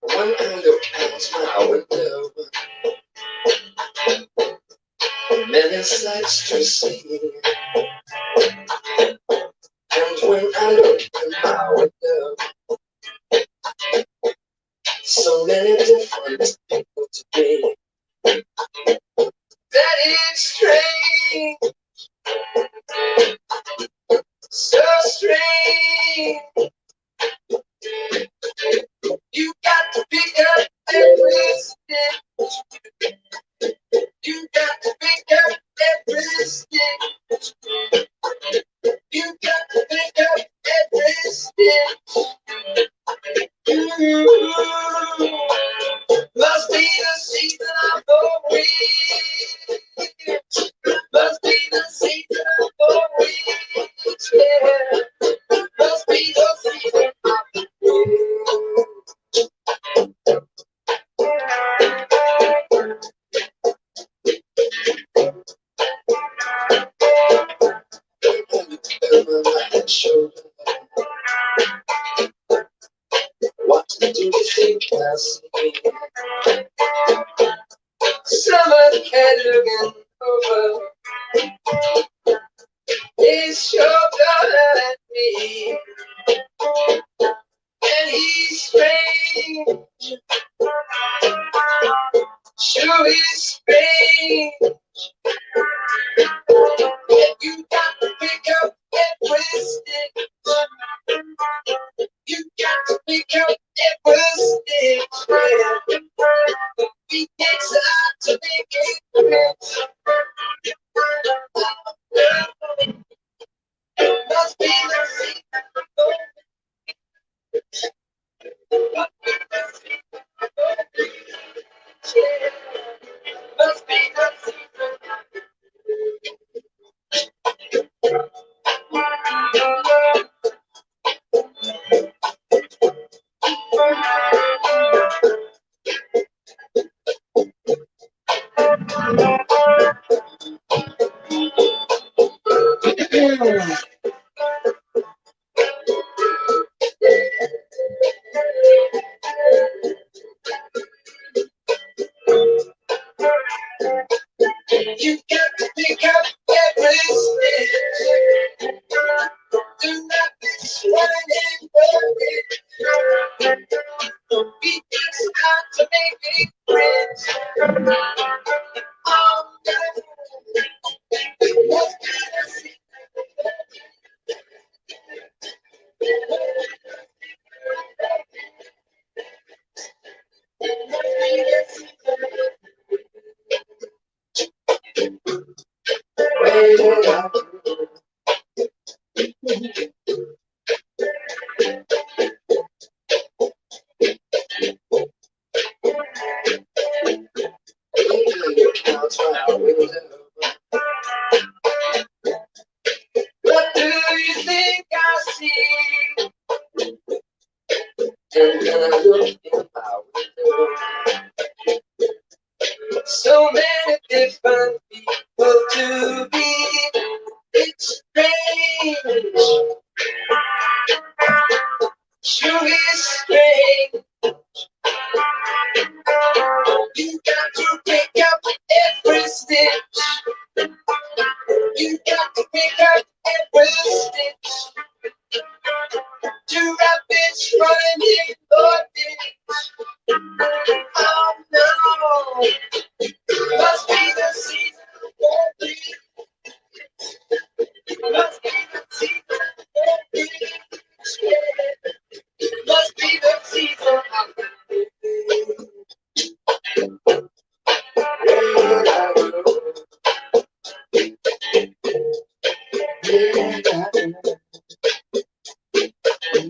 When I look out my window, many sights to see. And when I look in my window, so many different people to be. That it's strange, so strange. You got to pick up every stitch. You got to pick up every stitch. You got to pick up every stitch. Must be the season of the witch. Must be the season of the witch. Yeah. Must be the season of the witch. Over my shoulder, what do you think I see? Someone cat looking over his shoulder at me, and he's strange. Sure he's strange. You got to pick up every stitch. You got to pick up every stitch. Yeah. He takes out to make it rich. Must be the season. Must be the season. Yeah. Must be the season. You got to pick up every stitch. Do not be sweating for it. He takes out to make it rich. Oh, no. Must be the season. Must be the season. Waiting up. What do you think I see? And when I look in my window, so many different people to be. It's strange. Sure is strange. You got to pick up every stitch. You got to pick up every stitch. Two rabbits running in the ditch. Oh no, must be the season for me. Must be the season for me. Yeah. Must be the season of me.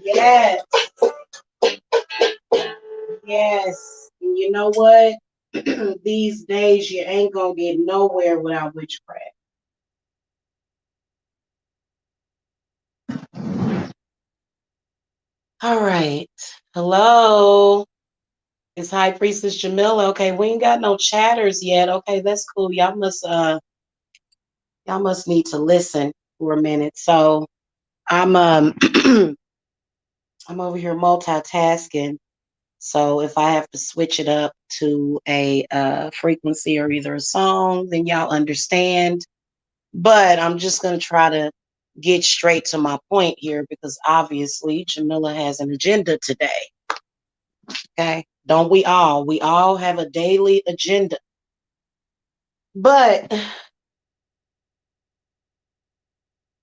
Yes. Yes. And you know what? These days you ain't gonna get nowhere without witchcraft. All right. Hello. It's High Priestess Jamila. Okay, we ain't got no chatters yet. Okay, that's cool. Y'all must need to listen for a minute. So I'm I'm over here multitasking. So if I have to switch it up to a frequency or either a song, then y'all understand. But I'm just gonna try to get straight to my point here because obviously Jamila has an agenda today. Okay. Don't we all? We all have a daily agenda. But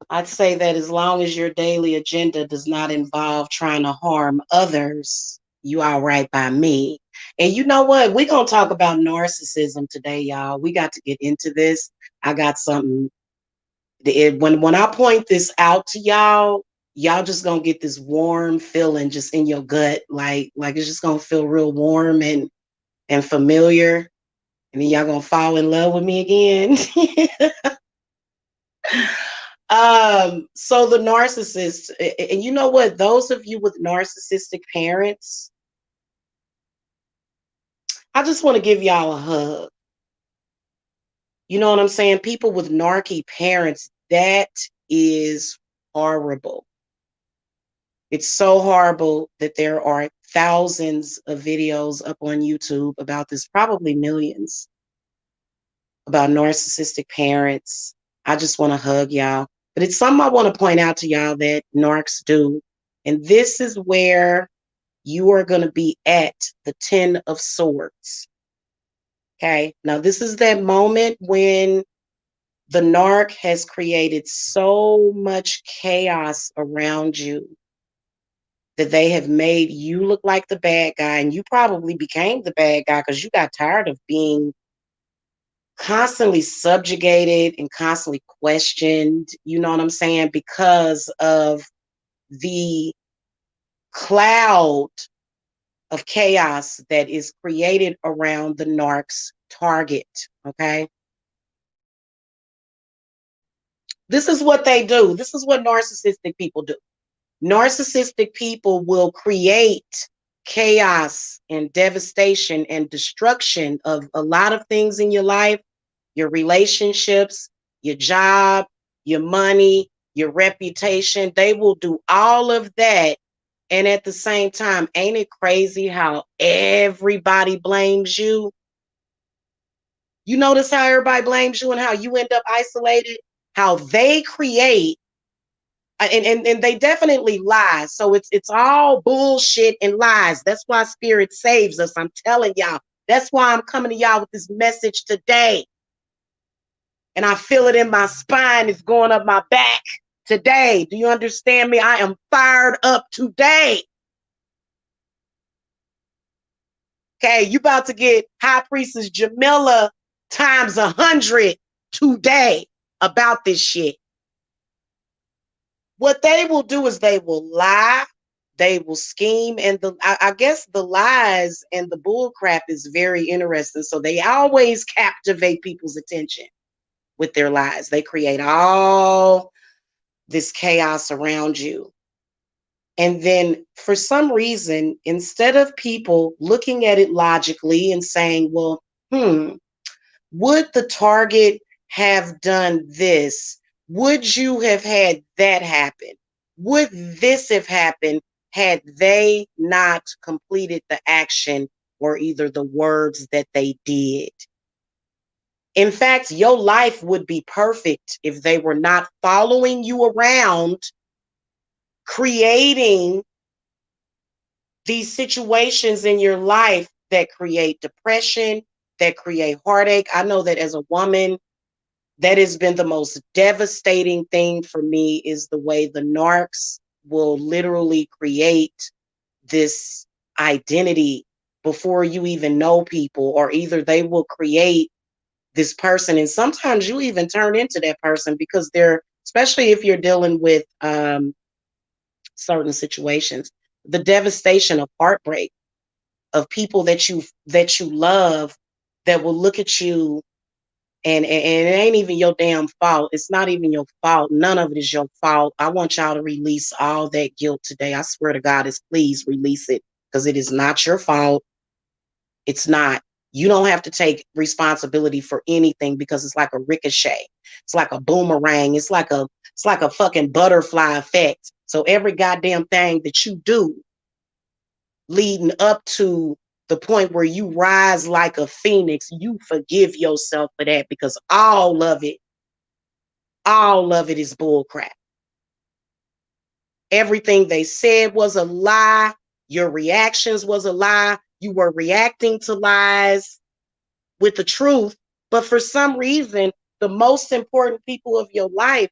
I'd say that as long as your daily agenda does not involve trying to harm others, you all right by me. And you know what? We're going to talk about narcissism today, y'all. We got to get into this. I got something. When I point this out to y'all, y'all just going to get this warm feeling just in your gut. Like it's just going to feel real warm and familiar. And then y'all going to fall in love with me again. So the narcissist, and you know what? Those of you with narcissistic parents, I just want to give y'all a hug. You know what I'm saying? People with narky parents, that is horrible. It's so horrible that there are thousands of videos up on YouTube about this, probably millions, about narcissistic parents. I just want to hug y'all. But it's something I want to point out to y'all that narcs do. And this is where you are going to be at the 10 of Swords. Okay. Now, this is that moment when the narc has created so much chaos around you that they have made you look like the bad guy. And you probably became the bad guy because you got tired of being constantly subjugated and constantly questioned. You know what I'm saying? Because of the cloud of chaos that is created around the narc's target. Okay. This is what they do. This is what narcissistic people do. Narcissistic people will create chaos and devastation and destruction of a lot of things in your life, your relationships, your job, your money, your reputation. They will do all of that. And at the same time, ain't it crazy how everybody blames you? You notice how everybody blames you and how you end up isolated? How they create and they definitely lie. So it's all bullshit and lies. That's why spirit saves us. I'm telling y'all. That's why I'm coming to y'all with this message today. And I feel it in my spine. It's going up my back today. Do you understand me? I am fired up today. Okay, you about to get High Priestess Jamila times 100 today about this shit. What they will do is they will lie, they will scheme, and I guess the lies and the bull crap is very interesting. So they always captivate people's attention with their lies. They create all this chaos around you. And then for some reason, instead of people looking at it logically and saying, well, would the target have done this? Would you have had that happen? Would this have happened had they not completed the action or either the words that they did? In fact, your life would be perfect if they were not following you around, creating these situations in your life that create depression, that create heartache. I know that as a woman, that has been the most devastating thing for me is the way the narcs will literally create this identity before you even know people, or either they will create this person and sometimes you even turn into that person because they're, especially if you're dealing with certain situations, the devastation of heartbreak of people that you love that will look at you And it ain't even your damn fault. It's not even your fault. None of it is your fault. I want y'all to release all that guilt today. I swear to God, is please release it because it is not your fault. It's not. You don't have to take responsibility for anything because it's like a ricochet. It's like a boomerang. It's like a fucking butterfly effect. So every goddamn thing that you do leading up to the point where you rise like a phoenix, you forgive yourself for that because all of it is bullcrap. Everything they said was a lie. Your reactions was a lie. You were reacting to lies with the truth. But for some reason, the most important people of your life,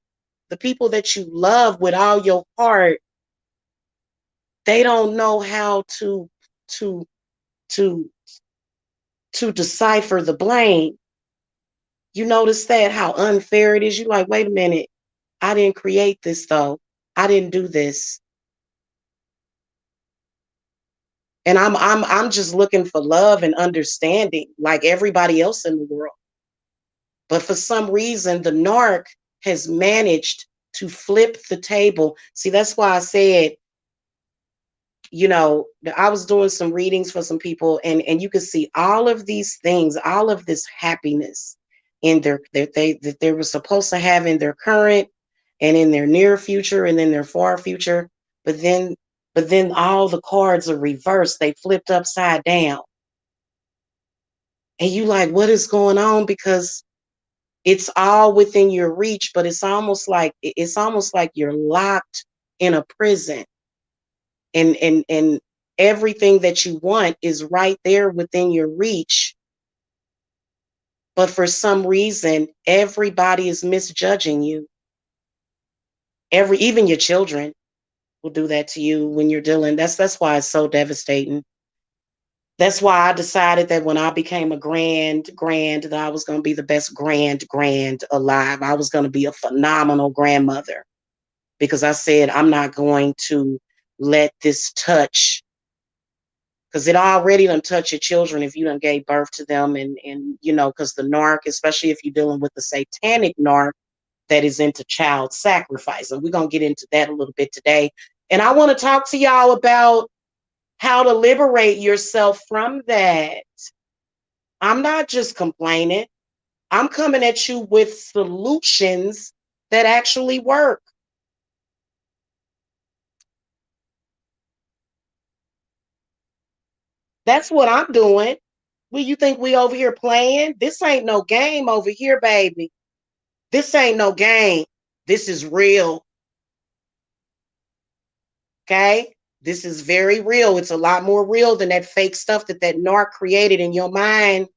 the people that you love with all your heart, they don't know how to to to decipher the blame. You notice that how unfair it is. You like, wait a minute, I didn't create this though. I didn't do this. And I'm just looking for love and understanding like everybody else in the world. But for some reason, the narc has managed to flip the table. See, that's why I said, I was doing some readings for some people, and you could see all of these things, all of this happiness in that they were supposed to have in their current and in their near future and in their far future. But then all the cards are reversed. They flipped upside down. And you like, what is going on? Because it's all within your reach, but it's almost like you're locked in a prison, and everything that you want is right there within your reach. But for some reason, everybody is misjudging you. Even your children will do that to you when you're dealing. That's why it's so devastating. That's why I decided that when I became a grand, that I was going to be the best grand alive. I was going to be a phenomenal grandmother because I said, I'm not going to let this touch, because it already done touch your children if you done gave birth to them. And because the narc, especially if you're dealing with the satanic narc that is into child sacrifice. And we're going to get into that a little bit today. And I want to talk to y'all about how to liberate yourself from that. I'm not just complaining. I'm coming at you with solutions that actually work. That's what I'm doing. Well, you think we over here playing? This ain't no game over here, baby. This ain't no game. This is real. Okay? This is very real. It's a lot more real than that fake stuff that narc created in your mind.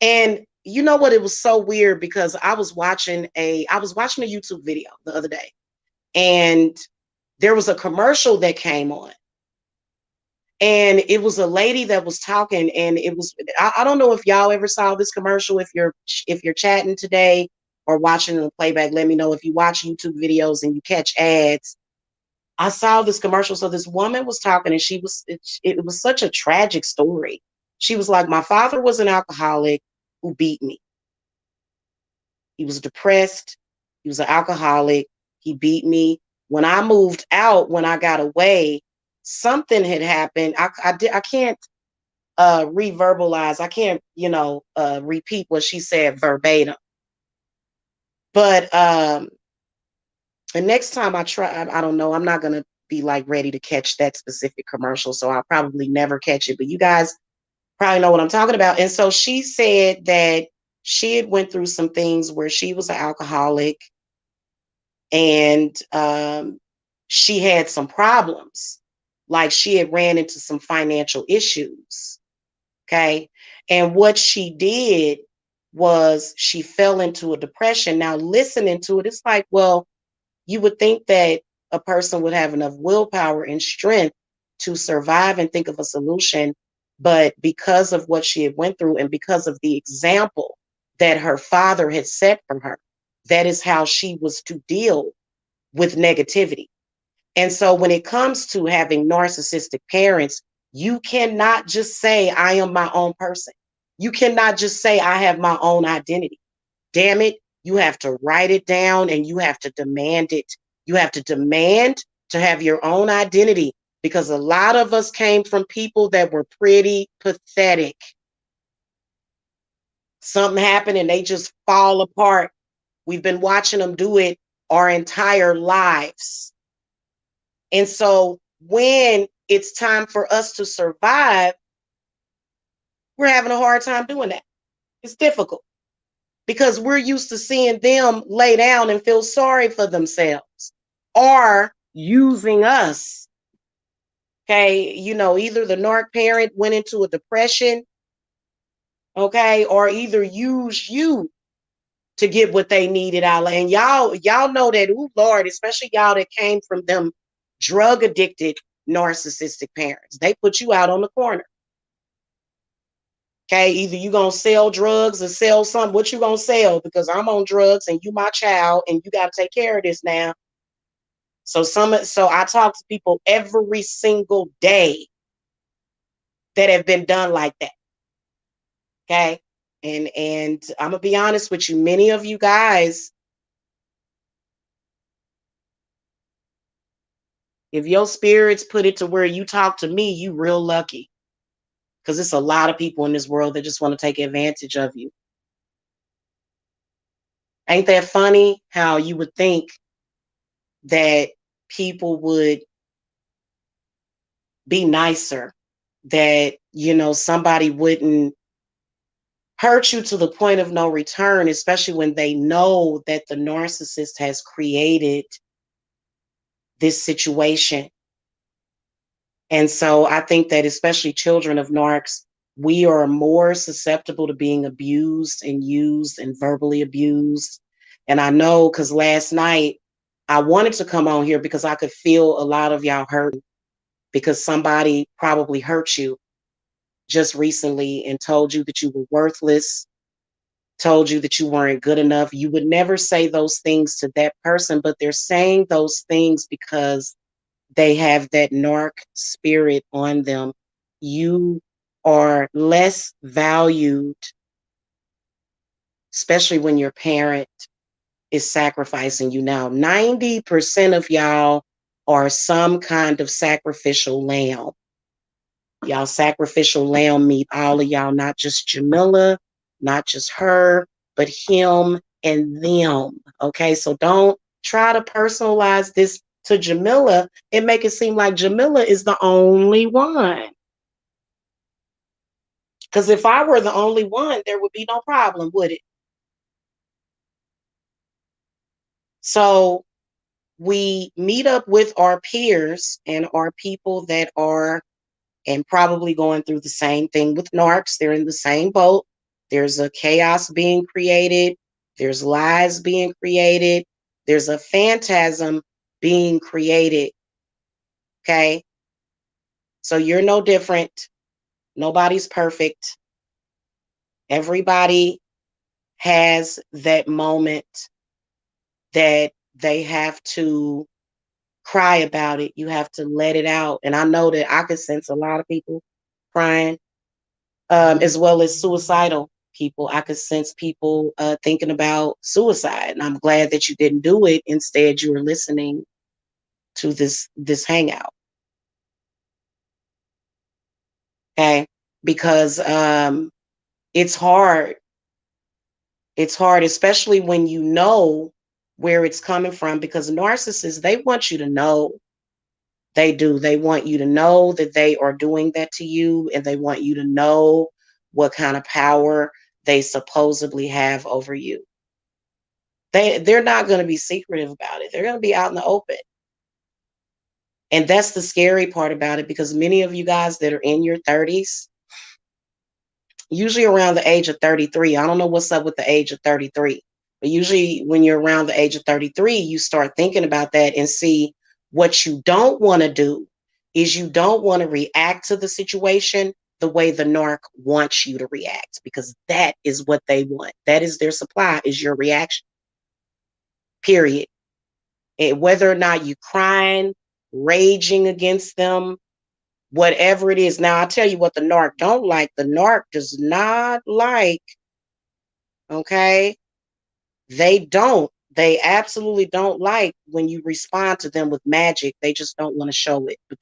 And you know what? It was so weird because I was watching a YouTube video the other day, and there was a commercial that came on, and it was a lady that was talking, and I don't know if y'all ever saw this commercial. If you're chatting today or watching the playback, let me know. If you watch YouTube videos and you catch ads, I saw this commercial. So this woman was talking, and it was such a tragic story. She was like, my father was an alcoholic who beat me. He was depressed. He was an alcoholic. He beat me. When I moved out, when I got away, something had happened. I can't reverbalize. I can't, repeat what she said verbatim. But the next time I try, I don't know. I'm not gonna be like ready to catch that specific commercial, so I'll probably never catch it. But you guys probably know what I'm talking about. And so she said that she had went through some things where she was an alcoholic, and she had some problems. Like she had ran into some financial issues. Okay. And what she did was she fell into a depression. Now, listening to it, it's like, well, you would think that a person would have enough willpower and strength to survive and think of a solution. But because of what she had went through and because of the example that her father had set for her, that is how she was to deal with negativity. And so when it comes to having narcissistic parents, you cannot just say, I am my own person. You cannot just say, I have my own identity. Damn it. You have to write it down and you have to demand it. You have to demand to have your own identity because a lot of us came from people that were pretty pathetic. Something happened and they just fall apart. We've been watching them do it our entire lives. And so when it's time for us to survive, we're having a hard time doing that. It's difficult because we're used to seeing them lay down and feel sorry for themselves or using us. Okay, either the narc parent went into a depression, okay, or either use you to get what they needed out. And y'all know that, oh Lord, especially y'all that came from them drug addicted narcissistic parents. They put you out on the corner. Okay, either you gonna sell drugs or sell something. What you gonna sell? Because I'm on drugs and you my child and you gotta take care of this now. So I talk to people every single day that have been done like that. Okay. And I'm gonna be honest with you, many of you guys, if your spirits put it to where you talk to me, you real lucky. Because it's a lot of people in this world that just want to take advantage of you. Ain't that funny how you would think that people would be nicer, that, somebody wouldn't hurt you to the point of no return, especially when they know that the narcissist has created this situation. And so I think that especially children of narcs, we are more susceptible to being abused and used and verbally abused. And I know because last night I wanted to come on here because I could feel a lot of y'all hurt because somebody probably hurt you just recently and told you that you were worthless, told you that you weren't good enough. You would never say those things to that person, but they're saying those things because they have that narc spirit on them. You are less valued, especially when your parent is sacrificing you. Now, 90% of y'all are some kind of sacrificial lamb. Y'all sacrificial lamb meet all of y'all, not just Jamila, not just her, but him and them. Okay, so don't try to personalize this to Jamila and make it seem like Jamila is the only one. Because if I were the only one, there would be no problem, would it? So we meet up with our peers and our people that are and probably going through the same thing with narcs. They're in the same boat. There's a chaos being created. There's lies being created. There's a phantasm being created. Okay. So you're no different. Nobody's perfect. Everybody has that moment that they have to cry about it. You have to let it out. And I know that I could sense a lot of people crying, as well as suicidal people. I could sense people thinking about suicide. And I'm glad that you didn't do it. Instead, you were listening to this hangout. Okay. Because it's hard. It's hard, especially when you know where it's coming from, because narcissists, they want you to know. They do. They want you to know that they are doing that to you, and they want you to know what kind of power they supposedly have over you. They're not going to be secretive about it. They're going to be out in the open. And that's the scary part about it, because many of you guys that are in your 30s, usually around the age of 33, I don't know what's up with the age of 33, but usually when you're around the age of 33, you start thinking about that and see what you don't want to do is you don't want to react to the situation the way the narc wants you to react, because that is what they want. That is their supply, is your reaction, period. And whether or not you crying, raging against them, whatever it is. Now, I'll tell you what the narc don't like. The narc does not like, okay? They don't. They absolutely don't like when you respond to them with magic. They just don't want to show it. But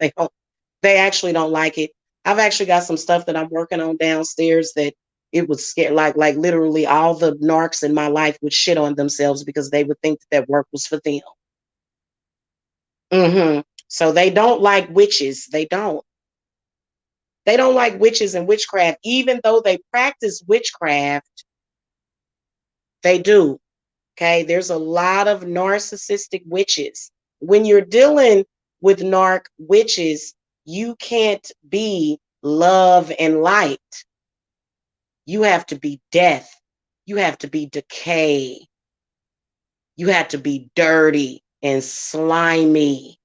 they actually don't like it. I've actually got some stuff that I'm working on downstairs that it would scare, like literally all the narcs in my life would shit on themselves because they would think that that work was for them. So they don't like witches. They don't like witches and witchcraft, even though they practice witchcraft. They do. Okay. There's a lot of narcissistic witches. When you're dealing with narc witches, you can't be love and light. You have to be death. You have to be decay. You have to be dirty and slimy.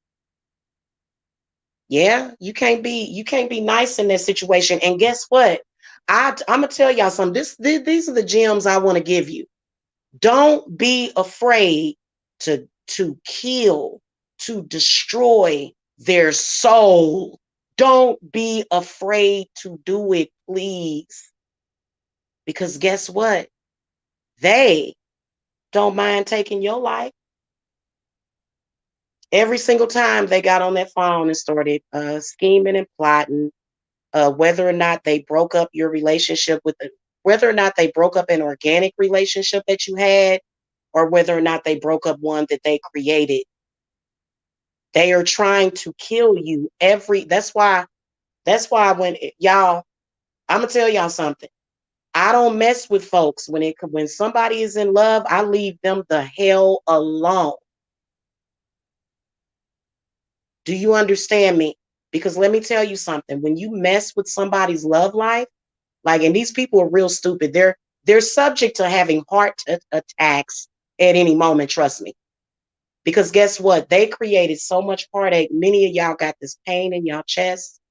Yeah, you can't be nice in that situation. And guess what? I'm gonna tell y'all something. These are the gems I want to give you. Don't be afraid to kill, to destroy their soul. Don't be afraid to do it, please. Because guess what? They don't mind taking your life. Every single time they got on that phone and started scheming and plotting, whether or not they broke up your relationship whether or not they broke up an organic relationship that you had, or whether or not they broke up one that they created. They are trying to kill you that's why when y'all, I'm gonna tell y'all something. I don't mess with folks when somebody is in love, I leave them the hell alone. Do you understand me? Because let me tell you something. When you mess with somebody's love life, like, and these people are real stupid. They're subject to having heart attacks at any moment, trust me. Because guess what? They created so much heartache. Many of y'all got this pain in your chest.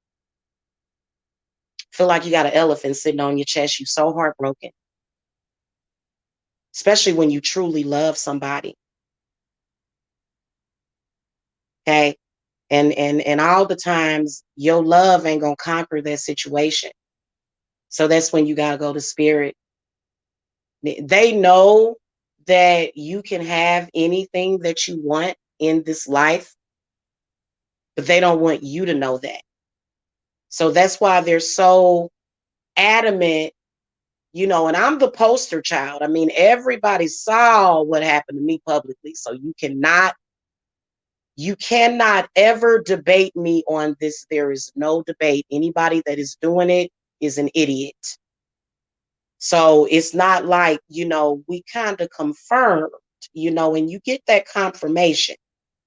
Feel like you got an elephant sitting on your chest. You're so heartbroken. Especially when you truly love somebody. Okay. And all the times your love ain't gonna conquer that situation. So that's when you gotta go to spirit. They know that you can have anything that you want in this life, but they don't want you to know that. So that's why they're so adamant, and I'm the poster child. I mean, everybody saw what happened to me publicly. So you cannot ever debate me on this. There is no debate. Anybody that is doing it is an idiot. So it's not like, we kind of confirmed, and you get that confirmation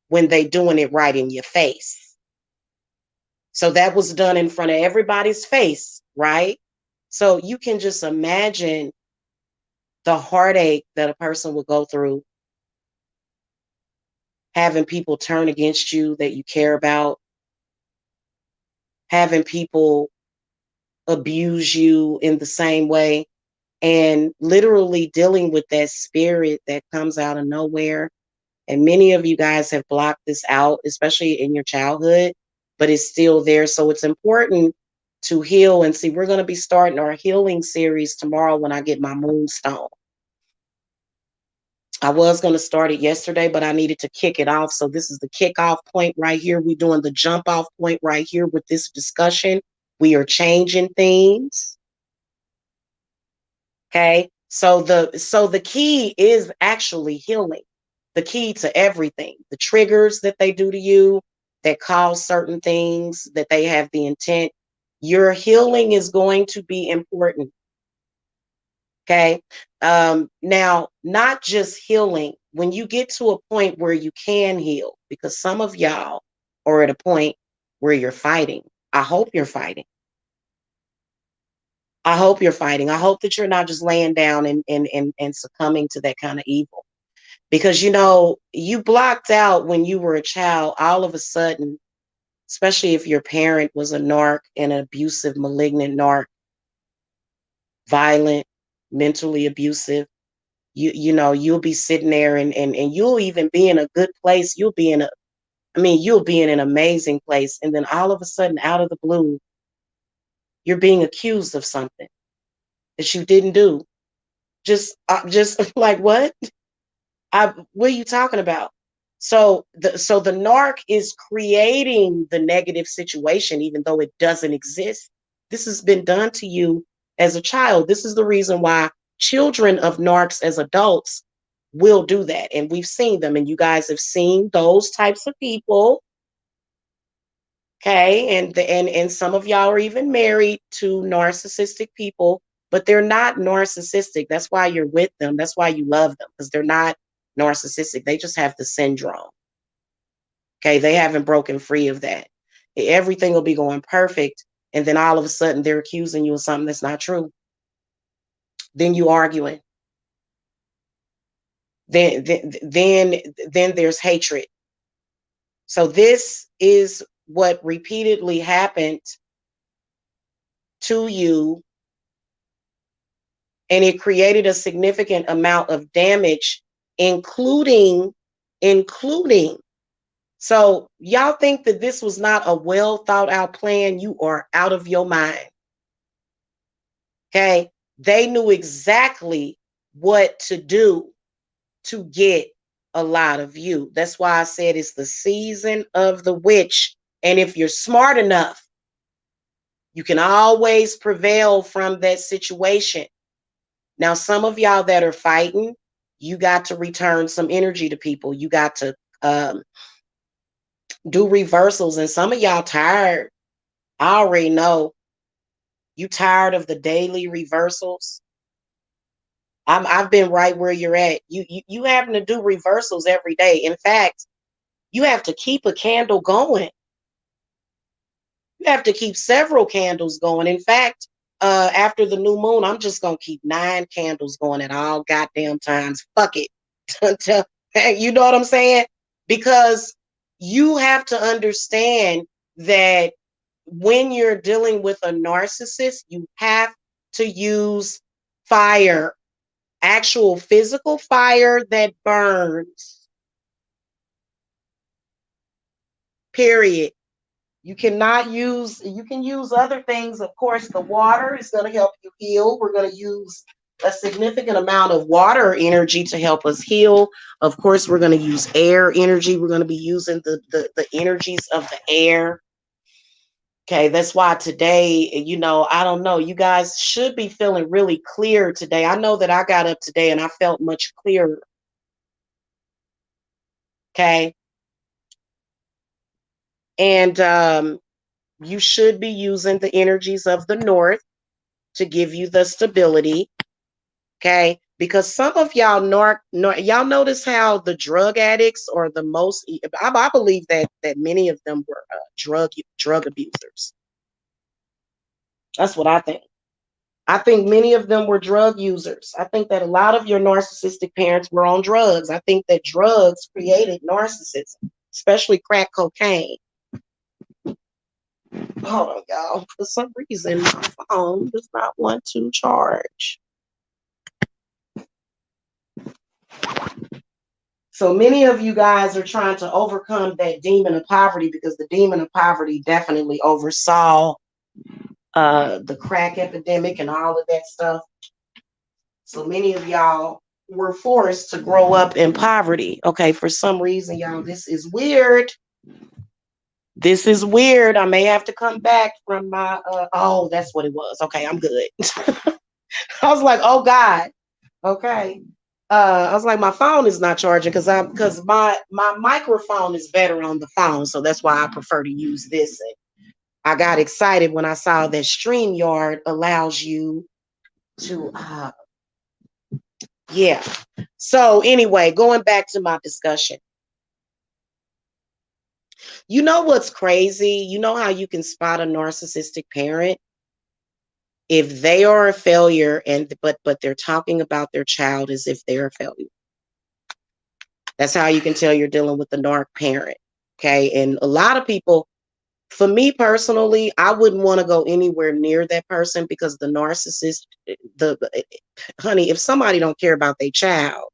when they doing it right in your face. So that was done in front of everybody's face, right? So you can just imagine the heartache that a person will go through having people turn against you that you care about, having people abuse you in the same way, and literally dealing with that spirit that comes out of nowhere. And many of you guys have blocked this out, especially in your childhood, but it's still there. So it's important to heal. And see, we're going to be starting our healing series tomorrow when I get my moonstone. I was going to start it yesterday, but I needed to kick it off. So this is the kickoff point right here. We're doing the jump off point right here with this discussion. We are changing things. Okay. So the key is actually healing. The key to everything. The triggers that they do to you that cause certain things that they have the intent. Your healing is going to be important. Okay. Now, not just healing, when you get to a point where you can heal, because some of y'all are at a point where you're fighting. I hope you're fighting. I hope you're fighting. I hope that you're not just laying down and succumbing to that kind of evil. Because you blocked out when you were a child, all of a sudden, especially if your parent was a narc, an abusive, malignant narc, violent, mentally abusive. You'll be sitting there and you'll even be in a good place. You'll be in I mean, you'll be in an amazing place, and then all of a sudden, out of the blue, you're being accused of something that you didn't do. Just like what? What are you talking about? So the narc is creating the negative situation, even though it doesn't exist. This has been done to you as a child. This is the reason why children of narcs as adults will do that, and we've seen them, and you guys have seen those types of people. Okay, and some of y'all are even married to narcissistic people, but they're not narcissistic. That's why you're with them. That's why you love them, because they're not narcissistic. They just have the syndrome. Okay, they haven't broken free of that. Everything will be going perfect, and then all of a sudden they're accusing you of something that's not true. Then you arguing. Then there's hatred. So this is what repeatedly happened to you, and it created a significant amount of damage, including. So y'all think that this was not a well thought out plan? You are out of your mind. Okay, they knew exactly what to do to get a lot of you. That's why I said it's the season of the witch, and if you're smart enough, you can always prevail from that situation. Now, some of y'all that are fighting, you got to return some energy to people. You got to do reversals. And some of y'all tired. I already know you tired of the daily reversals. I've been right where you're at. You having to do reversals every day. In fact, you have to keep a candle going. You have to keep several candles going. In fact, after the new moon, I'm just gonna keep 9 candles going at all goddamn times. Fuck it. You know what I'm saying? Because you have to understand that when you're dealing with a narcissist, you have to use fire, actual physical fire that burns. Period. You can use other things. Of course, the water is going to help you heal. We're going to use a significant amount of water energy to help us heal. Of course, we're going to use air energy. We're going to be using the energies of the air. Okay, that's why today, I don't know, you guys should be feeling really clear today. I know that I got up today and I felt much clearer. Okay. And you should be using the energies of the north to give you the stability. Okay. Because some of y'all y'all notice how the drug addicts are the most, I believe that many of them were drug abusers. That's what I think. I think many of them were drug users. I think that a lot of your narcissistic parents were on drugs. I think that drugs created narcissism, especially crack cocaine. Hold on, y'all. For some reason, my phone does not want to charge. So many of you guys are trying to overcome that demon of poverty, because the demon of poverty definitely oversaw the crack epidemic and all of that stuff. So many of y'all were forced to grow up in poverty. Okay, for some reason, y'all, this is weird. This is weird. I may have to come back from my oh, that's what it was. Okay, I'm good. I was like, oh God. Okay. I was like, my phone is not charging because my microphone is better on the phone. So that's why I prefer to use this. And I got excited when I saw that StreamYard allows you to yeah. So anyway, going back to my discussion. You know what's crazy? You know how you can spot a narcissistic parent? If they are a failure but they're talking about their child as if they're a failure. That's how you can tell you're dealing with the narc parent. Okay. And a lot of people, for me personally, I wouldn't want to go anywhere near that person, because the narcissist, honey, if somebody don't care about their child,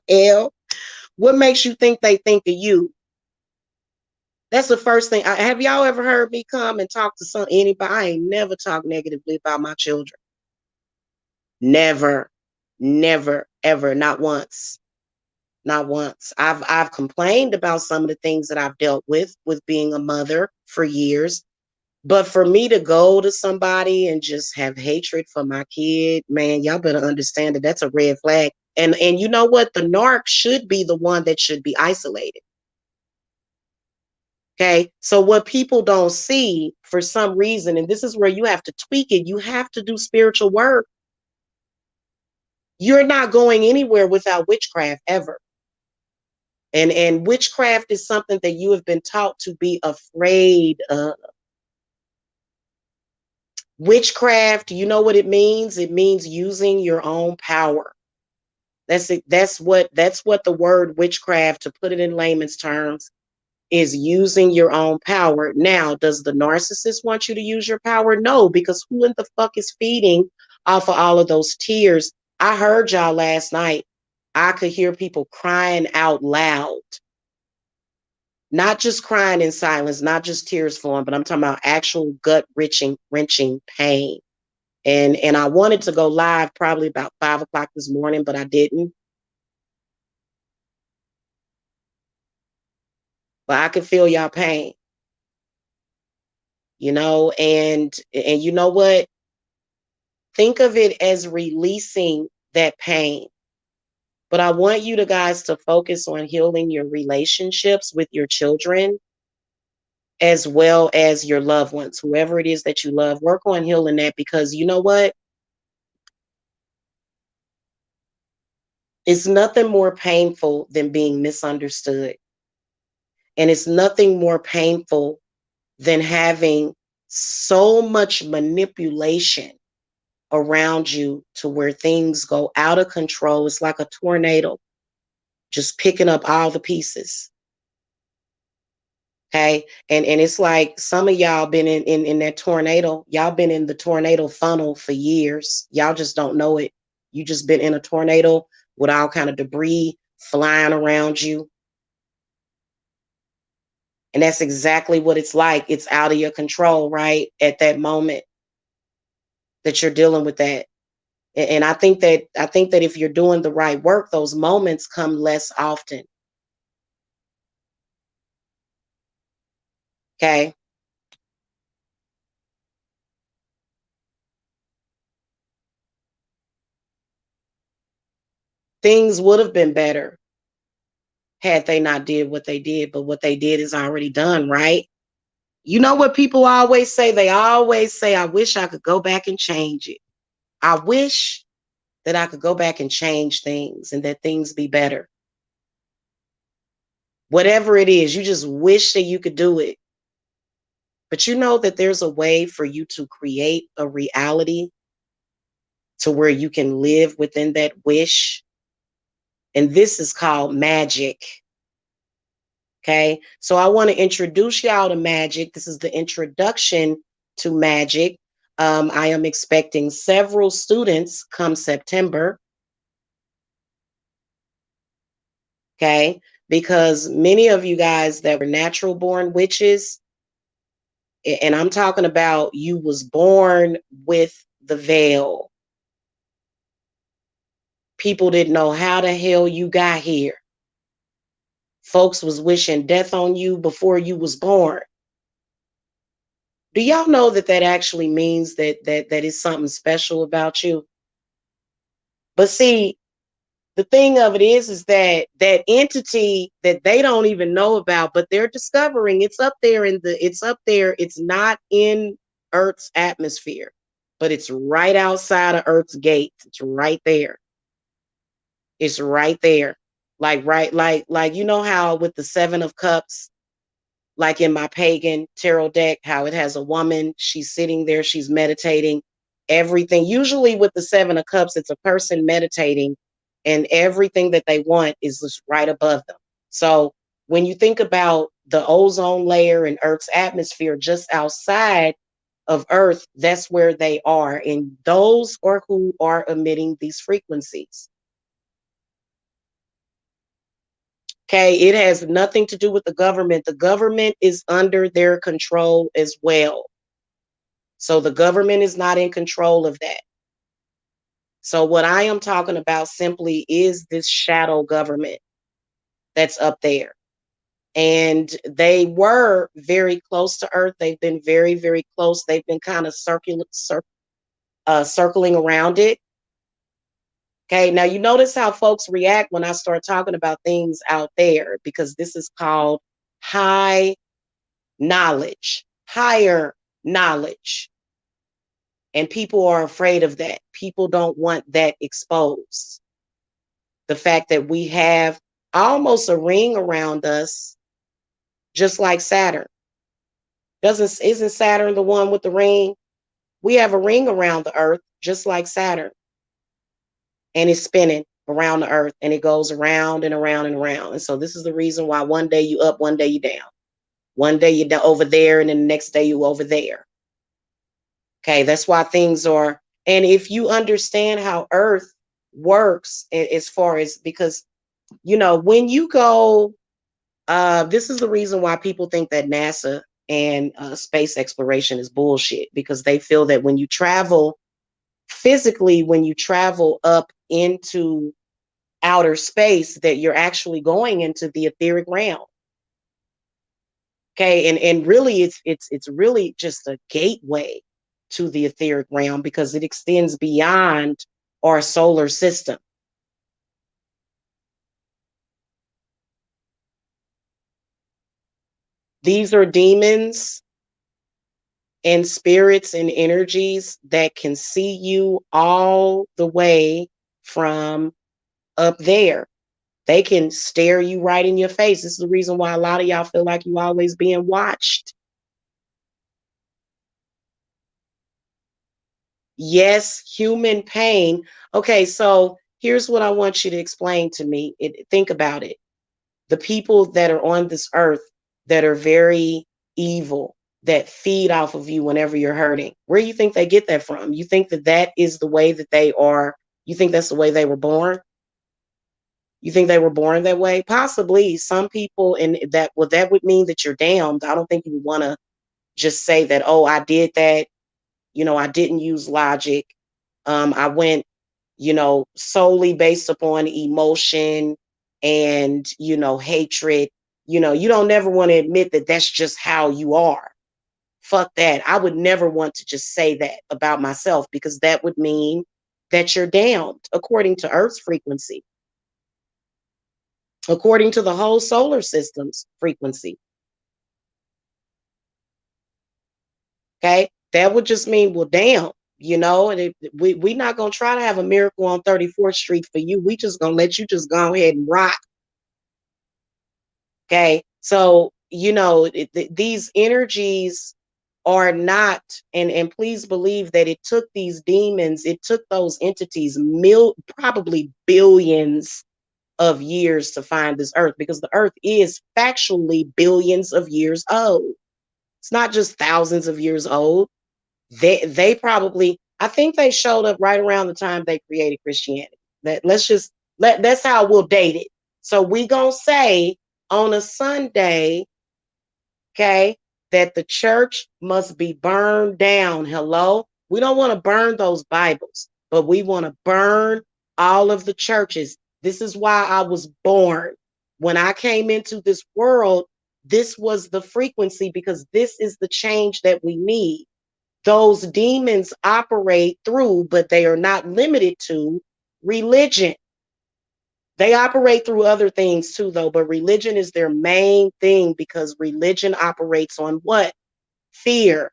hell, what makes you think they think of you? That's the first thing. Have y'all ever heard me come and talk to anybody? I ain't never talked negatively about my children. Never, never, ever, not once. Not once. I've complained about some of the things that I've dealt with being a mother for years. But for me to go to somebody and just have hatred for my kid, man, y'all better understand that that's a red flag. And you know what? The narc should be the one that should be isolated. Okay. So what people don't see for some reason, and this is where you have to tweak it, you have to do spiritual work. You're not going anywhere without witchcraft ever. And witchcraft is something that you have been taught to be afraid of. Witchcraft, you know what it means? It means using your own power. That's it. That's what the word witchcraft, to put it in layman's terms, is using your own power. Now, does the narcissist want you to use your power? No, because who in the fuck is feeding off of all of those tears? I heard y'all last night. I could hear people crying out loud. Not just crying in silence, not just tears flowing, but I'm talking about actual gut wrenching pain. And I wanted to go live probably about 5 o'clock this morning, but I didn't. But I could feel y'all pain, and you know what? Think of it as releasing that pain. But I want you to guys to focus on healing your relationships with your children as well as your loved ones, whoever it is that you love. Work on healing that, because you know what? It's nothing more painful than being misunderstood. And it's nothing more painful than having so much manipulation around you to where things go out of control. It's like a tornado just picking up all the pieces. Okay. And it's like some of y'all been in that tornado. Y'all been in the tornado funnel for years. Y'all just don't know it. You just been in a tornado with all kind of debris flying around you. And that's exactly what it's like. It's out of your control, right? At that moment that you're dealing with that. And I think that if you're doing the right work, those moments come less often. Okay. Things would have been better had they not did what they did, but what they did is already done, right? You know what people always say? They always say, I wish I could go back and change it. I wish that I could go back and change things and that things be better. Whatever it is, you just wish that you could do it. But you know that there's a way for you to create a reality to where you can live within that wish. And this is called magic. Okay. So I want to introduce y'all to magic. This is the introduction to magic. I am expecting several students come September. Okay. Because many of you guys that were natural born witches, and I'm talking about you was born with the veil. People didn't know how the hell you got here. Folks was wishing death on you before you was born. Do y'all know that that actually means that is something special about you? But see, the thing of it is that that entity that they don't even know about, but they're discovering, it's up there. It's not in Earth's atmosphere, but it's right outside of Earth's gates. It's right there. It's right there. Like right, like you know how with the Seven of Cups, like in my pagan tarot deck, how it has a woman, she's sitting there, she's meditating, everything. Usually with the Seven of Cups, it's a person meditating, and everything that they want is just right above them. So when you think about the ozone layer and Earth's atmosphere just outside of Earth, that's where they are. And those are who are emitting these frequencies. Okay, it has nothing to do with the government. The government is under their control as well. So the government is not in control of that. So what I am talking about simply is this shadow government that's up there. And they were very close to Earth. They've been very, very close. They've been kind of circling around it. Okay, now you notice how folks react when I start talking about things out there, because this is called high knowledge, higher knowledge. And people are afraid of that. People don't want that exposed. The fact that we have almost a ring around us, just like Saturn. Isn't Saturn the one with the ring? We have a ring around the Earth, just like Saturn. And it's spinning around the Earth, and it goes around and around and around. And so this is the reason why one day you up, one day you down. One day you're over there, and then the next day you over there. Okay, that's why things are. And if you understand how Earth works, as far as, because when you go, this is the reason why people think that NASA and space exploration is bullshit, because they feel that when you travel physically, when you travel up into outer space, that you're actually going into the etheric realm. Okay, and really it's really just a gateway to the etheric realm, because it extends beyond our solar system. These are demons and spirits and energies that can see you all the way from up there. They can stare you right in your face. This is the reason why a lot of y'all feel like you always being watched. Yes, human pain. Okay, so here's what I want you to explain to me. Think about it. The people that are on this earth that are very evil, that feed off of you whenever you're hurting, where do you think they get that from? You think that that is the way that they are? You think that's the way they were born? You think they were born that way? Possibly some people, and that would mean that you're damned. I don't think you want to just say that, oh, I did that. I didn't use logic. I went, solely based upon emotion and, hatred. You don't never want to admit that that's just how you are. Fuck that. I would never want to just say that about myself, because that would mean that you're damned according to Earth's frequency, according to the whole solar system's frequency. Okay. That would just mean, well, damn, and we're not going to try to have a miracle on 34th Street for you. We just going to let you just go ahead and rock. Okay. So, these energies are not, and please believe that it took these demons, it took those entities probably billions of years to find this earth, because the earth is factually billions of years old. It's not just thousands of years old. They probably, I think they showed up right around the time they created Christianity. That's how we'll date it. So we gonna say on a Sunday, okay, that the church must be burned down. Hello? We don't want to burn those Bibles, but we want to burn all of the churches. This is why I was born. When I came into this world, this was the frequency, because this is the change that we need. Those demons operate through, but they are not limited to, religion. They operate through other things too, though, but religion is their main thing, because religion operates on what? Fear.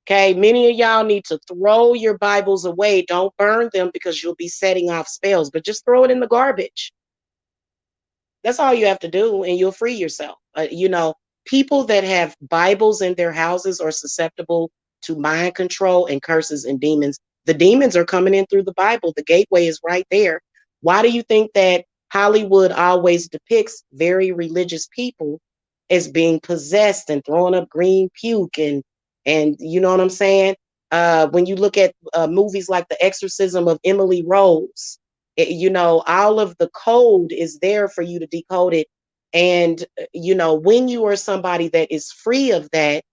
Okay, many of y'all need to throw your Bibles away. Don't burn them, because you'll be setting off spells, but just throw it in the garbage. That's all you have to do, and you'll free yourself. People that have Bibles in their houses are susceptible to mind control and curses and demons. The demons are coming in through the Bible. The gateway is right there. Why do you think that Hollywood always depicts very religious people as being possessed and throwing up green puke, and you know what I'm saying? When you look at movies like The Exorcism of Emily Rose, all of the code is there for you to decode it. And, when you are somebody that is free of that,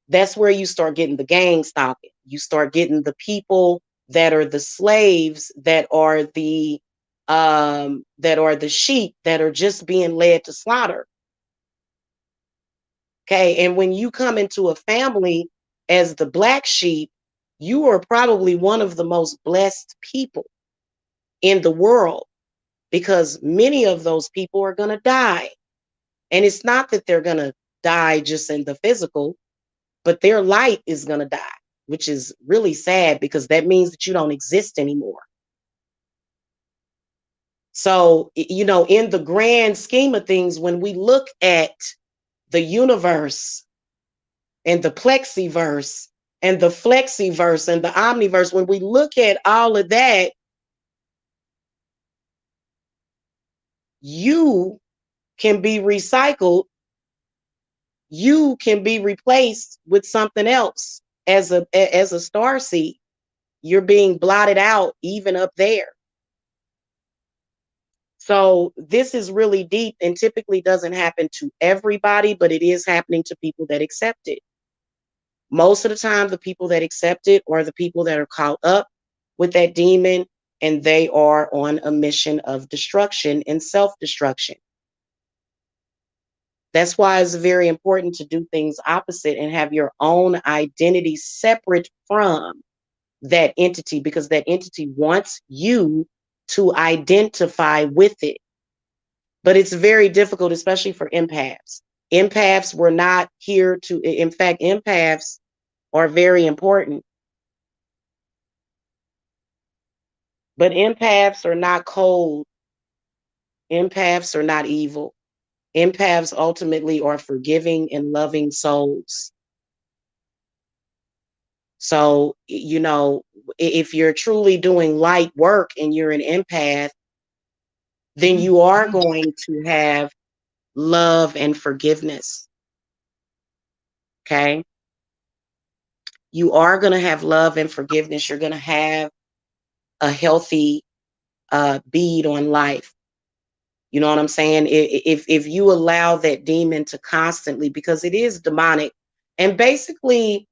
that's where you start getting the gang stalking. You start getting the people that are the slaves, that are the sheep that are just being led to slaughter. Okay. And when you come into a family as the black sheep, you are probably one of the most blessed people in the world, because many of those people are going to die. And it's not that they're going to die just in the physical, but their light is going to die, which is really sad because that means that you don't exist anymore. So, in the grand scheme of things, when we look at the universe and the plexiverse and the flexiverse and the omniverse, when we look at all of that, you can be recycled, you can be replaced with something else as a star seed. You're being blotted out even up there. So this is really deep and typically doesn't happen to everybody, but it is happening to people that accept it. Most of the time, the people that accept it are the people that are caught up with that demon, and they are on a mission of destruction and self-destruction. That's why it's very important to do things opposite and have your own identity separate from that entity, because that entity wants you to identify with it. But it's very difficult, especially for empaths. Empaths were not here to, in fact, empaths are very important, but empaths are not cold. Empaths are not evil. Empaths ultimately are forgiving and loving souls. So, if you're truly doing light work and you're an empath, then you are going to have love and forgiveness. Okay. You are going to have love and forgiveness. You're going to have a healthy bead on life. You know what I'm saying? If you allow that demon to constantly, because it is demonic, and basically,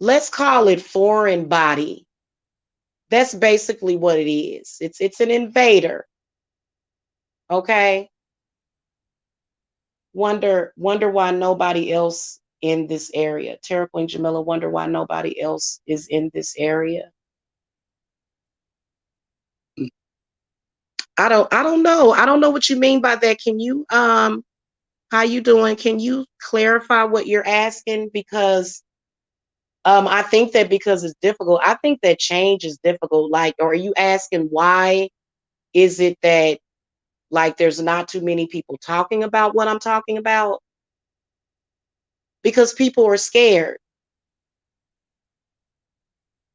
let's call it foreign body. That's basically what it is. It's an invader. Okay. Wonder why nobody else in this area. Tara Queen Jamila, wonder why nobody else is in this area. I don't know. I don't know what you mean by that. Can you how you doing? Can you clarify what you're asking? Because I think that because it's difficult, I think that change is difficult. Like, or are you asking why is it that, like, there's not too many people talking about what I'm talking about? Because people are scared.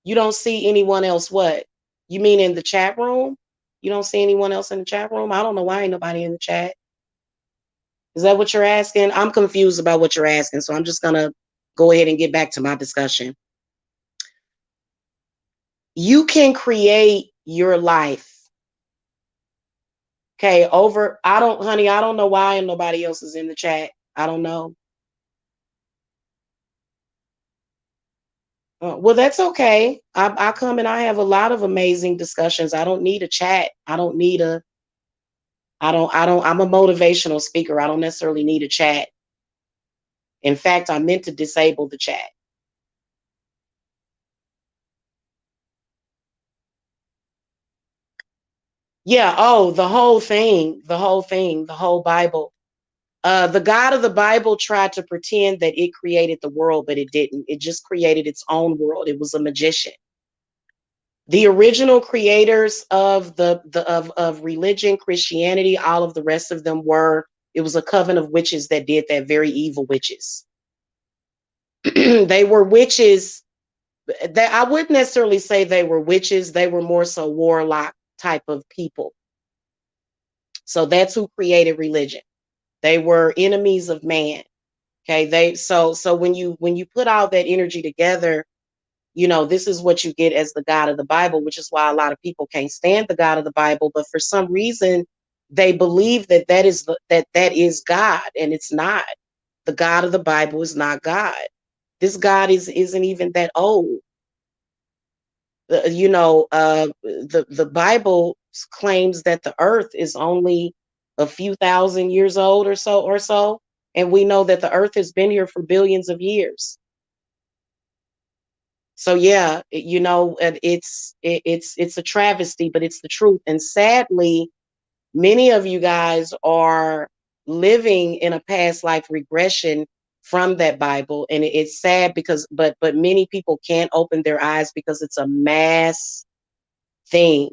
You don't see anyone else what? You mean in the chat room? You don't see anyone else in the chat room? I don't know why ain't nobody in the chat. Is that what you're asking? I'm confused about what you're asking, so I'm just gonna go ahead and get back to my discussion. You can create your life. Okay, I don't know why and nobody else is in the chat. I don't know. Well, that's okay. I come and I have a lot of amazing discussions. I don't need a chat. I'm a motivational speaker. I don't necessarily need a chat. In fact, I meant to disable the chat. Yeah. Oh, the whole Bible. The God of the Bible tried to pretend that it created the world, but it didn't. It just created its own world. It was a magician. The original creators of of religion, Christianity, all of the rest of them it was a coven of witches that did that, very evil witches. They were witches that I wouldn't necessarily say they were witches, they were more so warlock type of people. So that's who created religion. They were enemies of man. Okay, so when you put all that energy together, this is what you get as the God of the Bible, which is why a lot of people can't stand the God of the Bible. But for some reason, they believe that that is God, and it's not. The God of the Bible is not God. This God isn't even that old. The Bible claims that the Earth is only a few thousand years old or so, and we know that the Earth has been here for billions of years. So yeah, and it's a travesty, but it's the truth. And sadly, many of you guys are living in a past life regression from that Bible, and it's sad because but many people can't open their eyes because it's a mass thing.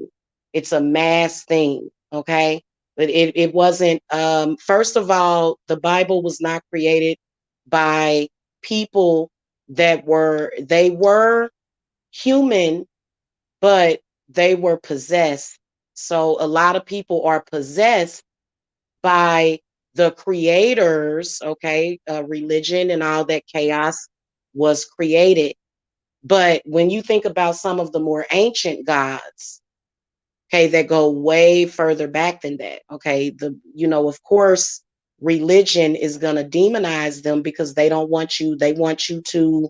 It's a mass thing, okay? But it wasn't. First of all, the Bible was not created by people they were human, but they were possessed. So a lot of people are possessed by the creators, okay? Religion and all that chaos was created. But when you think about some of the more ancient gods, okay, that go way further back than that, okay, of course, religion is going to demonize them because they want you to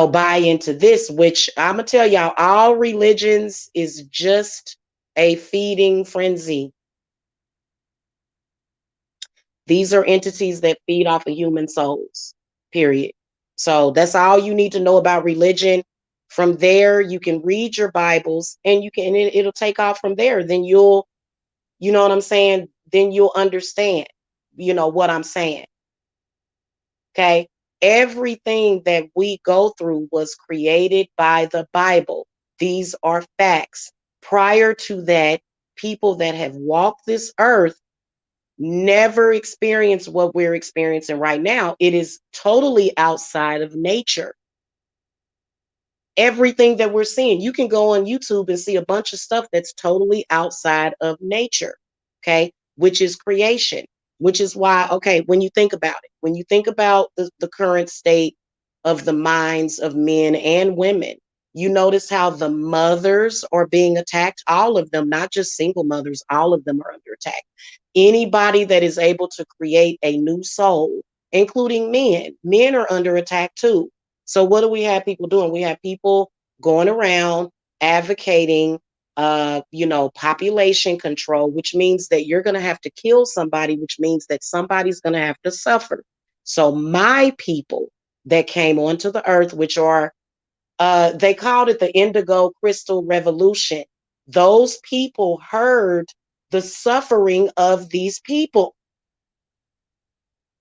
buy into this, which I'm gonna tell y'all, all religions is just a feeding frenzy. These are entities that feed off of human souls, period. So that's all you need to know about religion. From there, you can read your Bibles and it'll take off from there. Then you know what I'm saying? Then you'll understand, what I'm saying. Okay. Everything that we go through was created by the Bible. These are facts. Prior to that, people that have walked this earth never experienced what we're experiencing right now. It is totally outside of nature. Everything that we're seeing, you can go on YouTube and see a bunch of stuff that's totally outside of nature, okay, which is creation, which is why, okay, when you think about it, when you think about the current state of the minds of men and women, you notice how the mothers are being attacked, all of them, not just single mothers, all of them are under attack. Anybody that is able to create a new soul, including men are under attack too. So what do we have people doing? We have people going around advocating, population control, which means that you're going to have to kill somebody, which means that somebody's going to have to suffer. So my people that came onto the earth, which are, they called it the Indigo Crystal Revolution. Those people heard the suffering of these people.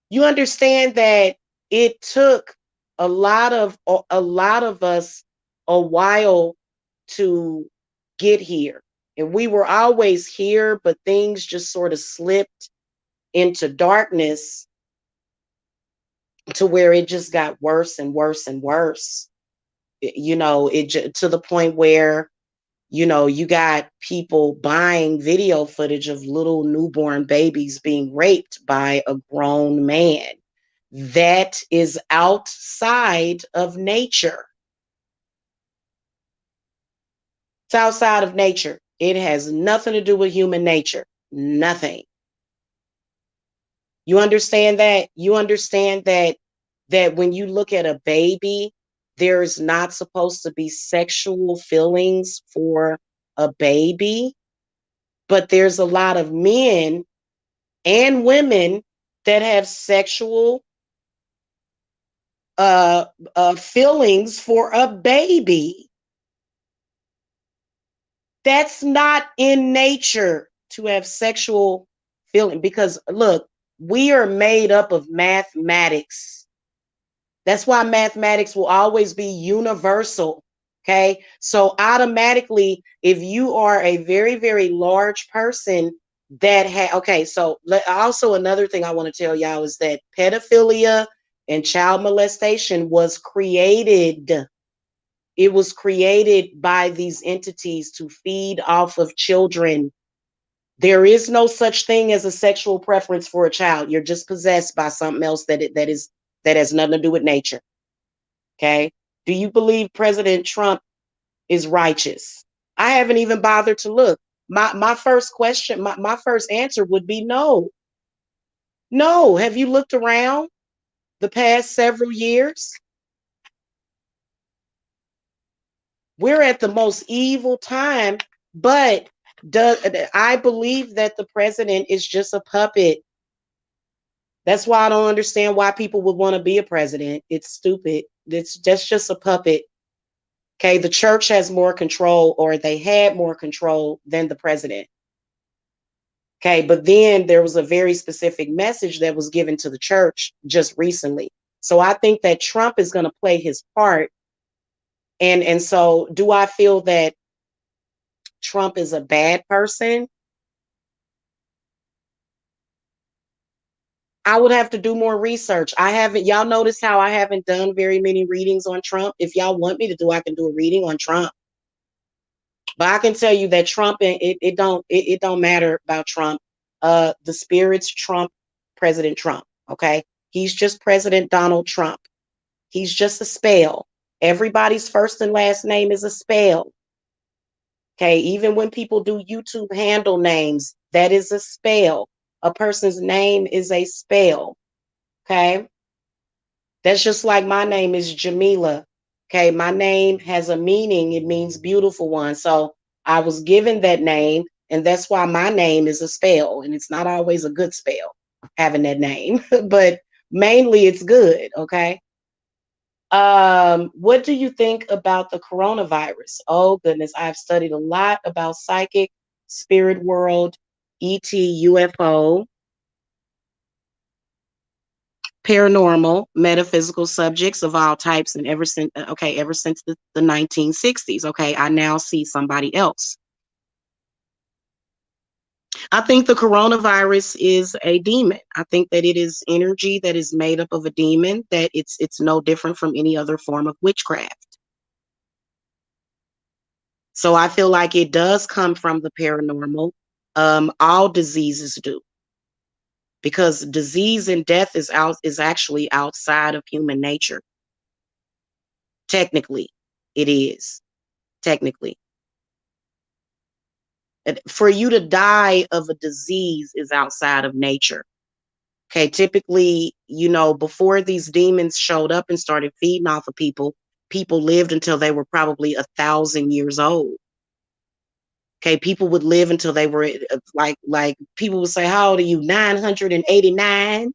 You understand that it took a lot of us a while to get here. And we were always here, but things just sort of slipped into darkness to where it just got worse and worse and worse. To the point where you got people buying video footage of little newborn babies being raped by a grown man. That is outside of nature. It's outside of nature. It has nothing to do with human nature. Nothing. You understand that? You understand that when you look at a baby, there is not supposed to be sexual feelings for a baby, but there's a lot of men and women that have sexual uh, feelings for a baby. That's not in nature to have sexual feeling because look, we are made up of mathematics. That's why mathematics will always be universal. Okay. So automatically, if you are a very, very large person okay. So also another thing I want to tell y'all is that pedophilia and child molestation was created. It was created by these entities to feed off of children. There is no such thing as a sexual preference for a child. You're just possessed by something else that has nothing to do with nature. Okay. Do you believe President Trump is righteous? I haven't even bothered to look. My first question, my first answer would be no. No. Have you looked around the past several years? We're at the most evil time, but I believe that the president is just a puppet. That's why I don't understand why people would want to be a president. It's stupid. That's just a puppet. Okay, the church has more control, or they had more control than the president. Okay, but then there was a very specific message that was given to the church just recently. So I think that Trump is going to play his part. And so do I feel that Trump is a bad person? I would have to do more research. I haven't, y'all notice how I haven't done very many readings on Trump? If y'all want me to do, I can do a reading on Trump. But I can tell you that Trump, it don't matter about Trump. The spirits trump President Trump. Okay. He's just President Donald Trump. He's just a spell. Everybody's first and last name is a spell. Okay. Even when people do YouTube handle names, that is a spell. A person's name is a spell. Okay. That's just like my name is Jamila. Okay. My name has a meaning. It means beautiful one. So I was given that name, and that's why my name is a spell. And it's not always a good spell having that name, but mainly it's good. Okay. What do you think about the coronavirus? Oh goodness, I've studied a lot about psychic, spirit world, ET, UFO, paranormal, metaphysical subjects of all types, and ever since the 1960s. Okay, I now see somebody else. I think the coronavirus is a demon. I think that it is energy that is made up of a demon, that it's no different from any other form of witchcraft. So I feel like it does come from the paranormal. All diseases do, because disease and death is actually outside of human nature. Technically, it is. Technically, for you to die of a disease is outside of nature. Okay, typically, before these demons showed up and started feeding off of people, people lived until they were probably 1,000 years old. Okay, people would live until they were like people would say, "How old are you?" 989.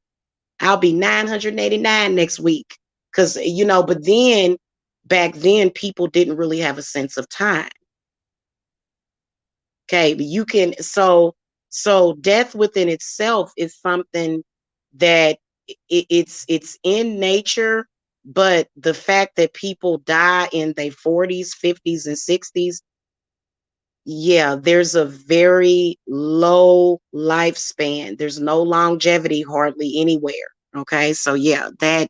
I'll be 989 next week. Because but then back then people didn't really have a sense of time. Okay, but you can so death within itself is something that it's in nature, but the fact that people die in their 40s, 50s, and 60s, yeah, there's a very low lifespan. There's no longevity hardly anywhere. Okay, so yeah, that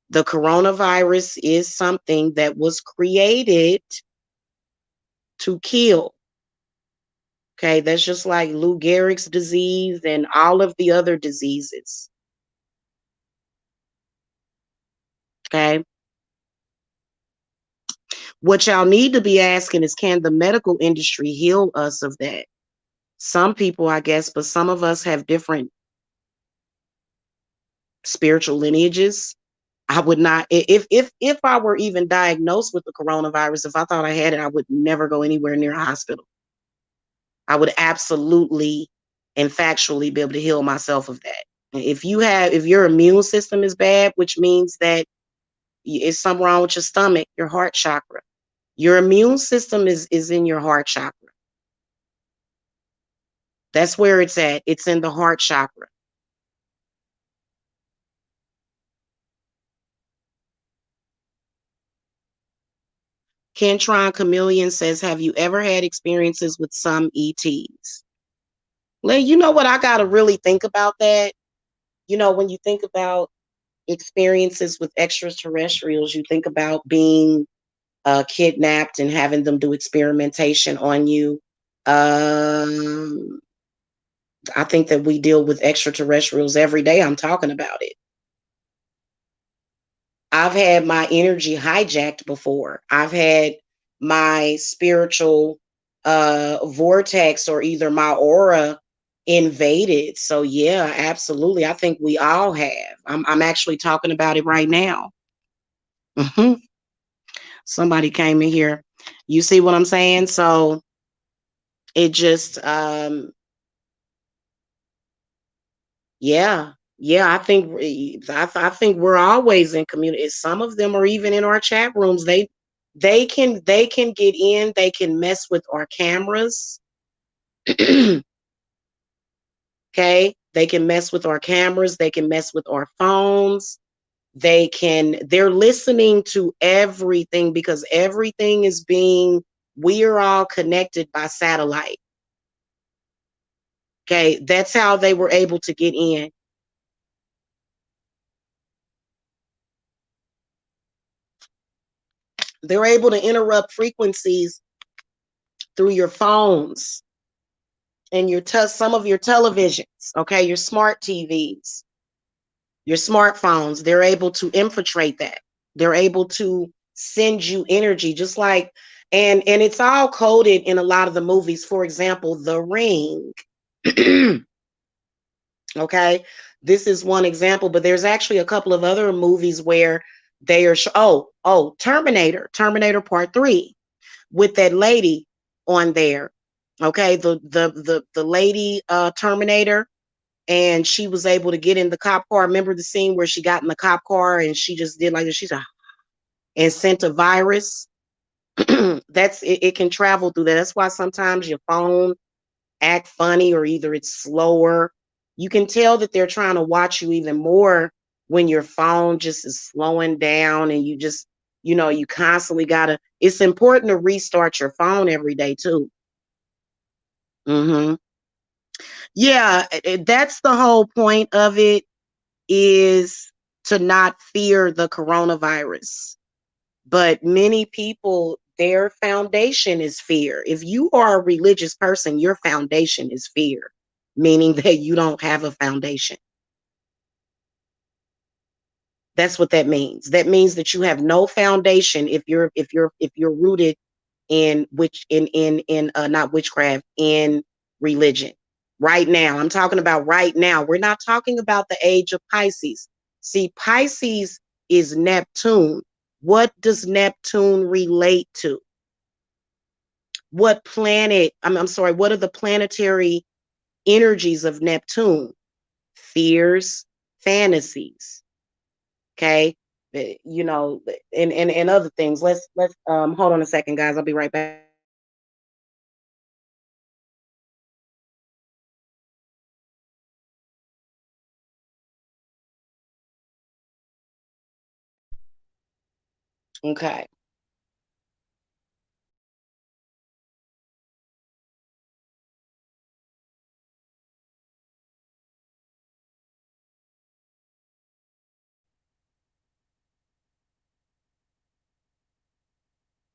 the coronavirus is something that was created to kill. Okay, that's just like Lou Gehrig's disease and all of the other diseases. Okay, what y'all need to be asking is, can the medical industry heal us of that? Some people, I guess, but some of us have different spiritual lineages. I would not, if I were even diagnosed with the coronavirus, if I thought I had it, I would never go anywhere near a hospital. I would absolutely and factually be able to heal myself of that. If your immune system is bad, which means that it's something wrong with your stomach, your heart chakra. Your immune system is in your heart chakra. That's where it's at. It's in the heart chakra. Kentron Chameleon says, have you ever had experiences with some ETs? You know what? I got to really think about that. When you think about experiences with extraterrestrials, you think about being kidnapped and having them do experimentation on you. Um, I think that we deal with extraterrestrials every day. I'm talking about it. I've had my energy hijacked before. I've had my spiritual vortex or either my aura invaded. So yeah, absolutely. I think we all have. I'm actually talking about it right now. Hmm. Somebody came in here. You see what I'm saying? So it just yeah. Yeah, I think we're always in community. Some of them are even in our chat rooms. They can get in, they can mess with our cameras. Okay? They can mess with our cameras, they can mess with our phones. They're listening to everything because everything is being we are all connected by satellite. Okay? That's how they were able to get in. They're able to interrupt frequencies through your phones and some of your televisions, okay, your smart TVs, your smartphones. They're able to infiltrate that. They're able to send you energy, just like and it's all coded in a lot of the movies. For example, The Ring. Okay, this is one example, but there's actually a couple of other movies where they are. Terminator Part 3 with that lady on there. Okay, the lady Terminator, and she was able to get in the cop car. Remember the scene where she got in the cop car and she just did like this? She's a and sent a virus. It can travel through that. That's why sometimes your phone act funny or either it's slower. You can tell that they're trying to watch you even more when your phone just is slowing down and you constantly gotta. It's important to restart your phone every day too. Hmm. Yeah, that's the whole point of it, is to not fear the coronavirus. But many people, their foundation is fear. If you are a religious person, your foundation is fear, meaning that you don't have a foundation. That's what that means. That means that you have no foundation if you're rooted in which in not witchcraft, in religion. Right now, I'm talking about right now. We're not talking about the age of Pisces. See, Pisces is Neptune. What does Neptune relate to? What planet? I'm sorry. What are the planetary energies of Neptune? Fears, fantasies. Okay. And other things. Let's hold on a second, guys. I'll be right back. Okay.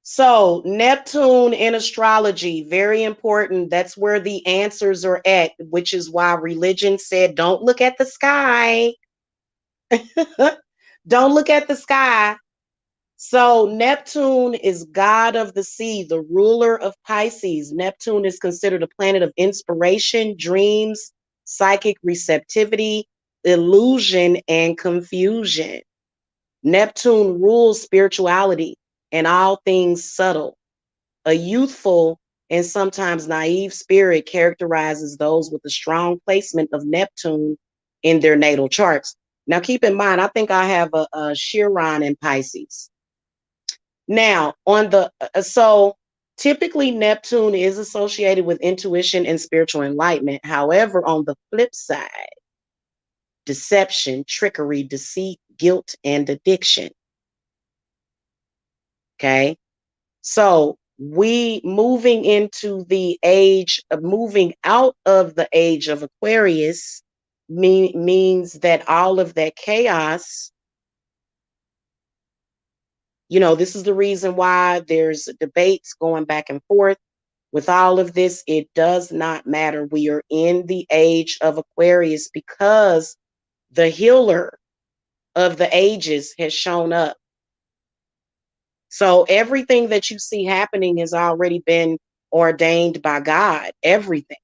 So, Neptune in astrology, very important. That's where the answers are at, which is why religion said, don't look at the sky. Don't look at the sky. So, Neptune is god of the sea, the ruler of Pisces. Neptune is considered a planet of inspiration, dreams, psychic receptivity, illusion, and confusion. Neptune rules spirituality and all things subtle. A youthful and sometimes naive spirit characterizes those with a strong placement of Neptune in their natal charts. Now, keep in mind, I think I have a Chiron in Pisces. Now, so typically Neptune is associated with intuition and spiritual enlightenment. However, on the flip side, deception, trickery, deceit, guilt, and addiction. Okay. So we moving out of the age of Aquarius means that all of that chaos, this is the reason why there's debates going back and forth With all of this, it does not matter. We are in the age of Aquarius because the healer of the ages has shown up. So everything that you see happening has already been ordained by God. Everything.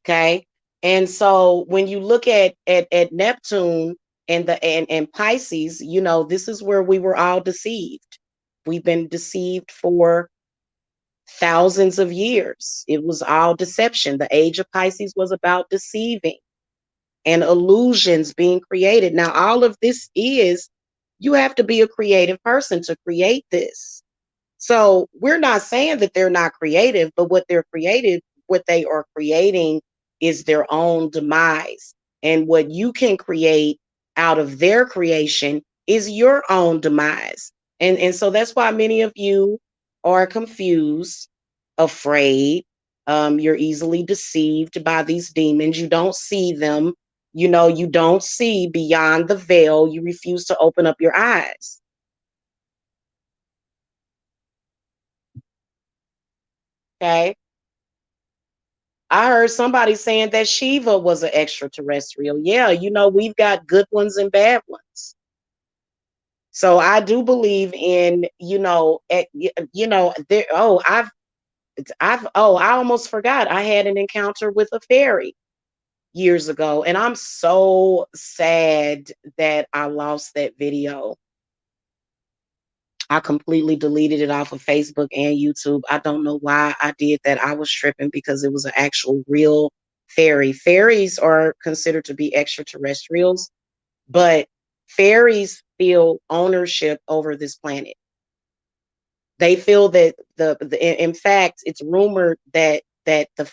Okay. And so when you look at Neptune and Pisces, this is where we were all deceived. We've been deceived for thousands of years. It was all deception. The age of Pisces was about deceiving and illusions being created. Now, all of this you have to be a creative person to create this. So we're not saying that they're not creative, but what they are creating is their own demise. And what you can create out of their creation is your own demise. And so that's why many of you are confused, afraid. You're easily deceived by these demons. You don't see them. You don't see beyond the veil. You refuse to open up your eyes. Okay. I heard somebody saying that Shiva was an extraterrestrial. Yeah, we've got good ones and bad ones. So I do believe in, there. I almost forgot. I had an encounter with a fairy years ago, and I'm so sad that I lost that video. I completely deleted it off of Facebook and YouTube. I don't know why I did that. I was tripping because it was an actual real fairy. Fairies are considered to be extraterrestrials, but fairies feel ownership over this planet. They feel that in fact, it's rumored that the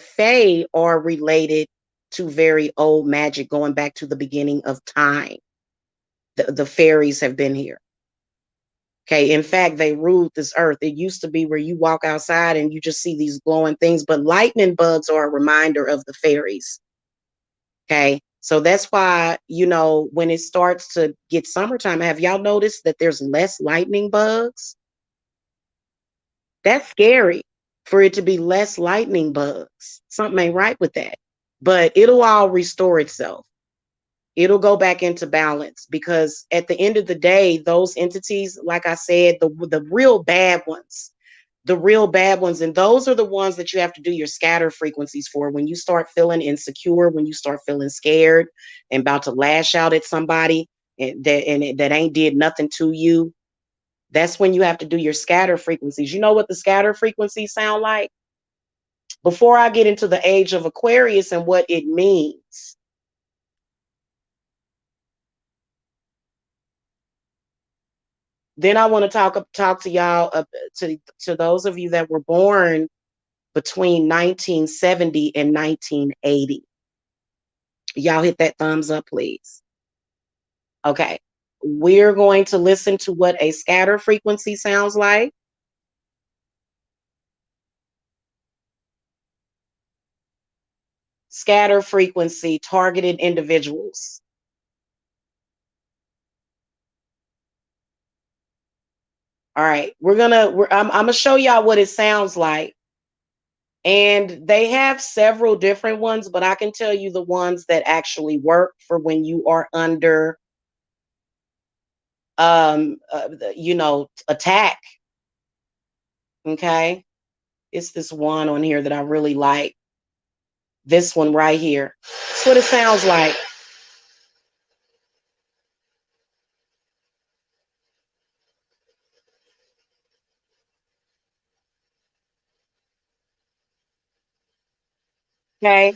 Fae are related to very old magic going back to the beginning of time. The fairies have been here. Okay, in fact, they ruled this earth. It used to be where you walk outside and you just see these glowing things, but lightning bugs are a reminder of the fairies. Okay, so that's why, when it starts to get summertime, have y'all noticed that there's less lightning bugs? That's scary for it to be less lightning bugs. Something ain't right with that, but it'll all restore itself. It'll go back into balance because at the end of the day, those entities, like I said, the real bad ones, and those are the ones that you have to do your scatter frequencies for. When you start feeling insecure, when you start feeling scared and about to lash out at somebody that ain't did nothing to you, that's when you have to do your scatter frequencies. You know what the scatter frequencies sound like? Before I get into the age of Aquarius and what it means, then I want to talk to y'all, to those of you that were born between 1970 and 1980. Y'all hit that thumbs up, please. Okay. We're going to listen to what a scatter frequency sounds like. Scatter frequency, targeted individuals. All right. I'm gonna show y'all what it sounds like. And they have several different ones, but I can tell you the ones that actually work for when you are under attack. Okay. It's this one on here that I really like. This one right here. That's what it sounds like. Okay.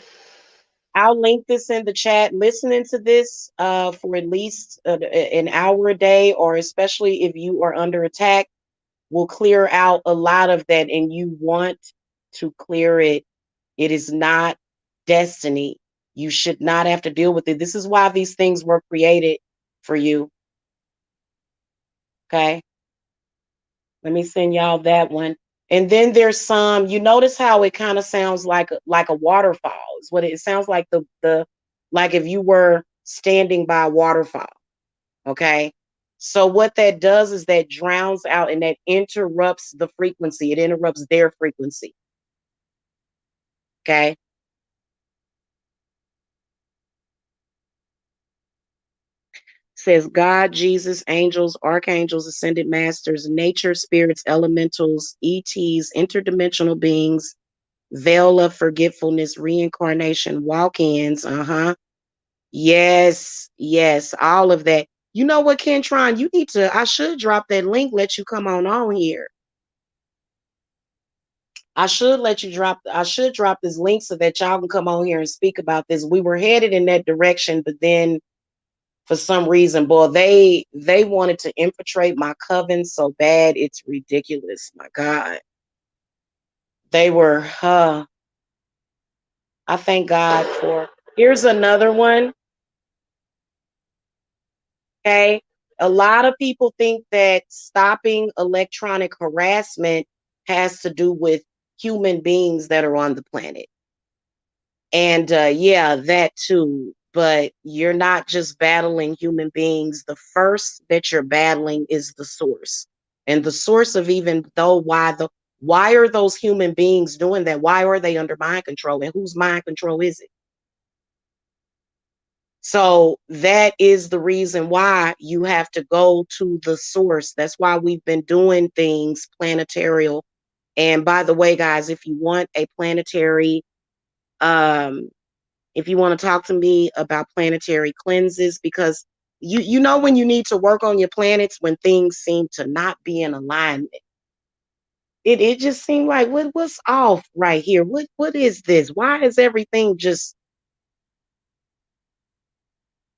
I'll link this in the chat. Listening to this for at least an hour a day, or especially if you are under attack, will clear out a lot of that, and you want to clear it. It is not destiny. You should not have to deal with it. This is why these things were created for you. Okay. Let me send y'all that one. And then there's some, you notice how it kind of sounds like a waterfall. Is what it sounds like, the like if you were standing by a waterfall. Okay. So what that does is that drowns out and that interrupts the frequency. It interrupts their frequency. Okay. Says God, Jesus, angels, archangels, ascended masters, nature, spirits, elementals, ETs, interdimensional beings, veil of forgetfulness, reincarnation, walk-ins. Yes, yes, all of that. You know what, Kentron? You need to. I should drop that link. Let you come on here. I should let you drop. I should drop this link so that y'all can come on here and speak about this. We were headed in that direction, but then for some reason, boy, they wanted to infiltrate my coven so bad. It's ridiculous. My God, they were. I thank God for. Here's another one. Okay. A lot of people think that stopping electronic harassment has to do with human beings that are on the planet. And yeah, that too. But you're not just battling human beings. The first that you're battling is the source. And the source of even though why are those human beings doing that? Why are they under mind control? And whose mind control is it? So that is the reason why you have to go to the source. That's why we've been doing things planetarial. And by the way, guys, if you want a planetary, if you want to talk to me about planetary cleanses, because you know when you need to work on your planets when things seem to not be in alignment. It just seemed like what's off right here? What is this? Why is everything just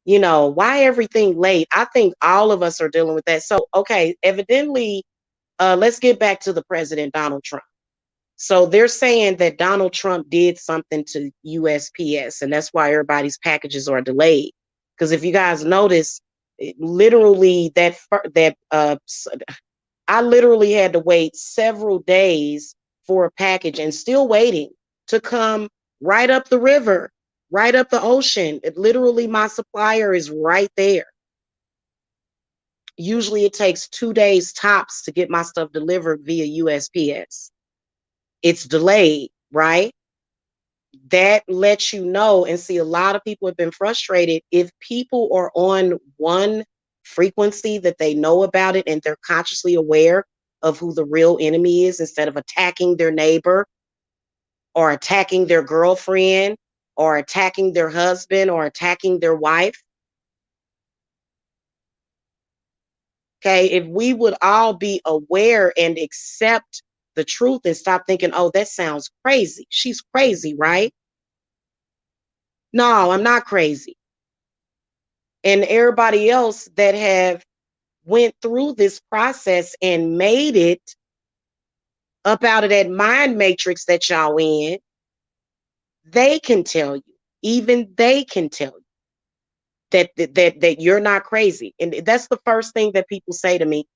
why everything late? I think all of us are dealing with that. So, okay, evidently, let's get back to the president, Donald Trump. So they're saying that Donald Trump did something to USPS, and that's why everybody's packages are delayed. Because if you guys notice, literally I literally had to wait several days for a package and still waiting to come right up the river, right up the ocean. Literally, my supplier is right there. Usually it takes 2 days tops to get my stuff delivered via USPS. It's delayed, right? That lets you know, and see, a lot of people have been frustrated. If people are on one frequency that they know about it and they're consciously aware of who the real enemy is, instead of attacking their neighbor or attacking their girlfriend or attacking their husband or attacking their wife. Okay, if we would all be aware and accept the truth and stop thinking, oh, that sounds crazy. She's crazy, right? No, I'm not crazy. And everybody else that have went through this process and made it up out of that mind matrix that y'all in, they can tell you, even they can tell you that you're not crazy. And that's the first thing that people say to me.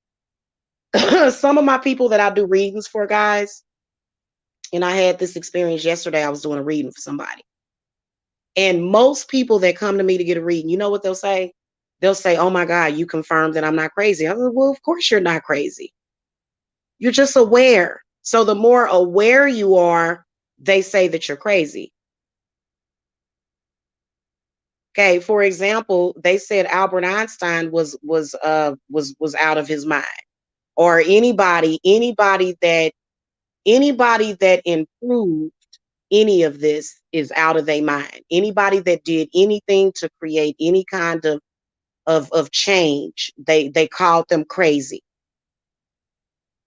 Some of my people that I do readings for, guys, and I had this experience yesterday. I was doing a reading for somebody. And most people that come to me to get a reading, you know what they'll say? They'll say, oh my God, you confirmed that I'm not crazy. I was like, well, of course you're not crazy. You're just aware. So the more aware you are, they say that you're crazy. Okay, for example, they said Albert Einstein was out of his mind. Or anybody that improved any of this is out of their mind. Anybody that did anything to create any kind of change, they called them crazy.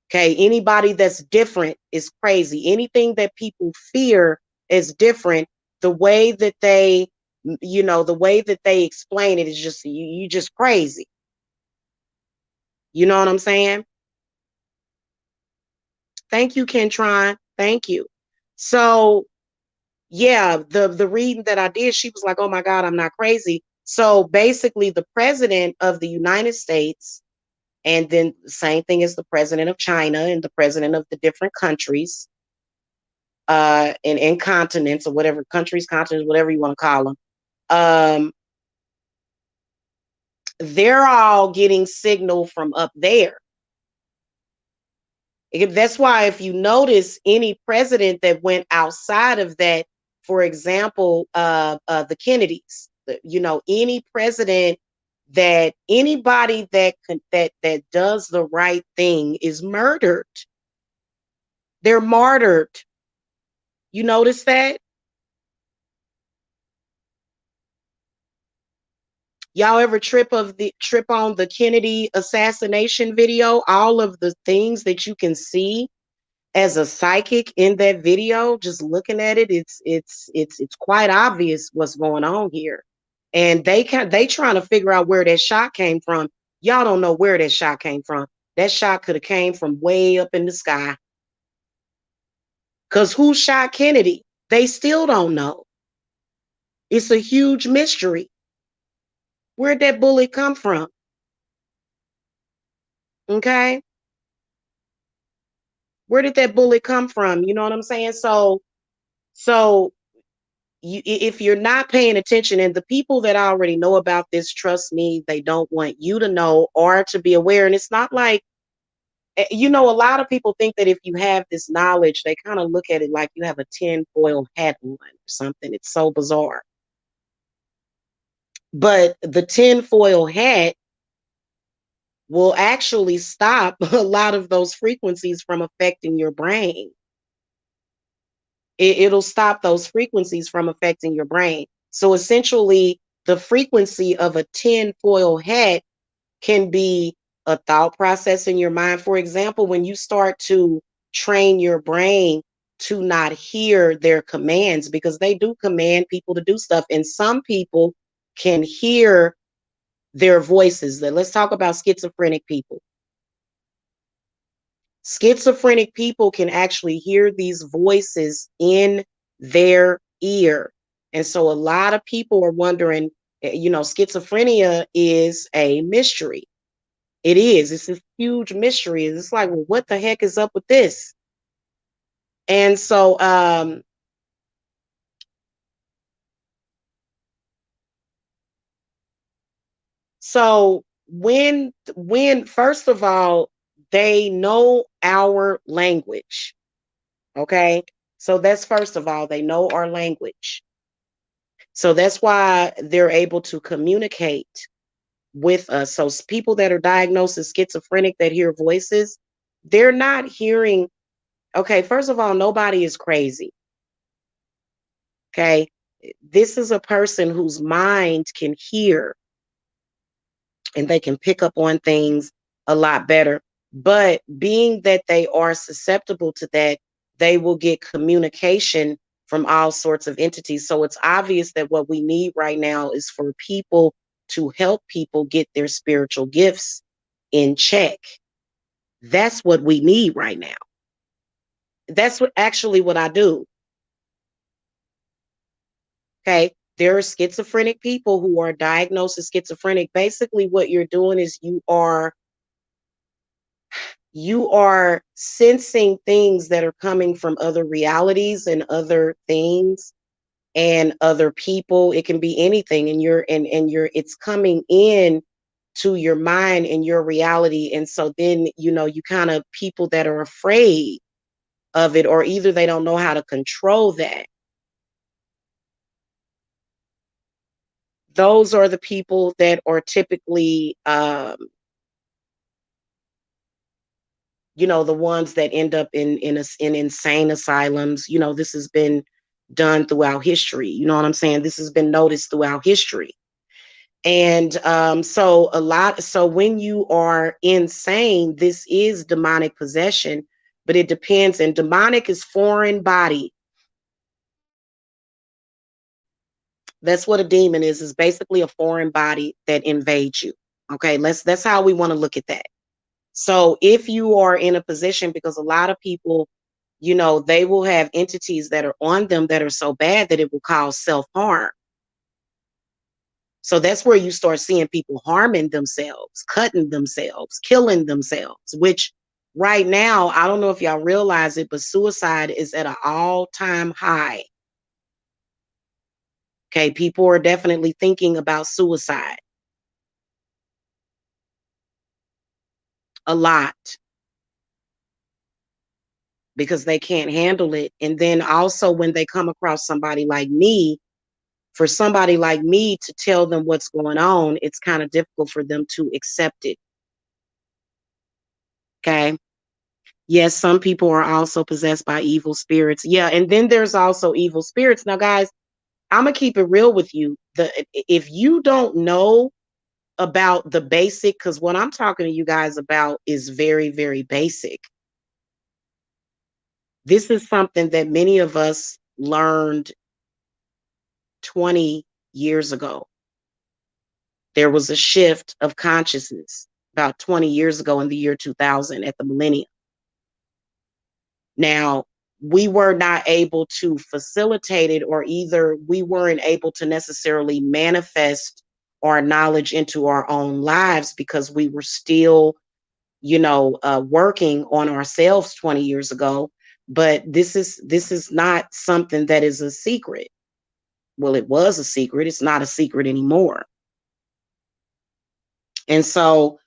Okay, anybody that's different is crazy. Anything that people fear is different. The way that the way that they explain it is just you just crazy. You know what I'm saying? Thank you, Kentron. Thank you. So yeah, the reading that I did, she was like, "Oh my God, I'm not crazy." So basically, the president of the United States, and then the same thing as the president of China and the president of the different countries, and continents or whatever countries, continents, whatever you want to call them, um, they're all getting signal from up there. That's why if you notice any president that went outside of that, for example, the Kennedys, any president that anybody that does the right thing is murdered. They're martyred. You notice that? Y'all ever trip on the Kennedy assassination video? All of the things that you can see as a psychic in that video, just looking at it, it's quite obvious what's going on here. And they trying to figure out where that shot came from. Y'all don't know where that shot came from. That shot could have came from way up in the sky. Cause who shot Kennedy? They still don't know. It's a huge mystery. Where'd that bullet come from? Okay. Where did that bullet come from? You know what I'm saying? So if you're not paying attention, and the people that already know about this, trust me, they don't want you to know or to be aware. And it's not like, a lot of people think that if you have this knowledge, they kind of look at it like you have a tinfoil hat on or something. It's so bizarre. But the tinfoil hat will actually stop a lot of those frequencies from affecting your brain. It'll stop those frequencies from affecting your brain. So essentially, the frequency of a tinfoil hat can be a thought process in your mind. For example, when you start to train your brain to not hear their commands, because they do command people to do stuff, and some people can hear their voices. Let's talk about schizophrenic people. Schizophrenic people can actually hear these voices in their ear. And so a lot of people are wondering, schizophrenia is a mystery. It is. It's a huge mystery. It's like, well, what the heck is up with this? And so when first of all, they know our language. Okay. So that's first of all, they know our language. So that's why they're able to communicate with us. So people that are diagnosed as schizophrenic that hear voices, they're not hearing. Okay, first of all, nobody is crazy. Okay. This is a person whose mind can hear and they can pick up on things a lot better. But being that they are susceptible to that, they will get communication from all sorts of entities. So it's obvious that what we need right now is for people to help people get their spiritual gifts in check. That's what we need right now. That's what I do. Okay. There are schizophrenic people who are diagnosed as schizophrenic. Basically, what you're doing is you are sensing things that are coming from other realities and other things and other people. It can be anything, and it's coming in to your mind and your reality. And so then you kind of, people that are afraid of it, or either they don't know how to control that, those are the people that are typically the ones that end up in insane asylums. This has been done throughout history. You know what I'm saying? This has been noticed throughout history. And so when you are insane, this is demonic possession, but it depends. And demonic is foreign body. That's what a demon is basically a foreign body that invades you. Okay, that's how we want to look at that. So if you are in a position, because a lot of people, they will have entities that are on them that are so bad that it will cause self-harm. So that's where you start seeing people harming themselves, cutting themselves, killing themselves, which right now, I don't know if y'all realize it, but suicide is at an all-time high. Okay, people are definitely thinking about suicide. a lot because they can't handle it. And then also, when they come across somebody like me, for somebody like me to tell them what's going on, it's kind of difficult for them to accept it. Okay. Yes, some people are also possessed by evil spirits. Yeah. And then there's also evil spirits. Now, guys, I'm going to keep it real with you. If you don't know about the basic, because what I'm talking to you guys about is very, very basic. This is something that many of us learned 20 years ago. There was a shift of consciousness about 20 years ago in the year 2000 at the millennium. Now, we were not able to facilitate it, or either we weren't able to necessarily manifest our knowledge into our own lives because we were still, working on ourselves 20 years ago. But this is not something that is a secret. Well, it was a secret. It's not a secret anymore. And so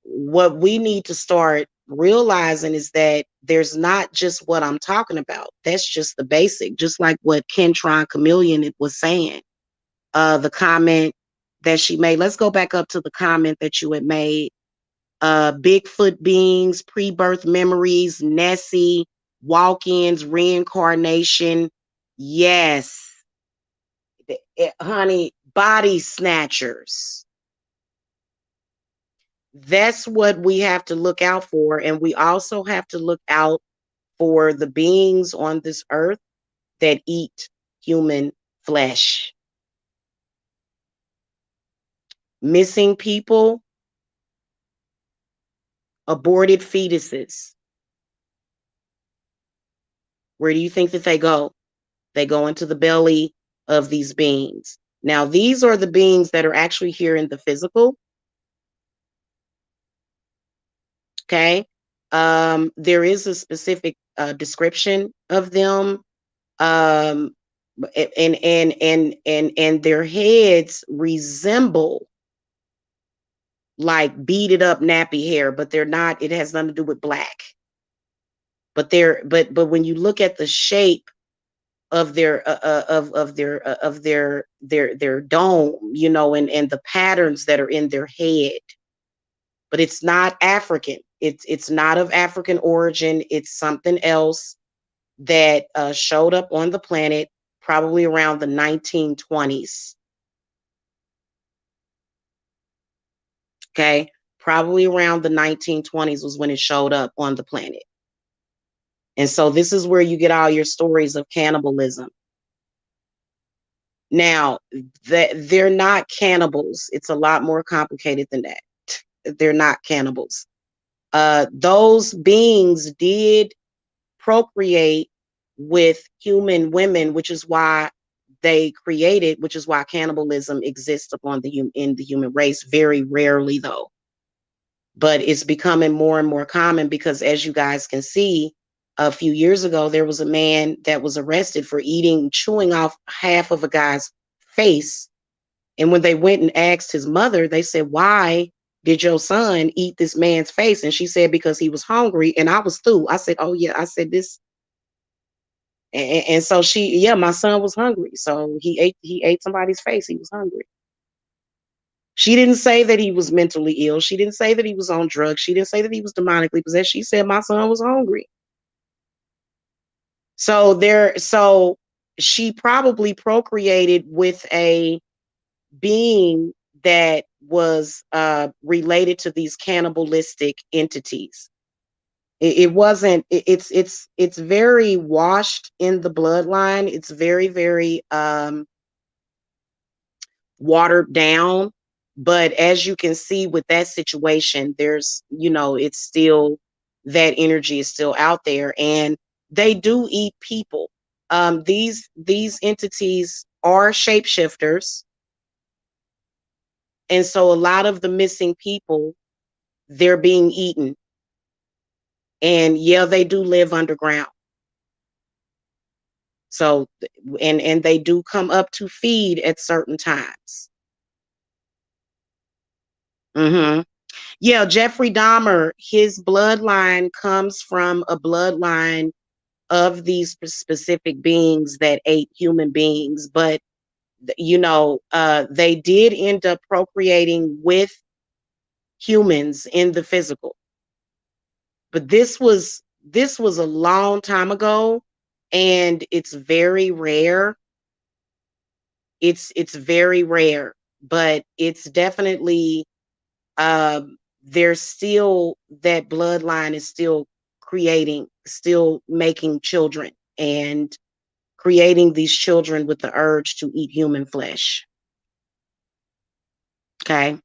what we need to start realizing is that there's not just what I'm talking about. That's just the basic, just like what Kentron Chameleon was saying. The comment that she made. Let's go back up to the comment that you had made. Bigfoot beings, pre-birth memories, Nessie, walk-ins, reincarnation. Yes. Honey, body snatchers. That's what we have to look out for. And we also have to look out for the beings on this earth that eat human flesh. Missing people, aborted fetuses. Where do you think that they go? They go into the belly of these beings. Now, these are the beings that are actually here in the physical. Okay. There is a specific description of them. Um, and their heads resemble like beaded up nappy hair, but they're not. It has nothing to do with black. But when you look at the shape of their their dome, and the patterns that are in their head, but it's not African. It's not of African origin. It's something else that showed up on the planet probably around the 1920s. Okay, probably around the 1920s was when it showed up on the planet. And so this is where you get all your stories of cannibalism. Now, they're not cannibals. It's a lot more complicated than that. They're not cannibals. Those beings did procreate with human women, which is why which is why cannibalism exists in the human race. Very rarely, though. But it's becoming more and more common because, as you guys can see, a few years ago, there was a man that was arrested for chewing off half of a guy's face. And when they went and asked his mother, they said, "Why did your son eat this man's face?" And she said, "Because he was hungry." And I was through. I said, "Oh, yeah." I said, "This." And so yeah, my son was hungry. So he ate somebody's face. He was hungry. She didn't say that he was mentally ill. She didn't say that he was on drugs. She didn't say that he was demonically possessed. She said my son was hungry. So she probably procreated with a being that was related to these cannibalistic entities. It wasn't. It's very washed in the bloodline. It's very, very watered down. But as you can see with that situation, it's still, that energy is still out there, and they do eat people. These entities are shapeshifters, and so a lot of the missing people, they're being eaten, and yeah, they do live underground. So, and they do come up to feed at certain times. Hmm. Yeah, Jeffrey Dahmer, his bloodline comes from a bloodline of these specific beings that ate human beings, but they did end up procreating with humans in the physical. But this was a long time ago, and it's very rare. It's very rare, but it's definitely there's still that bloodline is still creating, still making children and creating these children with the urge to eat human flesh. Okay.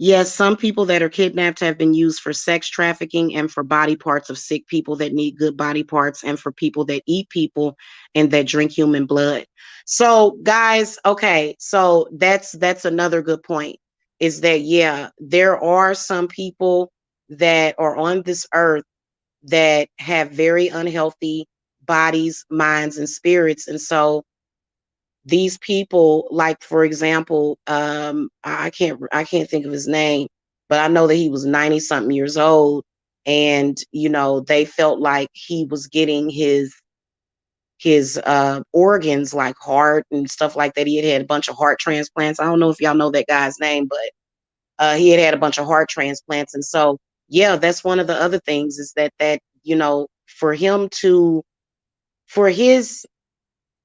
Yes, some people that are kidnapped have been used for sex trafficking and for body parts of sick people that need good body parts and for people that eat people and that drink human blood. So, guys, okay, so that's another good point is that yeah, there are some people that are on this earth that have very unhealthy bodies, minds and spirits, and so these people, like for example, I can't think of his name, but I know that he was 90 something years old, and they felt like he was getting his organs like heart and stuff like that. He had a bunch of heart transplants. I don't know if y'all know that guy's name, but he had a bunch of heart transplants, and so yeah, that's one of the other things is that for him to for his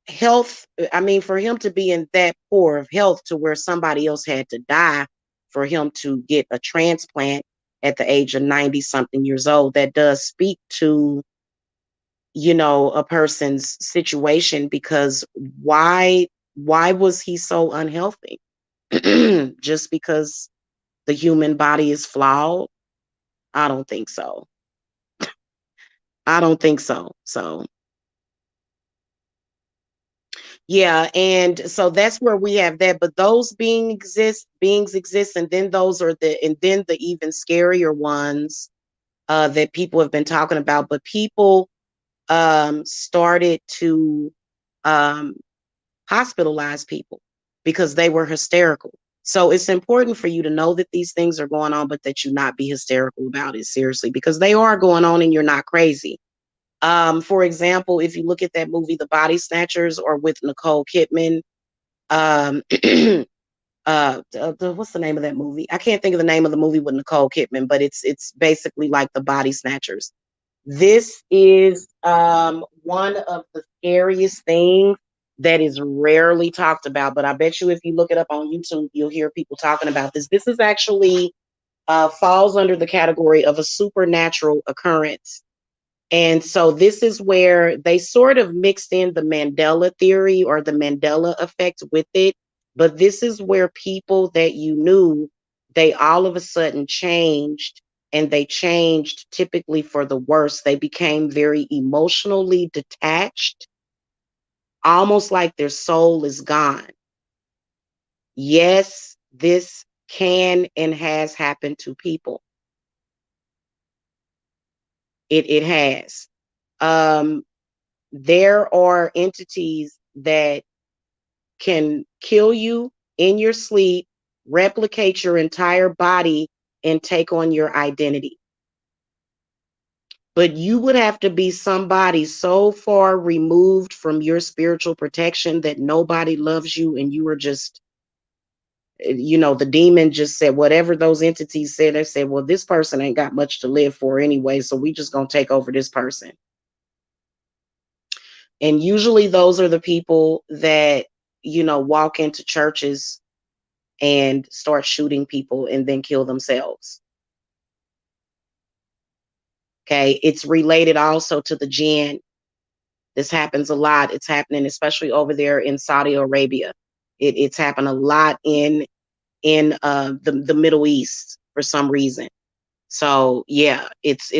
health, I mean, for him to be in that poor of health to where somebody else had to die for him to get a transplant at the age of 90 something years old, that does speak to a person's situation, because why was he so unhealthy? Just because the human body is flawed? I don't think so. I don't think so. So yeah, and so that's where we have that. But those beings exist, and then the even scarier ones that people have been talking about. But people started to um, hospitalize people because they were hysterical. So it's important for you to know that these things are going on, but that you not be hysterical about it, seriously, because they are going on and you're not crazy. For example, if you look at that movie, The Body Snatchers, or with Nicole Kidman, um, what's the name of that movie? I can't think of the name of the movie with Nicole Kidman, but it's basically like The Body Snatchers. This is one of the scariest things that is rarely talked about, but I bet you if you look it up on YouTube, you'll hear people talking about this. This is actually falls under the category of a supernatural occurrence. And so this is where they sort of mixed in the Mandela theory or the Mandela effect with it. But this is where people that you knew, they all of a sudden changed, and they changed typically for the worse. They became very emotionally detached, almost like their soul is gone. Yes, this can and has happened to people. It has. Um, there are entities that can kill you in your sleep, replicate your entire body, and take on your identity. But you would have to be somebody so far removed from your spiritual protection that nobody loves you, and you are just, the demon just said whatever those entities said. They said, well, this person ain't got much to live for anyway, so we just gonna take over this person. And usually those are the people that, walk into churches and start shooting people and then kill themselves. Okay. It's related also to the jinn. This happens a lot. It's happening, especially over there in Saudi Arabia. It's happened a lot in the Middle East for some reason. So yeah, it's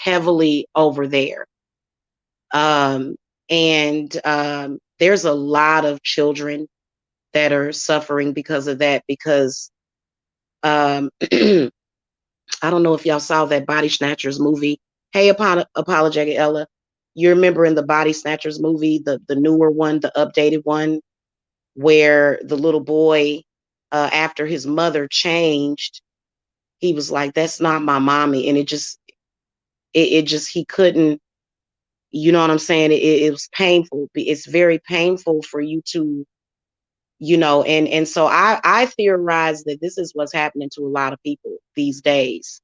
heavily over there. Um, and there's a lot of children that are suffering because of that. Because I don't know if y'all saw that Body Snatchers movie. Hey, Apologetic Ella, you remember in the Body Snatchers movie, the newer one, the updated one, where the little boy, after his mother changed, He was like, that's not my mommy. And it just, he couldn't, you know what I'm saying? It was painful. It's very painful for you to, and so I theorize that this is what's happening to a lot of people these days.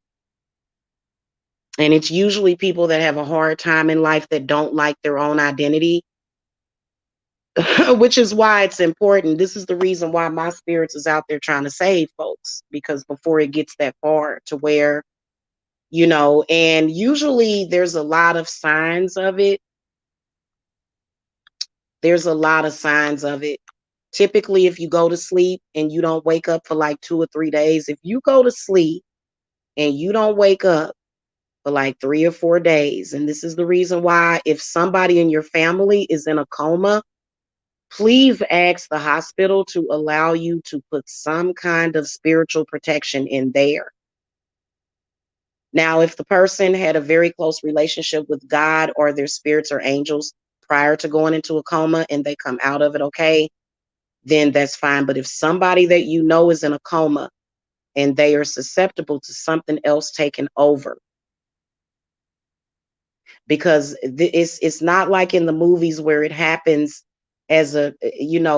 And it's usually people that have a hard time in life that don't like their own identity, which is why it's important. This is the reason why my spirits is out there trying to save folks, because before it gets that far to where, and usually there's a lot of signs of it. There's a lot of signs of it. Typically, if you go to sleep and you don't wake up for like 2 or 3 days, if you go to sleep and you don't wake up for like 3 or 4 days, and this is the reason why, if somebody in your family is in a coma, please ask the hospital to allow you to put some kind of spiritual protection in there. Now, if the person had a very close relationship with God or their spirits or angels prior to going into a coma and they come out of it okay, then that's fine. But if somebody that you know is in a coma and they are susceptible to something else taking over, because it's not like in the movies where it happens as a,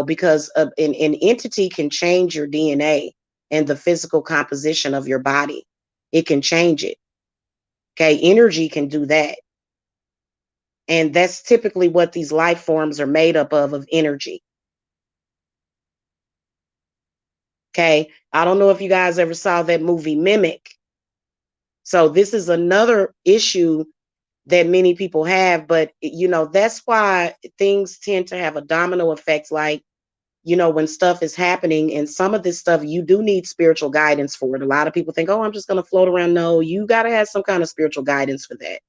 because an entity can change your DNA and the physical composition of your body. It can change it. Okay, energy can do that. And that's typically what these life forms are made up of energy. Okay, I don't know if you guys ever saw that movie Mimic. So this is another issue that many people have, but that's why things tend to have a domino effect. Like, when stuff is happening, and some of this stuff you do need spiritual guidance for it. A lot of people think, oh, I'm just going to float around. No, you got to have some kind of spiritual guidance for that,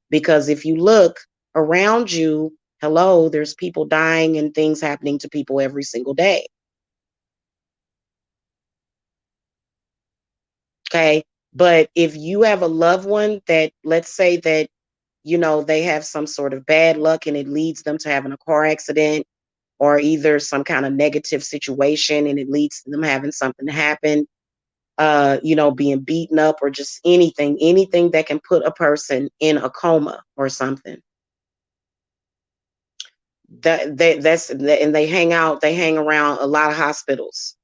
because if you look around you, hello, there's people dying and things happening to people every single day. Okay, but if you have a loved one that, let's say that, they have some sort of bad luck and it leads them to having a car accident or either some kind of negative situation and it leads to them having something happen, being beaten up or just anything that can put a person in a coma or something. And they hang around a lot of hospitals.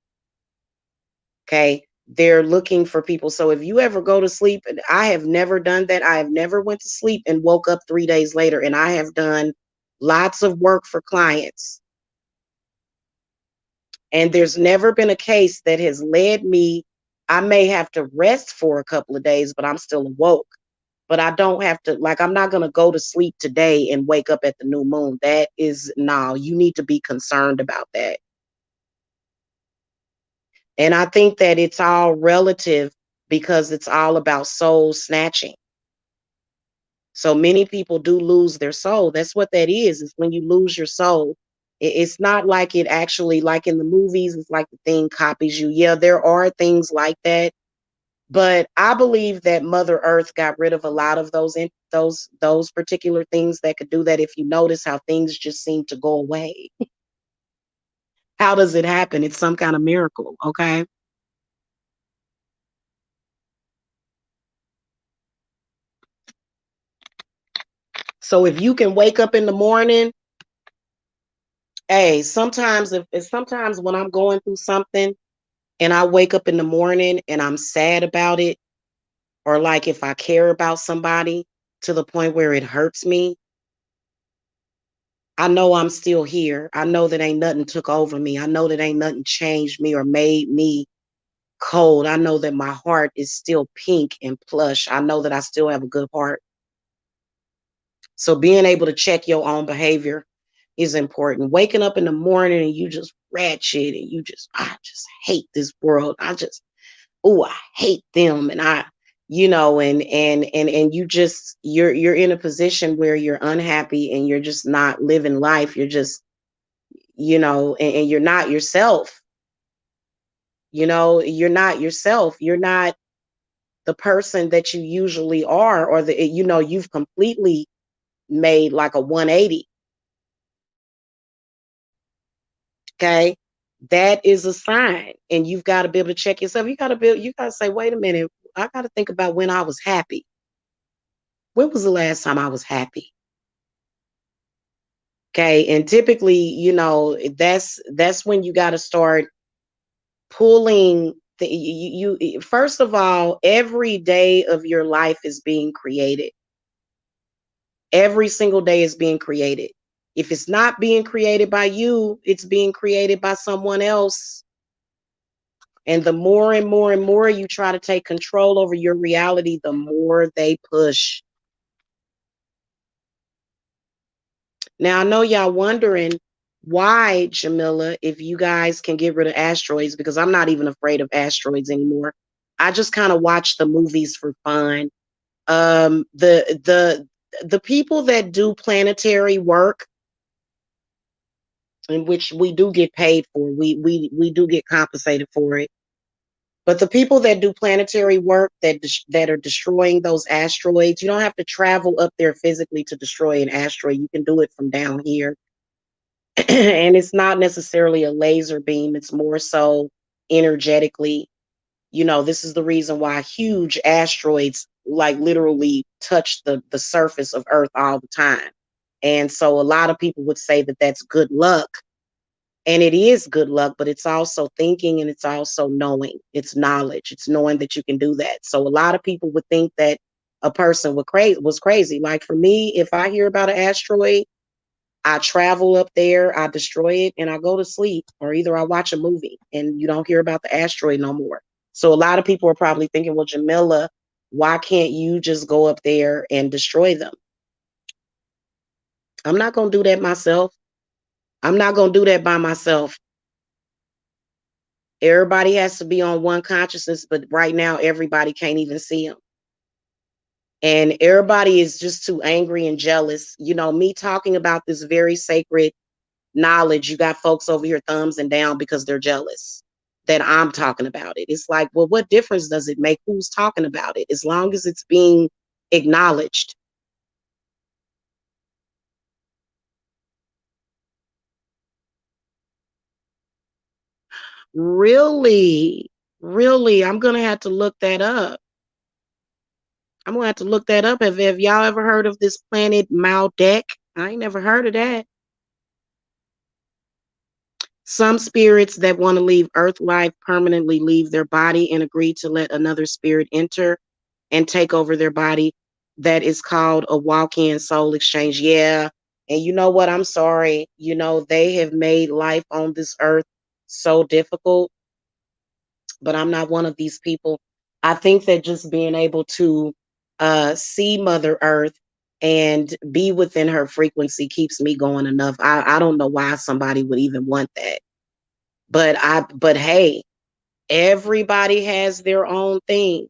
Okay. They're looking for people. So if you ever go to sleep, and I have never done that. I have never went to sleep and woke up 3 days later. And I have done lots of work for clients. And there's never been a case that has led me. I may have to rest for a couple of days, but I'm still awoke. But I don't have to, like, I'm not going to go to sleep today and wake up at the new moon. That is, no, you need to be concerned about that. And I think that it's all relative because it's all about soul snatching. So many people do lose their soul. That's what that is when you lose your soul. It's not like it actually, like in the movies, it's like the thing copies you. Yeah, there are things like that. But I believe that Mother Earth got rid of a lot of those particular things that could do that. If you notice how things just seem to go away. How does it happen? It's some kind of miracle, okay? So if you can wake up in the morning, hey, sometimes when I'm going through something and I wake up in the morning and I'm sad about it, or like if I care about somebody to the point where it hurts me, I know I'm still here. I know that ain't nothing took over me. I know that ain't nothing changed me or made me cold. I know that my heart is still pink and plush. I know that I still have a good heart. So being able to check your own behavior is important. Waking up in the morning and you just ratchet and I just hate this world. I hate them. And and you're in a position where you're unhappy and you're just not living life. You're just, and you're not yourself. You're not yourself. You're not the person that you usually are, or you've completely made like a 180. Okay. That is a sign. And you've got to be able to check yourself. You got to say, wait a minute. I got to think about when I was happy. When was the last time I was happy? Okay, and typically, that's when you got to start pulling first of all, every day of your life is being created. Every single day is being created. If it's not being created by you, it's being created by someone else. And the more and more and more you try to take control over your reality, the more they push. Now, I know y'all wondering why, Jamila, if you guys can get rid of asteroids, because I'm not even afraid of asteroids anymore. I just kind of watch the movies for fun. The people that do planetary work, in which we do get paid for, we do get compensated for it. But the people that do planetary work that are destroying those asteroids, you don't have to travel up there physically to destroy an asteroid. You can do it from down here. And it's not necessarily a laser beam, it's more so energetically. This is the reason why huge asteroids like literally touch the surface of Earth all the time. And so a lot of people would say that that's good luck. And it is good luck, but it's also thinking, and it's also knowing. It's knowledge. It's knowing that you can do that. So a lot of people would think that a person was crazy. Like for me, if I hear about an asteroid, I travel up there, I destroy it, and I go to sleep, or either I watch a movie and you don't hear about the asteroid no more. So a lot of people are probably thinking, well, Jamila, why can't you just go up there and destroy them? I'm not going to do that myself. I'm not going to do that by myself. Everybody has to be on one consciousness, but right now, everybody can't even see them. And everybody is just too angry and jealous. Me talking about this very sacred knowledge, you got folks over here thumbs and down because they're jealous that I'm talking about it. It's like, well, what difference does it make who's talking about it as long as it's being acknowledged? Really, really, I'm gonna have to look that up. I'm gonna have to look that up. Have y'all ever heard of this planet Maldek? I ain't never heard of that. Some spirits that want to leave Earth life permanently leave their body and agree to let another spirit enter and take over their body. That is called a walk-in soul exchange. Yeah. And you know what? I'm sorry. They have made life on this earth so difficult, but I'm not one of these people. I think that just being able to see Mother Earth and be within her frequency keeps me going enough. I don't know why somebody would even want that. But hey, everybody has their own thing.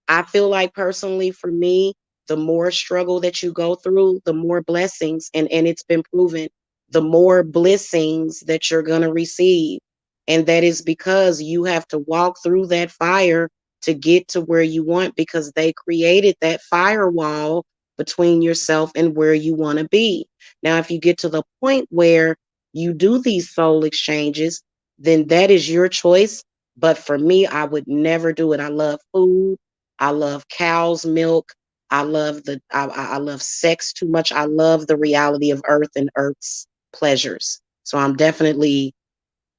I feel like personally for me, the more struggle that you go through, the more blessings, and it's been proven, the more blessings that you're going to receive. And that is because you have to walk through that fire to get to where you want, because they created that firewall between yourself and where you want to be. Now, if you get to the point where you do these soul exchanges, then that is your choice. But for me, I would never do it. I love food. I love cow's milk. I love sex too much. I love the reality of Earth and Earth's pleasures. So I'm definitely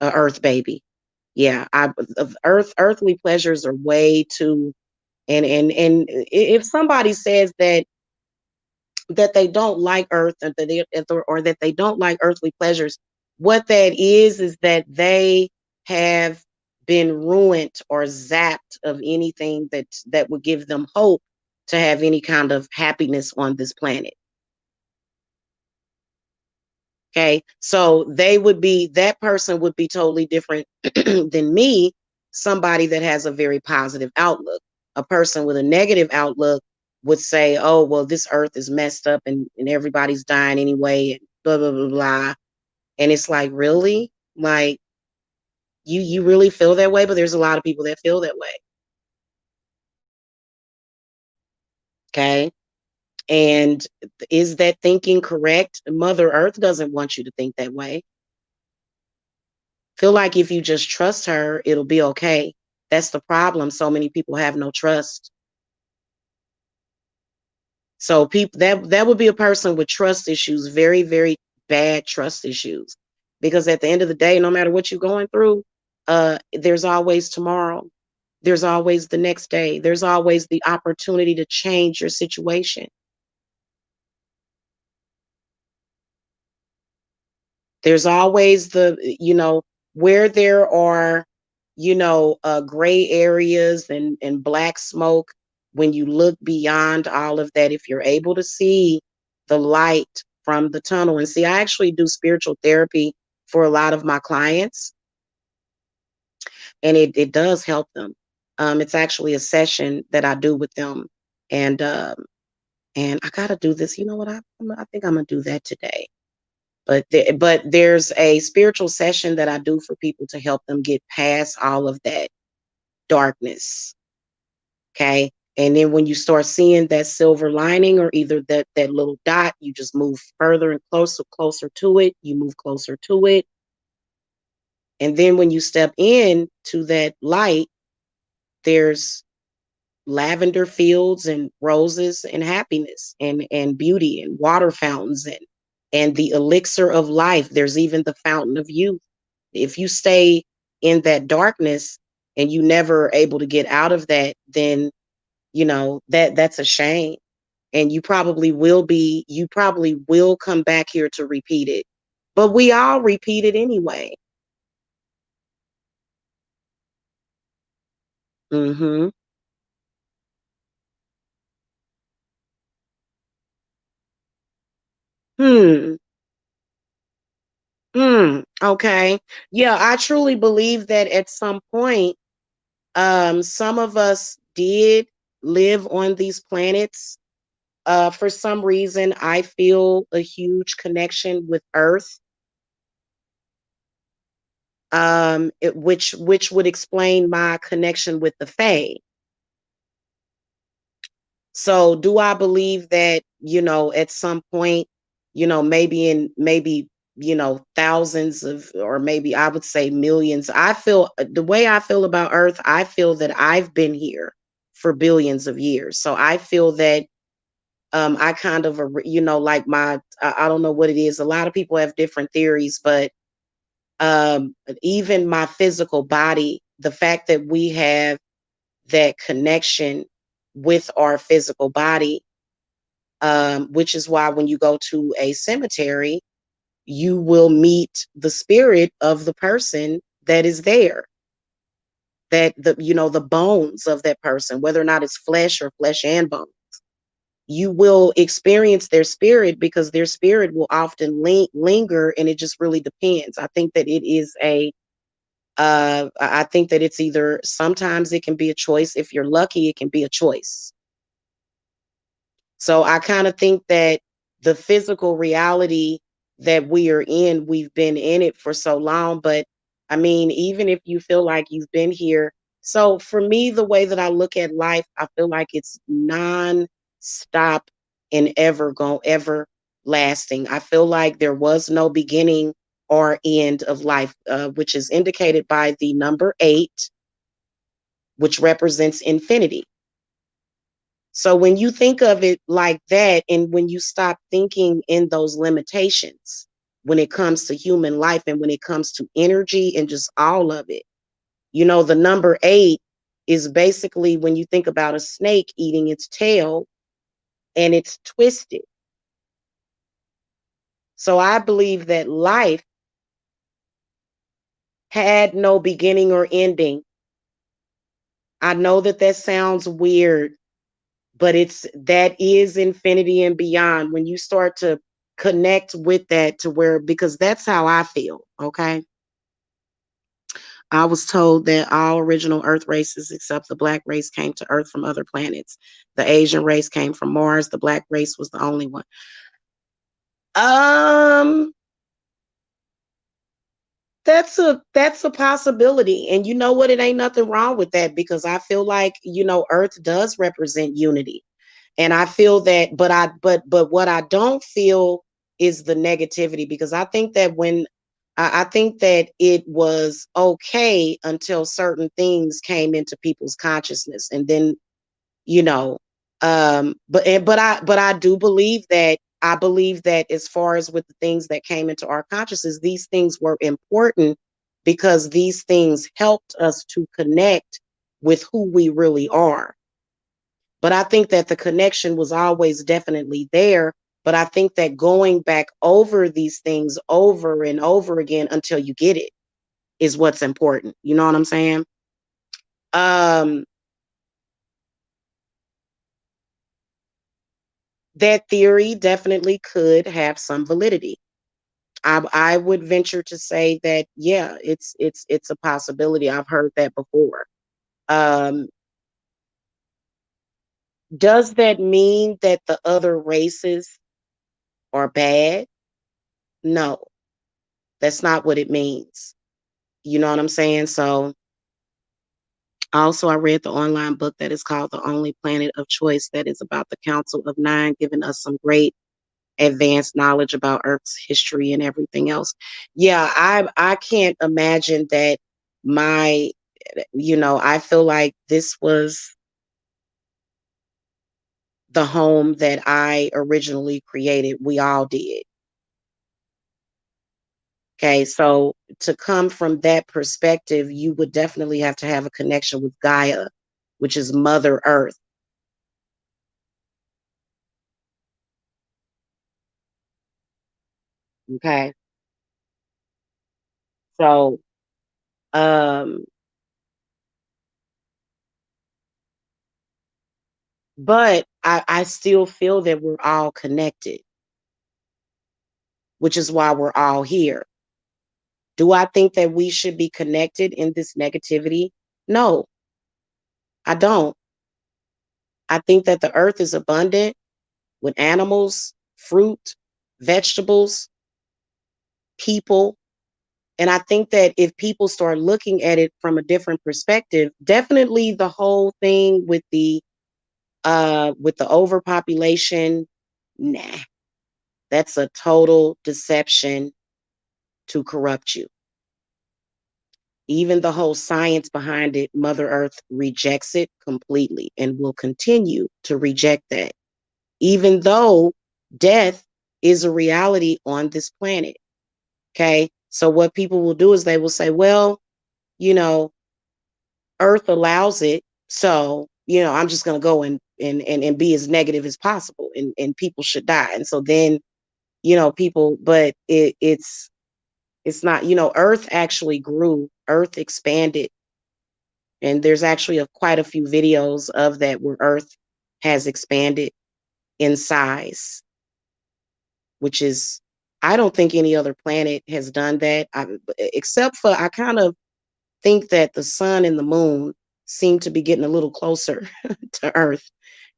a Earth baby. Yeah, earthly pleasures are way too. And if somebody says that they don't like Earth, or that they don't like earthly pleasures, what that is that they have been ruined or zapped of anything that would give them hope to have any kind of happiness on this planet. Okay, so that person would be totally different than me, somebody that has a very positive outlook. A person with a negative outlook would say, oh, well, this earth is messed up, and everybody's dying anyway, and blah, blah, blah, blah. And it's like, really? Like, you really feel that way? But there's a lot of people that feel that way. Okay. And is that thinking correct? Mother Earth doesn't want you to think that way. Feel like if you just trust her, it'll be okay. That's the problem. So many people have no trust. So people that would be a person with trust issues, very, very bad trust issues. Because at the end of the day, no matter what you're going through, there's always tomorrow. There's always the next day. There's always the opportunity to change your situation. There's always where there are, gray areas and black smoke, when you look beyond all of that, if you're able to see the light from the tunnel. And see, I actually do spiritual therapy for a lot of my clients, and it does help them. It's actually a session that I do with them. And and I gotta do this. You know what? I think I'm gonna do that today. But there's a spiritual session that I do for people to help them get past all of that darkness. Okay. And then when you start seeing that silver lining, or either that little dot, you just move further and closer to it. You move closer to it. And then when you step in to that light, there's lavender fields and roses and happiness and beauty and water fountains and the elixir of life. There's even the fountain of youth. If you stay in that darkness and you never are able to get out of that, then that's a shame. And you probably will come back here to repeat it. But we all repeat it anyway. Mhm. Hmm. Okay. Yeah, I truly believe that at some point, some of us did live on these planets. For some reason, I feel a huge connection with Earth, which would explain my connection with the Fae. So, do I believe that, at some point, maybe thousands of, or maybe I would say millions. I feel the way I feel about Earth. I feel that I've been here for billions of years. So I feel that I kind of, like I don't know what it is. A lot of people have different theories, but even my physical body, the fact that we have that connection with our physical body, which is why when you go to a cemetery, you will meet the spirit of the person that is there, that the bones of that person, whether or not it's flesh or flesh and bone. You will experience their spirit, because their spirit will often linger, and it just really depends. I think that it is I think that it's either, sometimes it can be a choice. If you're lucky, it can be a choice. So I kind of think that the physical reality that we are in, we've been in it for so long. But I mean, even if you feel like you've been here, so for me, the way that I look at life, I feel like it's non-stop and ever lasting. I feel like there was no beginning or end of life, which is indicated by the number 8, which represents infinity. So when you think of it like that, and when you stop thinking in those limitations, when it comes to human life and when it comes to energy and just all of it, the number 8 is basically, when you think about a snake eating its tail, and it's twisted. So I believe that life had no beginning or ending. I know that that sounds weird, but that is infinity and beyond. When you start to connect with that, to where, because that's how I feel. Okay. I was told that all original Earth races except the black race came to Earth from other planets. The Asian race came from Mars. The black race was the only one. Um, that's a possibility. And you know what? It ain't nothing wrong with that, because I feel like, Earth does represent unity. And I feel that, but what I don't feel is the negativity, because I think that I think that it was okay until certain things came into people's consciousness, and then you know, but I do believe that I believe that as far as with the things that came into our consciousness, these things were important because these things helped us to connect with who we really are. But I think that the connection was always definitely there. But I think that going back over these things over and over again until you get it is what's important. You know what I'm saying? Um, that theory definitely could have some validity. I would venture to say that yeah, it's a possibility. I've heard that before. Um, does that mean that the other races are bad? No, that's not what it means. You know what I'm saying? So also I read the online book that is called The Only Planet of Choice that is about the Council of Nine, giving us some great advanced knowledge about Earth's history and everything else. Yeah, I can't imagine that my I feel like this was the home that I originally created. We all did. Okay, so to come from that perspective, you would definitely have to have a connection with Gaia, which is Mother Earth. Okay. So um but I still feel that we're all connected, which is why we're all here. Do I think that we should be connected in this negativity? No, I don't. I think that the earth is abundant with animals, fruit, vegetables, people. And I think that if people start looking at it from a different perspective, definitely the whole thing with the overpopulation, nah, that's a total deception to corrupt you. Even the whole science behind it, Mother Earth rejects it completely and will continue to reject that, even though death is a reality on this planet. Okay. So, what people will do is they will say, well, you know, Earth allows it. So, I'm just going to go and be as negative as possible and people should die. And so then, people, but it's not, Earth actually grew, Earth expanded. And there's actually quite a few videos of that where Earth has expanded in size, which is, I don't think any other planet has done that, except for I kind of think that the sun and the moon seem to be getting a little closer to Earth.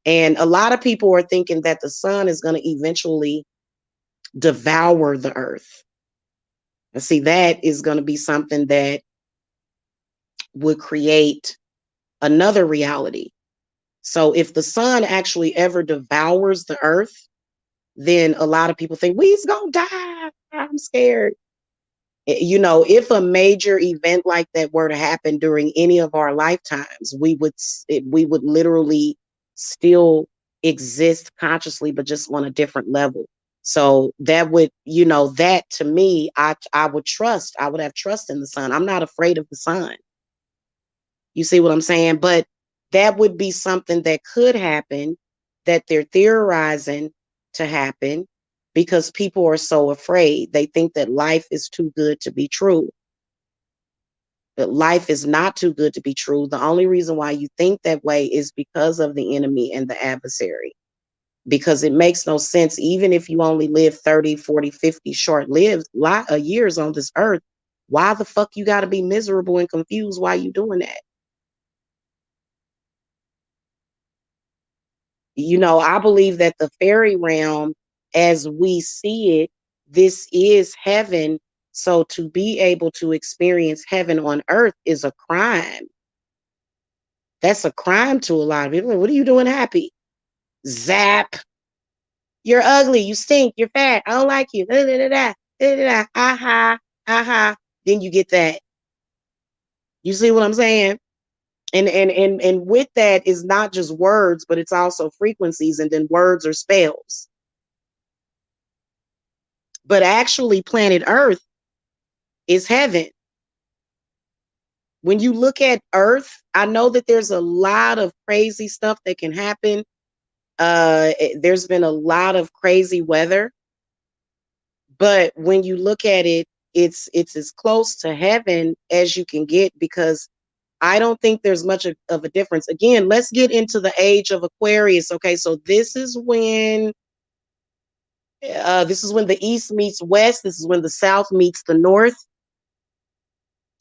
And a lot of people are thinking that the sun is going to eventually devour the Earth. And see, that is going to be something that would create another reality. So if the sun actually ever devours the earth, then a lot of people think we's gonna die. I'm scared. If a major event like that were to happen during any of our lifetimes, we would literally still exist consciously, but just on a different level. So that would, that to me, I would trust. I would have trust in the sun. I'm not afraid of the sun. You see what I'm saying? But that would be something that could happen that they're theorizing to happen because people are so afraid. They think that life is too good to be true. But life is not too good to be true. The only reason why you think that way is because of the enemy and the adversary. Because it makes no sense, even if you only live 30, 40, 50 short lived years on this earth, why the fuck you got to be miserable and confused while you doing that? I believe that the fairy realm, as we see it, this is heaven. So to be able to experience heaven on earth is a crime. That's a crime to a lot of people. What are you doing happy? Zap. You're ugly. You stink. You're fat. I don't like you. Da, da, da, da, da, da, da. Aha. haha, then you get that. You see what I'm saying? And with that is not just words, but it's also frequencies, and then words or spells. But actually, planet Earth is heaven. When you look at Earth, I know that there's a lot of crazy stuff that can happen. There's been a lot of crazy weather, but when you look at it, it's as close to heaven as you can get, because I don't think there's much of a difference. Again, let's get into the age of Aquarius. Okay, so this is when the East meets West. This is when the South meets the North.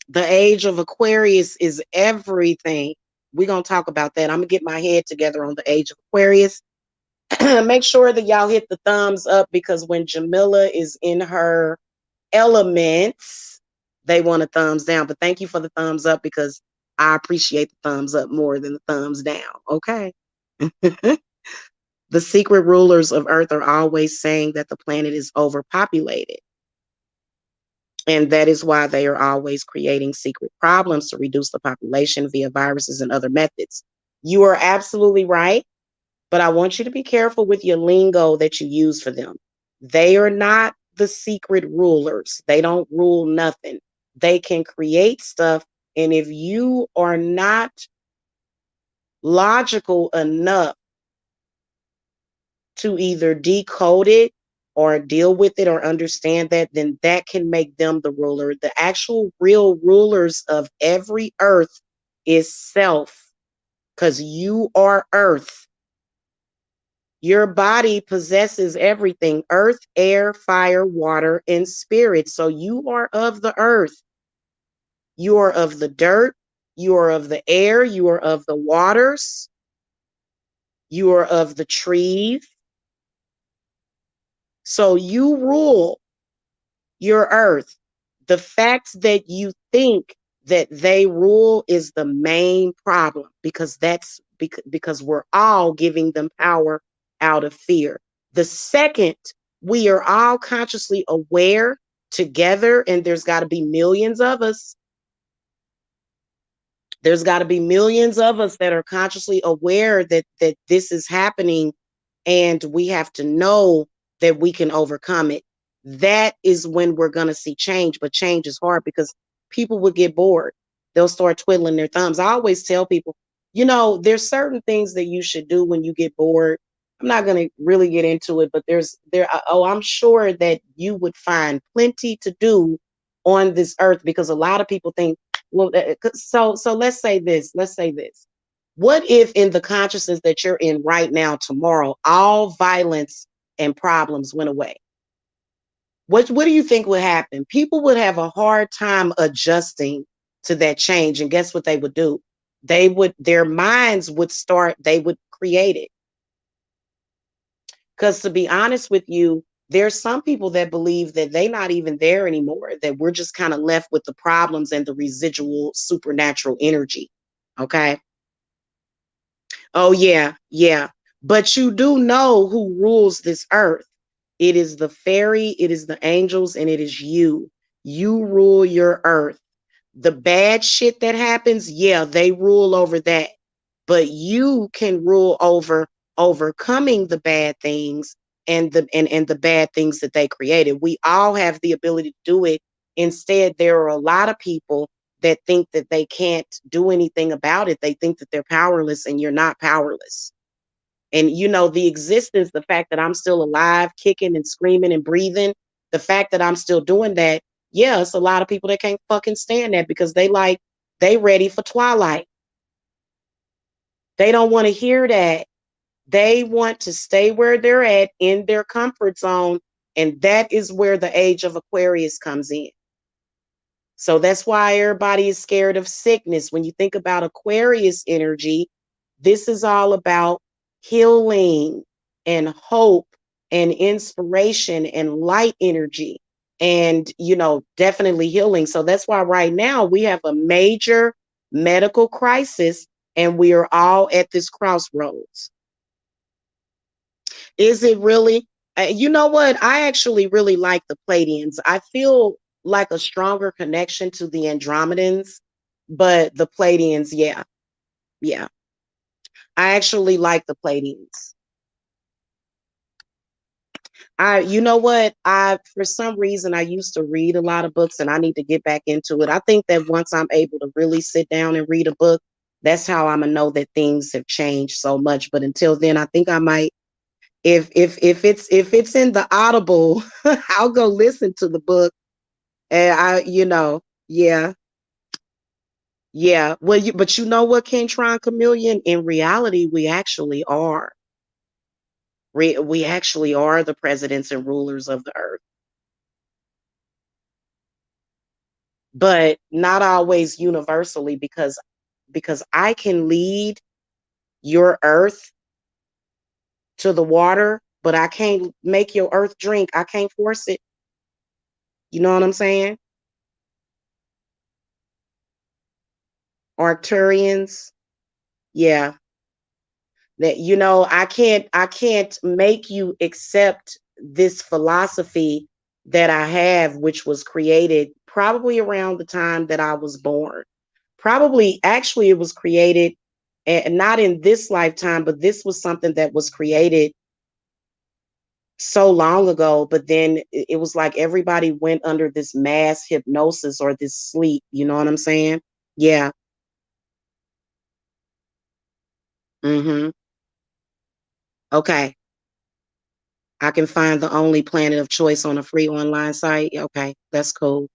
The age of Aquarius is everything. We're gonna talk about that. I'm gonna get my head together on the age of Aquarius. Make sure that y'all hit the thumbs up, because when Jamila is in her elements, they want a thumbs down. But thank you for the thumbs up, because I appreciate the thumbs up more than the thumbs down. Okay. The secret rulers of Earth are always saying that the planet is overpopulated. And that is why they are always creating secret problems to reduce the population via viruses and other methods. You are absolutely right. But I want you to be careful with your lingo that you use for them. They are not the secret rulers. They don't rule nothing. They can create stuff. And if you are not logical enough to either decode it or deal with it or understand that, then that can make them the ruler. The actual real rulers of every earth is self, because you are earth. Your body possesses everything: earth, air, fire, water, and spirit. So you are of the earth. You are of the dirt. You are of the air. You are of the waters. You are of the trees. So you rule your earth. The fact that you think that they rule is the main problem, because because we're all giving them power out of fear. The second we are all consciously aware together, and there's got to be millions of us, there's got to be millions of us that are consciously aware that this is happening, and we have to know that we can overcome it. That is when we're going to see change. But change is hard, because people will get bored. They'll start twiddling their thumbs. I always tell people, there's certain things that you should do when you get bored. I'm not going to really get into it, but I'm sure that you would find plenty to do on this earth, because a lot of people think, well, so let's say this. What if, in the consciousness that you're in right now, tomorrow, all violence and problems went away? What do you think would happen? People would have a hard time adjusting to that change. And guess what they would do? Their minds would start, they would create it. Because, to be honest with you, there's some people that believe that they're not even there anymore, that we're just kind of left with the problems and the residual supernatural energy. Okay. Oh, yeah. Yeah. But you do know who rules this earth. It is the fairy, it is the angels, and it is you. You rule your earth. The bad shit that happens, yeah, they rule over that. But you can rule over overcoming the bad things, and the bad things that they created. We all have the ability to do it. Instead, there are a lot of people that think that they can't do anything about it. They think that they're powerless, and you're not powerless. And the existence, the fact that I'm still alive, kicking and screaming and breathing, the fact that I'm still doing that, yeah, it's a lot of people that can't fucking stand that, because they ready for twilight. They don't want to hear that. They want to stay where they're at, in their comfort zone. And that is where the age of Aquarius comes in. So that's why everybody is scared of sickness. When you think about Aquarius energy, this is all about healing and hope and inspiration and light energy, and, definitely healing. So that's why right now we have a major medical crisis, and we are all at this crossroads. Is it really? You know what? I actually really like the Pleiadians. I feel like a stronger connection to the Andromedans, but the Pleiadians, yeah, yeah. I actually like the Pleiadians. You know what? For some reason, I used to read a lot of books and I need to get back into it. I think that once I'm able to really sit down and read a book, that's how I'm gonna know that things have changed so much. But until then, I think I might, if it's in the Audible, I'll go listen to the book. And yeah, yeah. Well, but you know what, Kentron Chameleon? In reality, we actually are the presidents and rulers of the earth, but not always universally, because I can lead your earth to the water, but I can't make your earth drink. I can't force it. You know what I'm saying? Arcturians, yeah. That I can't make you accept this philosophy that I have, which was created probably around the time that I was born. Probably, actually, it was created, and not in this lifetime, but this was something that was created so long ago. But then it was like everybody went under this mass hypnosis or this sleep. You know what I'm saying? Yeah. Mm-hmm. Okay. I can find the only planet of choice on a free online site. Okay, that's cool.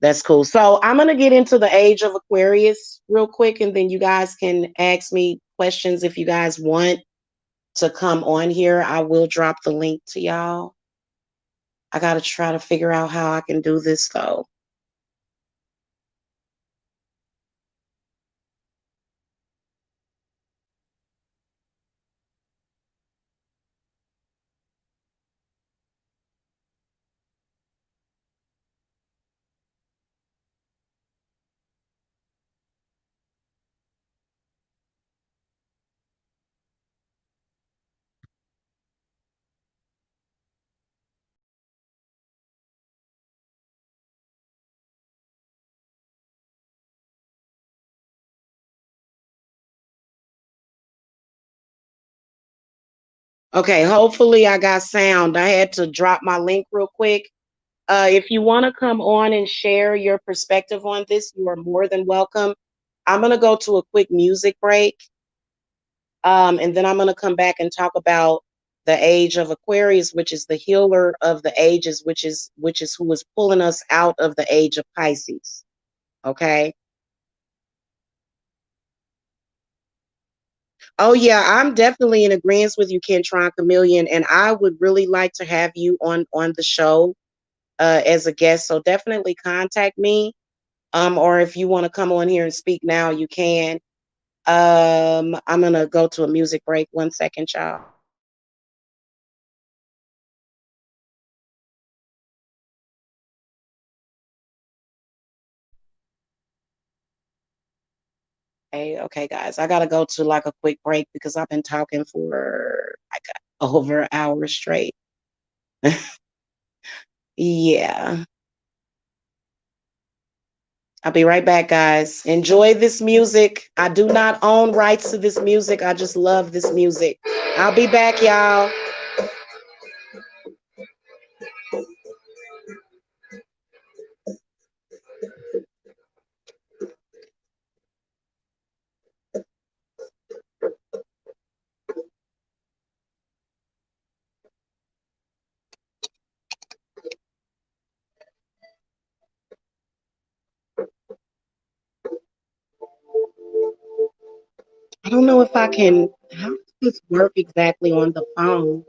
That's cool. So I'm gonna get into the age of Aquarius real quick, and then you guys can ask me questions if you guys want to come on here. I will drop the link to y'all. I gotta try to figure out how I can do this though. Okay, hopefully I got sound. I had to drop my link real quick. If you want to come on and share your perspective on this, you are more than welcome. I'm gonna go to a quick music break. And then I'm going to come back and talk about the age of Aquarius, which is the healer of the ages, which is who is pulling us out of the age of Pisces. Okay. Oh yeah, I'm definitely in agreement with you, Kentron Chameleon, and I would really like to have you on the show as a guest. So definitely contact me. Or if you want to come on here and speak now, you can. I'm gonna go to a music break. 1 second, y'all. Hey, okay, guys, I gotta go to like a quick break because I've been talking for like over an hour straight. Yeah, I'll be right back, guys. Enjoy this music. I do not own rights to this music. I just love this music. I'll be back, y'all. I don't know if I can. How does this work exactly on the phone?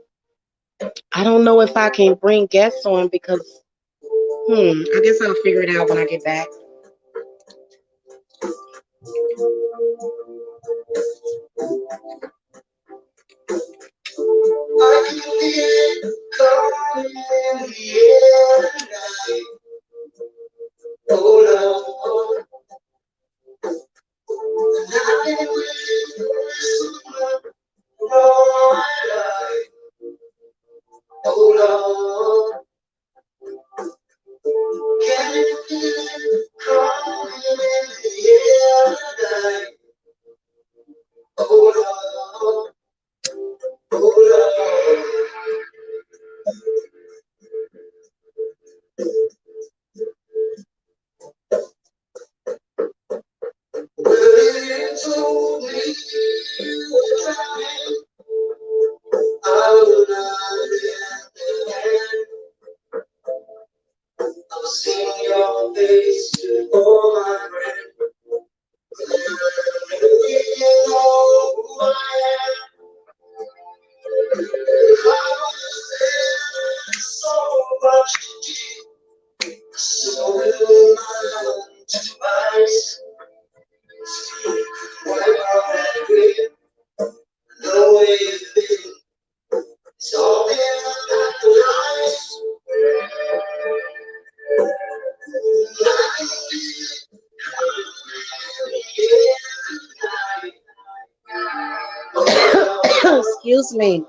I don't know if I can bring guests on because, I guess I'll figure it out when I get back. I can feel it coming in the air tonight. Oh, Lord, and I've been waiting for all my life. Oh, Lord, Excuse me.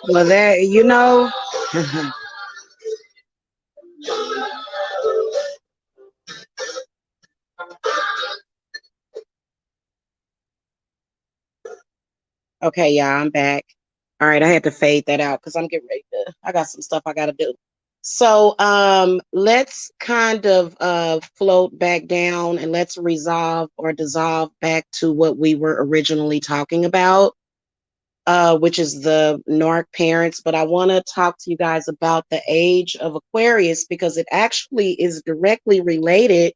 Well, that okay, yeah, I'm back. All right, I had to fade that out because I'm getting ready to. I got some stuff I got to do. So, let's kind of float back down and let's resolve or dissolve back to what we were originally talking about, which is the narc parents. But I want to talk to you guys about the age of Aquarius because it actually is directly related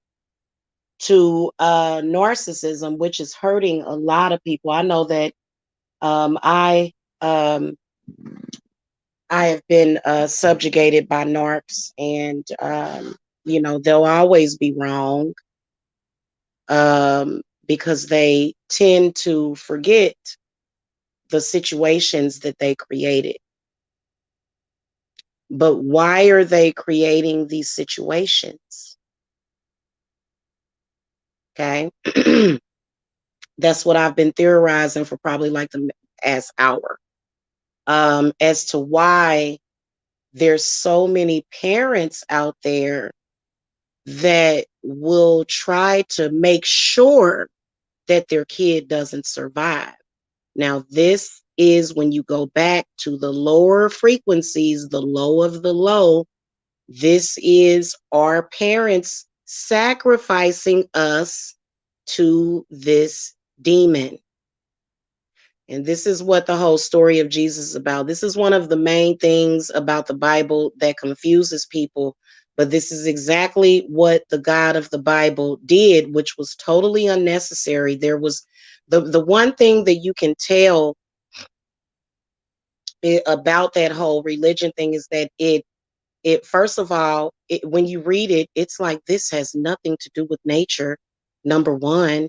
to narcissism, which is hurting a lot of people. I know that um, I um, I have been subjugated by narcs, and they'll always be wrong because they tend to forget the situations that they created. But why are they creating these situations? Okay. That's what I've been theorizing for probably like the past hour, as to why there's so many parents out there that will try to make sure that their kid doesn't survive. Now, this is when you go back to the lower frequencies, the low of the low. This is our parents sacrificing us to this demon. And this is what the whole story of Jesus is about. This is one of the main things about the Bible that confuses people. But this is exactly what the God of the Bible did, which was totally unnecessary. There was the one thing that you can tell about that whole religion thing is that it first of all, when you read it, it's like this has nothing to do with nature. Number one,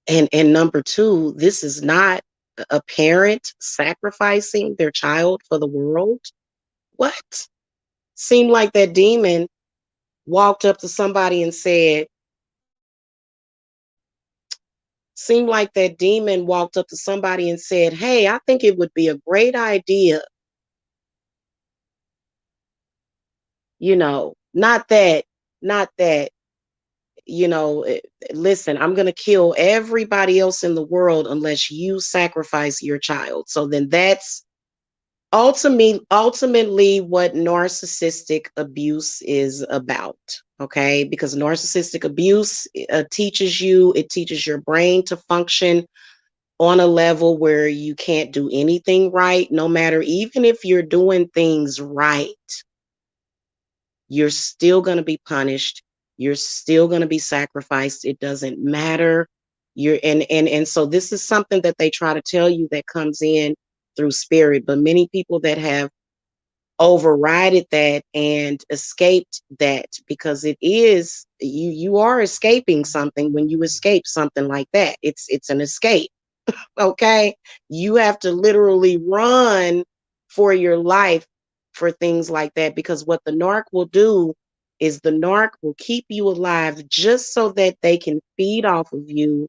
and number two, this is not a parent sacrificing their child for the world. What? Seemed like that demon walked up to somebody and said, seemed like that demon walked up to somebody and said, hey, I think it would be a great idea, not that, not that. you know, listen, I'm going to kill everybody else in the world unless you sacrifice your child. So then that's ultimately what narcissistic abuse is about. Okay, because narcissistic abuse it teaches your brain to function on a level where you can't do anything right, no matter, even if you're doing things right, you're still going to be punished. You're still going to be sacrificed. It doesn't matter. And so this is something that they try to tell you that comes in through spirit, but many people that have overrided that and escaped that, because it is, you are escaping something when you escape something like that. It's an escape. Okay, you have to literally run for your life for things like that, because what the narc will do is the narc will keep you alive just so that they can feed off of you,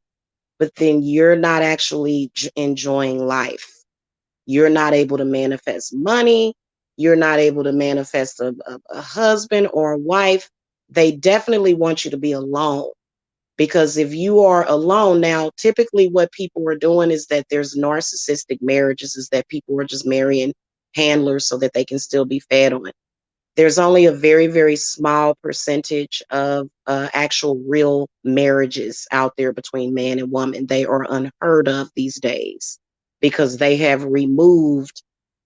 but then you're not actually enjoying life. You're not able to manifest money. You're not able to manifest a husband or a wife. They definitely want you to be alone, because if you are alone, now typically what people are doing is that there's narcissistic marriages, is that people are just marrying handlers so that they can still be fed on. There's only a very, very small percentage of actual real marriages out there between man and woman. They are unheard of these days because they have removed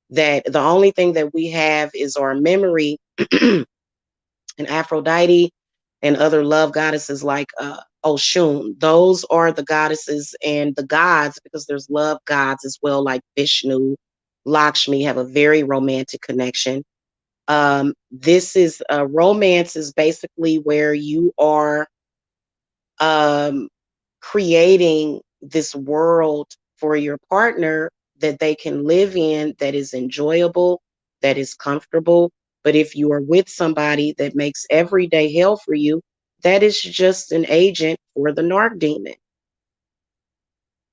that. The only thing that we have is our memory and Aphrodite and other love goddesses like Oshun. Those are the goddesses and the gods, because there's love gods as well, like Vishnu, Lakshmi, have a very romantic connection. This is romance is basically where you are um, creating this world for your partner that they can live in, that is enjoyable, that is comfortable. But if you are with somebody that makes everyday hell for you, that is just an agent for the narc demon.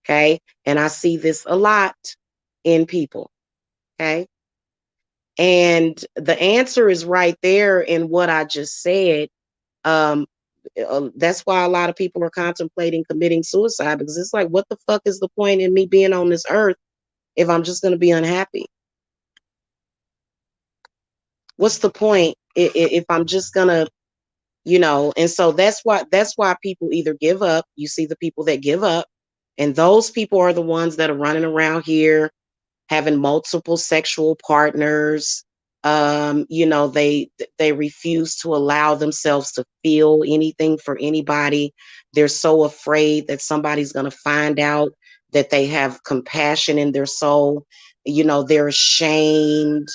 Okay. And I see this a lot in people. Okay. And the answer is right there in what I just said. Um, that's why a lot of people are contemplating committing suicide, because it's like, what the fuck is the point in me being on this earth if I'm just going to be unhappy? What's the point if I'm just going to, and so that's why people either give up. You see the people that give up, and those people are the ones that are running around here having multiple sexual partners. They refuse to allow themselves to feel anything for anybody. They're so afraid that somebody's going to find out that they have compassion in their soul. They're ashamed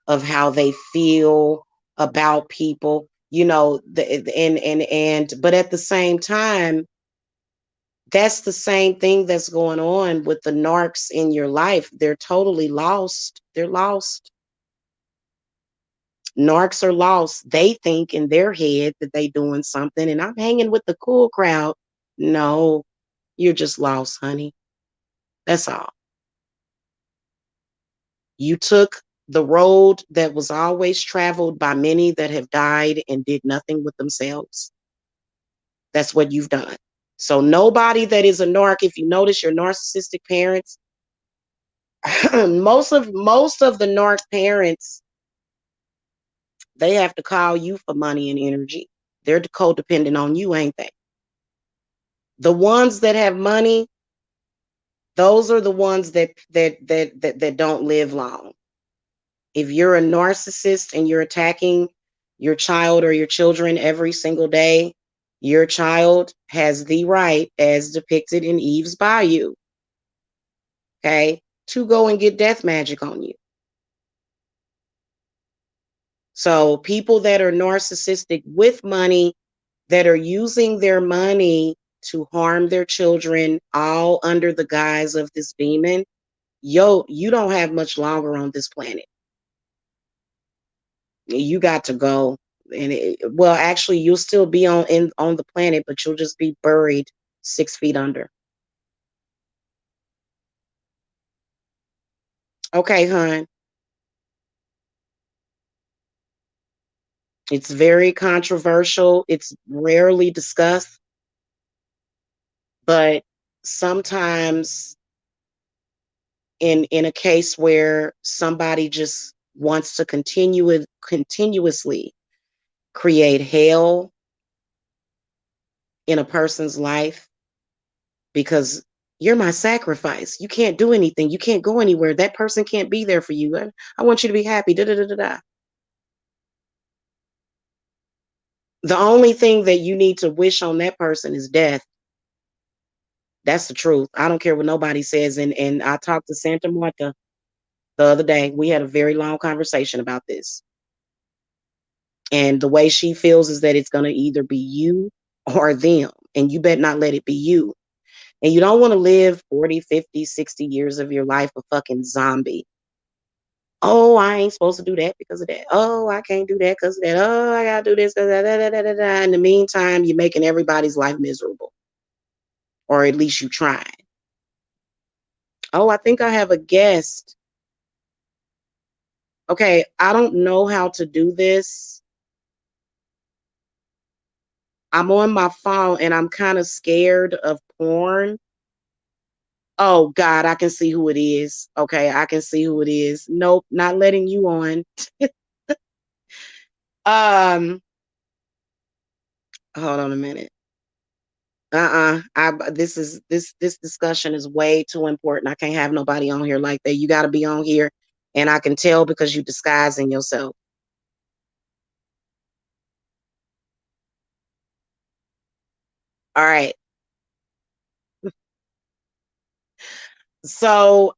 of how they feel about people. But at the same time, that's the same thing that's going on with the narcs in your life. They're totally lost. They're lost. Narcs are lost. They think in their head that they doing something, and I'm hanging with the cool crowd. No, you're just lost, honey. That's all. You took the road that was always traveled by many that have died and did nothing with themselves. That's what you've done. So nobody that is a narc, if you notice your narcissistic parents, most of the narc parents, they have to call you for money and energy. They're codependent on you, ain't they? The ones that have money, those are the ones that don't live long. If you're a narcissist and you're attacking your child or your children every single day, your child has the right, as depicted in Eve's Bayou, okay, to go and get death magic on you. So people that are narcissistic with money, that are using their money to harm their children, all under the guise of this demon, you don't have much longer on this planet. You got to go. Well, actually, you'll still be on the planet, but you'll just be buried 6 feet under. Okay, hon. It's very controversial. It's rarely discussed, but sometimes in a case where somebody just wants to continuously create hell in a person's life because you're my sacrifice. You can't do anything. You can't go anywhere. That person can't be there for you. I want you to be happy. Da, da, da, da, da. The only thing that you need to wish on that person is death. That's the truth. I don't care what nobody says. And I talked to Santa Marta the other day. We had a very long conversation about this. And the way she feels is that it's going to either be you or them. And you better not let it be you. And you don't want to live 40, 50, 60 years of your life a fucking zombie. Oh, I ain't supposed to do that because of that. Oh, I can't do that because of that. Oh, I got to do this. Da, da, da, da, da, da. In the meantime, you're making everybody's life miserable. Or at least you trying. Oh, I think I have a guest. Okay, I don't know how to do this. I'm on my phone and I'm kind of scared of porn. Oh God, I can see who it is. Okay, I can see who it is. Nope, not letting you on. Um, hold on a minute. This discussion is way too important. I can't have nobody on here like that. You got to be on here, and I can tell because you disguising yourself. All right. So,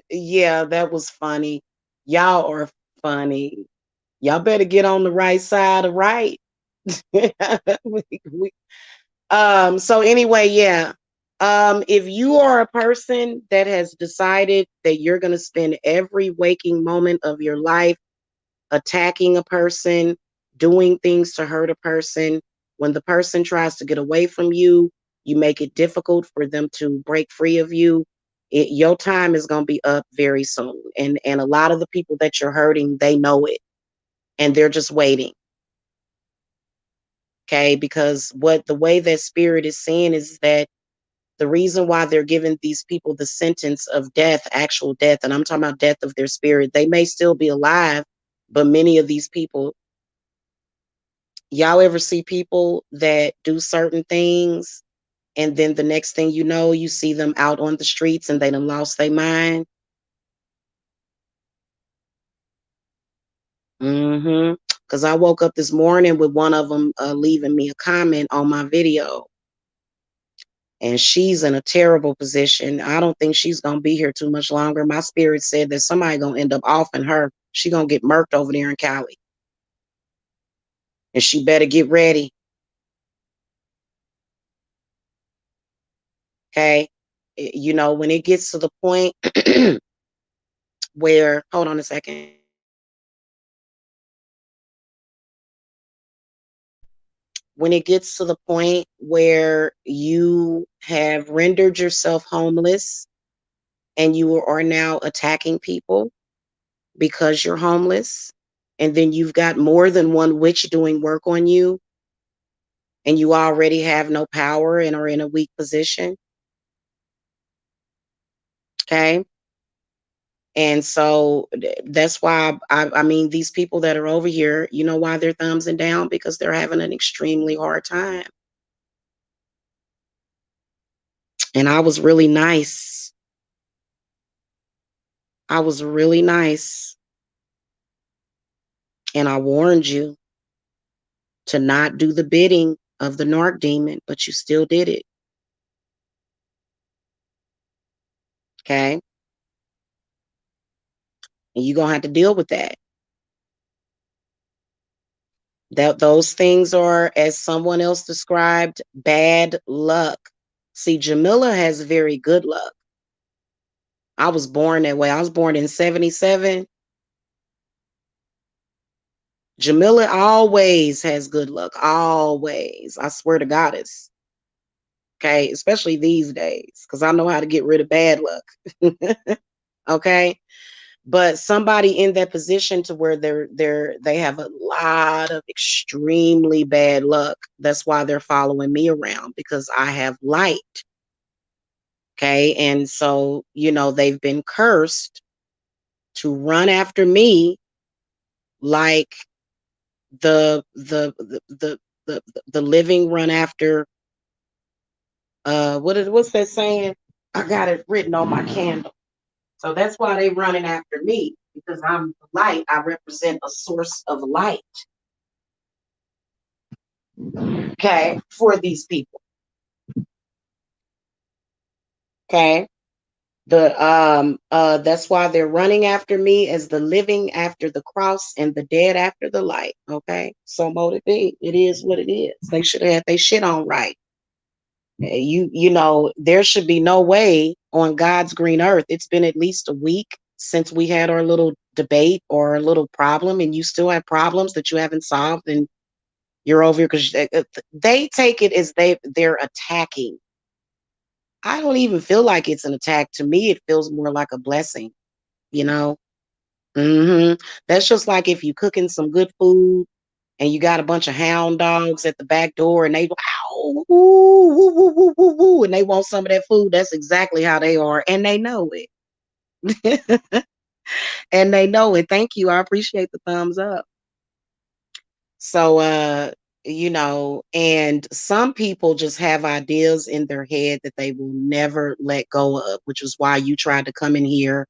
yeah, that was funny. Y'all are funny. Y'all better get on the right side of right. We, so anyway, yeah. If you are a person that has decided that you're going to spend every waking moment of your life attacking a person, doing things to hurt a person, when the person tries to get away from you, you make it difficult for them to break free of you. Your time is going to be up very soon. And a lot of the people that you're hurting, they know it and they're just waiting. Okay, because what the way that spirit is saying is that the reason why they're giving these people the sentence of death, actual death, and I'm talking about death of their spirit, they may still be alive, but many of these people, y'all ever see people that do certain things and then the next thing you know, you see them out on the streets and they done lost their mind? Mm-hmm. Because I woke up this morning with one of them leaving me a comment on my video. And she's in a terrible position. I don't think she's gonna be here too much longer. My spirit said that somebody gonna end up offing her. She gonna get murked over there in Cali, and she better get ready. Okay, you know when it gets to the point where, hold on a second. When it gets to the point where you have rendered yourself homeless and you are now attacking people because you're homeless, and then you've got more than one witch doing work on you, and you already have no power and are in a weak position. Okay. And so that's why I mean, these people that are over here, you know why they're thumbs and down? Because they're having an extremely hard time. And I was really nice. I was really nice. And I warned you to not do the bidding of the narc demon, but you still did it. Okay. And you're going to have to deal with that. That those things are, as someone else described, bad luck. See, Jamila has very good luck. I was born that way. I was born in 77. Jamila always has good luck. Always. I swear to Goddess. Okay. Especially these days. Because I know how to get rid of bad luck. Okay. But somebody in that position to where they have a lot of extremely bad luck. That's why they're following me around, because I have light. Okay. And so, they've been cursed to run after me like the living run after what's that saying? I got it written on my candle. So that's why they running after me, because I'm light. I represent a source of light. Okay, for these people. Okay. That's why they're running after me, as the living after the cross and the dead after the light. Okay. So motive be. It is what it is. They should have had their shit on right. There should be no way on God's green earth. It's been at least a week since we had our little debate or a little problem, and you still have problems that you haven't solved, and you're over here because they take it as they're attacking. I don't even feel like it's an attack. To me, it feels more like a blessing, you know? That's just like if you cooking some good food and you got a bunch of hound dogs at the back door and they ow, woo, woo, woo, woo, woo, woo, and they want some of that food. That's exactly how they are, and they know it. And they know it. Thank you. I appreciate the thumbs up. So and some people just have ideas in their head that they will never let go of, which is why you tried to come in here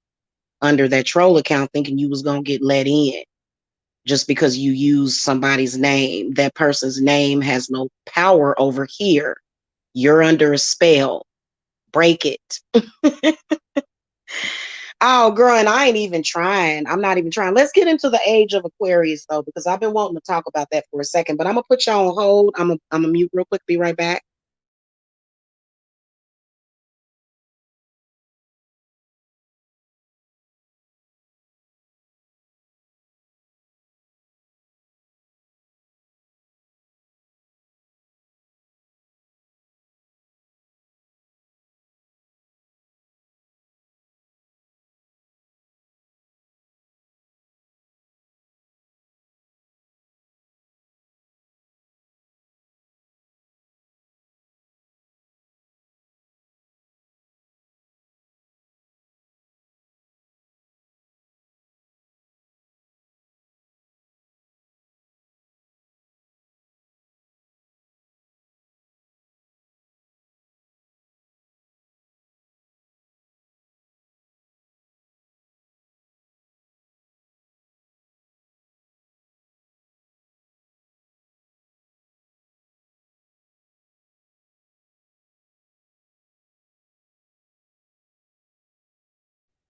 under that troll account thinking you was gonna get let in. Just because you use somebody's name, that person's name has no power over here. You're under a spell. Break it. Oh, girl, and I ain't even trying. I'm not even trying. Let's get into the age of Aquarius, though, because I've been wanting to talk about that for a second. But I'm gonna put you on hold. I'm gonna mute real quick. Be right back.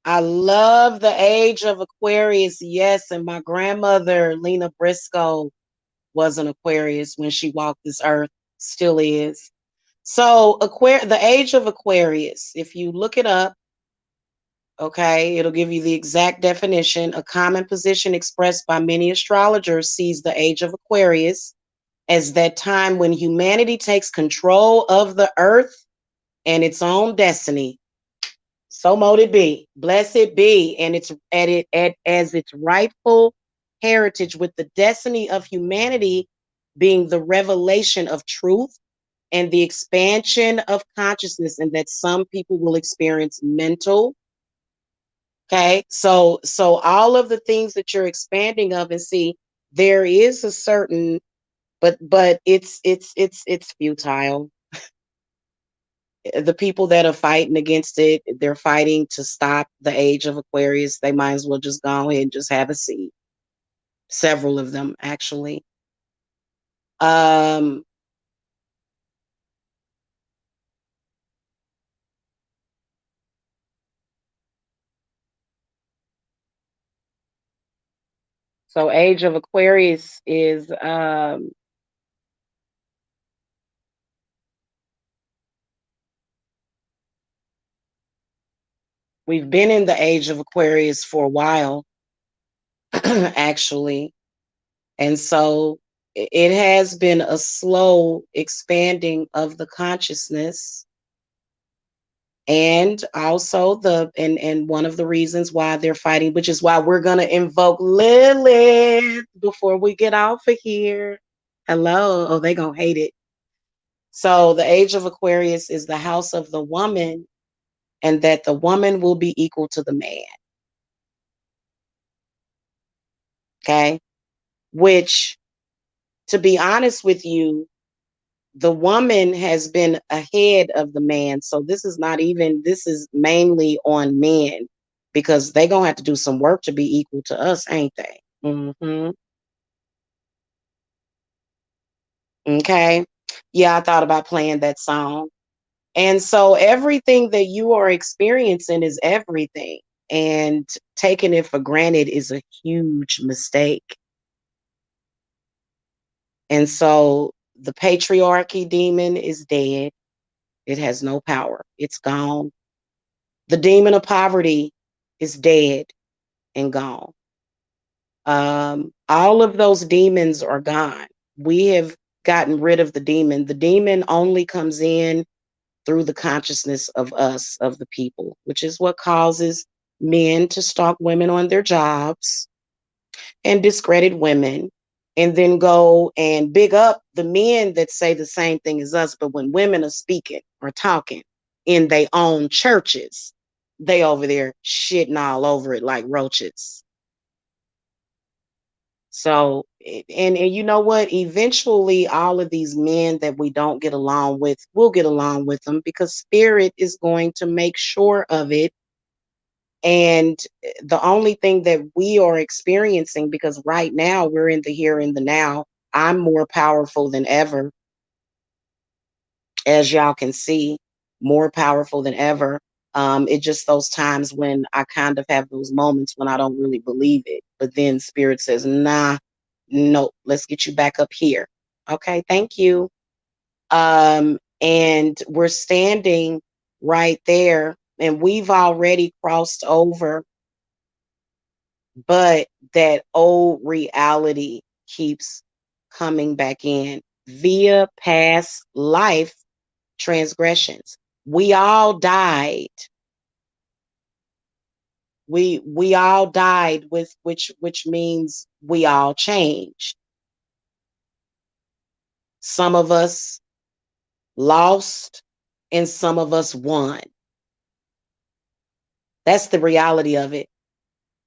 I love the age of Aquarius. Yes, and my grandmother, Lena Briscoe, was an Aquarius when she walked this earth. Still is. So, the age of Aquarius, if you look it up, okay, it'll give you the exact definition. A common position expressed by many astrologers sees the age of Aquarius as that time when humanity takes control of the earth and its own destiny. So mote it be, blessed be, and it's as its rightful heritage, with the destiny of humanity being the revelation of truth and the expansion of consciousness, and that some people will experience mental. Okay, so all of the things that you're expanding of, and see, there is a certain, but it's futile. The people that are fighting against it, they're fighting to stop the age of Aquarius. They might as well just go ahead and just have a seat. Several of them, actually. Um, so age of Aquarius is we've been in the age of Aquarius for a while, actually. And so it has been a slow expanding of the consciousness. And also and one of the reasons why they're fighting, which is why we're gonna invoke Lilith before we get off of here. Hello. Oh, they gonna hate it. So the age of Aquarius is the house of the woman, and that the woman will be equal to the man. Okay. Which, to be honest with you, the woman has been ahead of the man. So this is not even, this is mainly on men because they gonna have to do some work to be equal to us, ain't they? Okay. Yeah, I thought about playing that song. And so everything that you are experiencing is everything. And taking it for granted is a huge mistake. And so the patriarchy demon is dead. It has no power. It's gone. The demon of poverty is dead and gone. All of those demons are gone. We have gotten rid of the demon. The demon only comes in through the consciousness of us, of the people, which is what causes men to stalk women on their jobs and discredit women, and then go and big up the men that say the same thing as us. But when women are speaking or talking in their own churches, they over there shitting all over it like roaches. So, and you know what? Eventually, all of these men that we don't get along with, we'll get along with them because spirit is going to make sure of it. And the only thing that we are experiencing, because right now we're in the here and the now, I'm more powerful than ever, as y'all can see, more powerful than ever. It just those times when I kind of have those moments when I don't really believe it. But then spirit says, nah, no, let's get you back up here. Okay, thank you. And we're standing right there, and we've already crossed over, but that old reality keeps coming back in via past life transgressions. We all died. We all died with which means we all changed. Some of us lost and some of us won. That's the reality of it.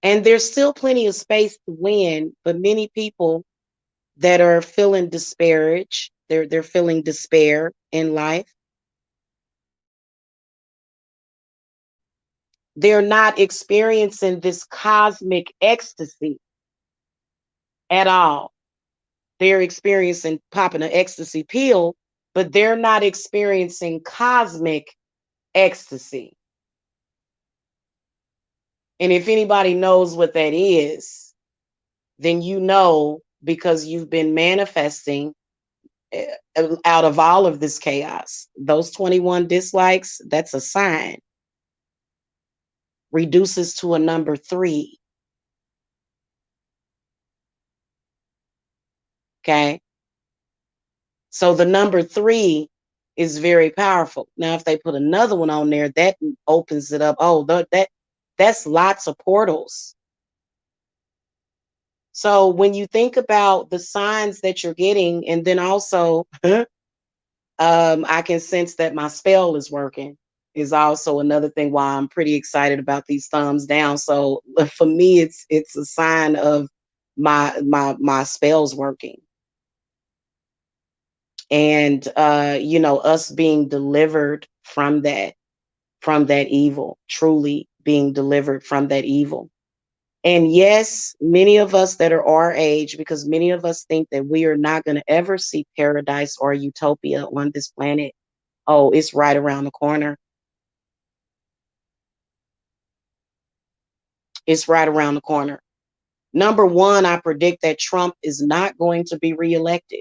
And there's still plenty of space to win, but many people that are feeling disparaged, they're feeling despair in life. They're not experiencing this cosmic ecstasy at all. They're experiencing popping an ecstasy pill, but they're not experiencing cosmic ecstasy. And if anybody knows what that is, then you know because you've been manifesting out of all of this chaos. Those 21 dislikes, that's a sign. Reduces to a number 3. Okay. So the number 3 is very powerful. Now, if they put another one on there, that opens it up. Oh, that's lots of portals. So when you think about the signs that you're getting, and then also, I can sense that my spell is working. Is also another thing why I'm pretty excited about these thumbs down. So for me, it's a sign of my spells working, and us being delivered from that evil, truly being delivered from that evil. And yes, many of us that are our age, because many of us think that we are not going to ever see paradise or utopia on this planet. Oh, it's right around the corner. It's right around the corner. Number one, I predict that Trump is not going to be reelected,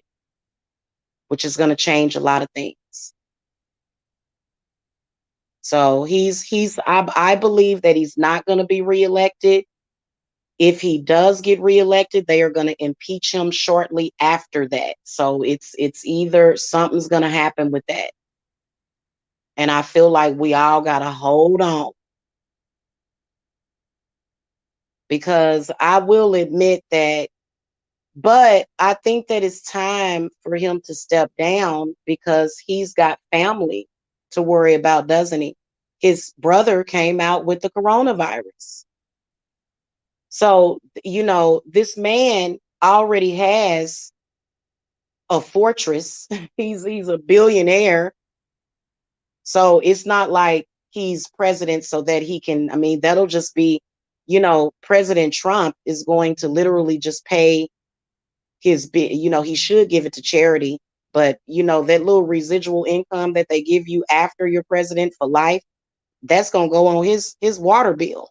which is going to change a lot of things. So I believe that he's not going to be reelected. If he does get reelected, they are going to impeach him shortly after that. So it's either something's going to happen with that. And I feel like we all got to hold on, because I will admit that, but I think that it's time for him to step down because he's got family to worry about, doesn't he? His brother came out with the coronavirus. So, this man already has a fortress. He's a billionaire. So it's not like he's president so that he can, I mean, that'll just be, President Trump is going to literally just pay he should give it to charity, but that little residual income that they give you after you're president for life, that's going to go on his water bill.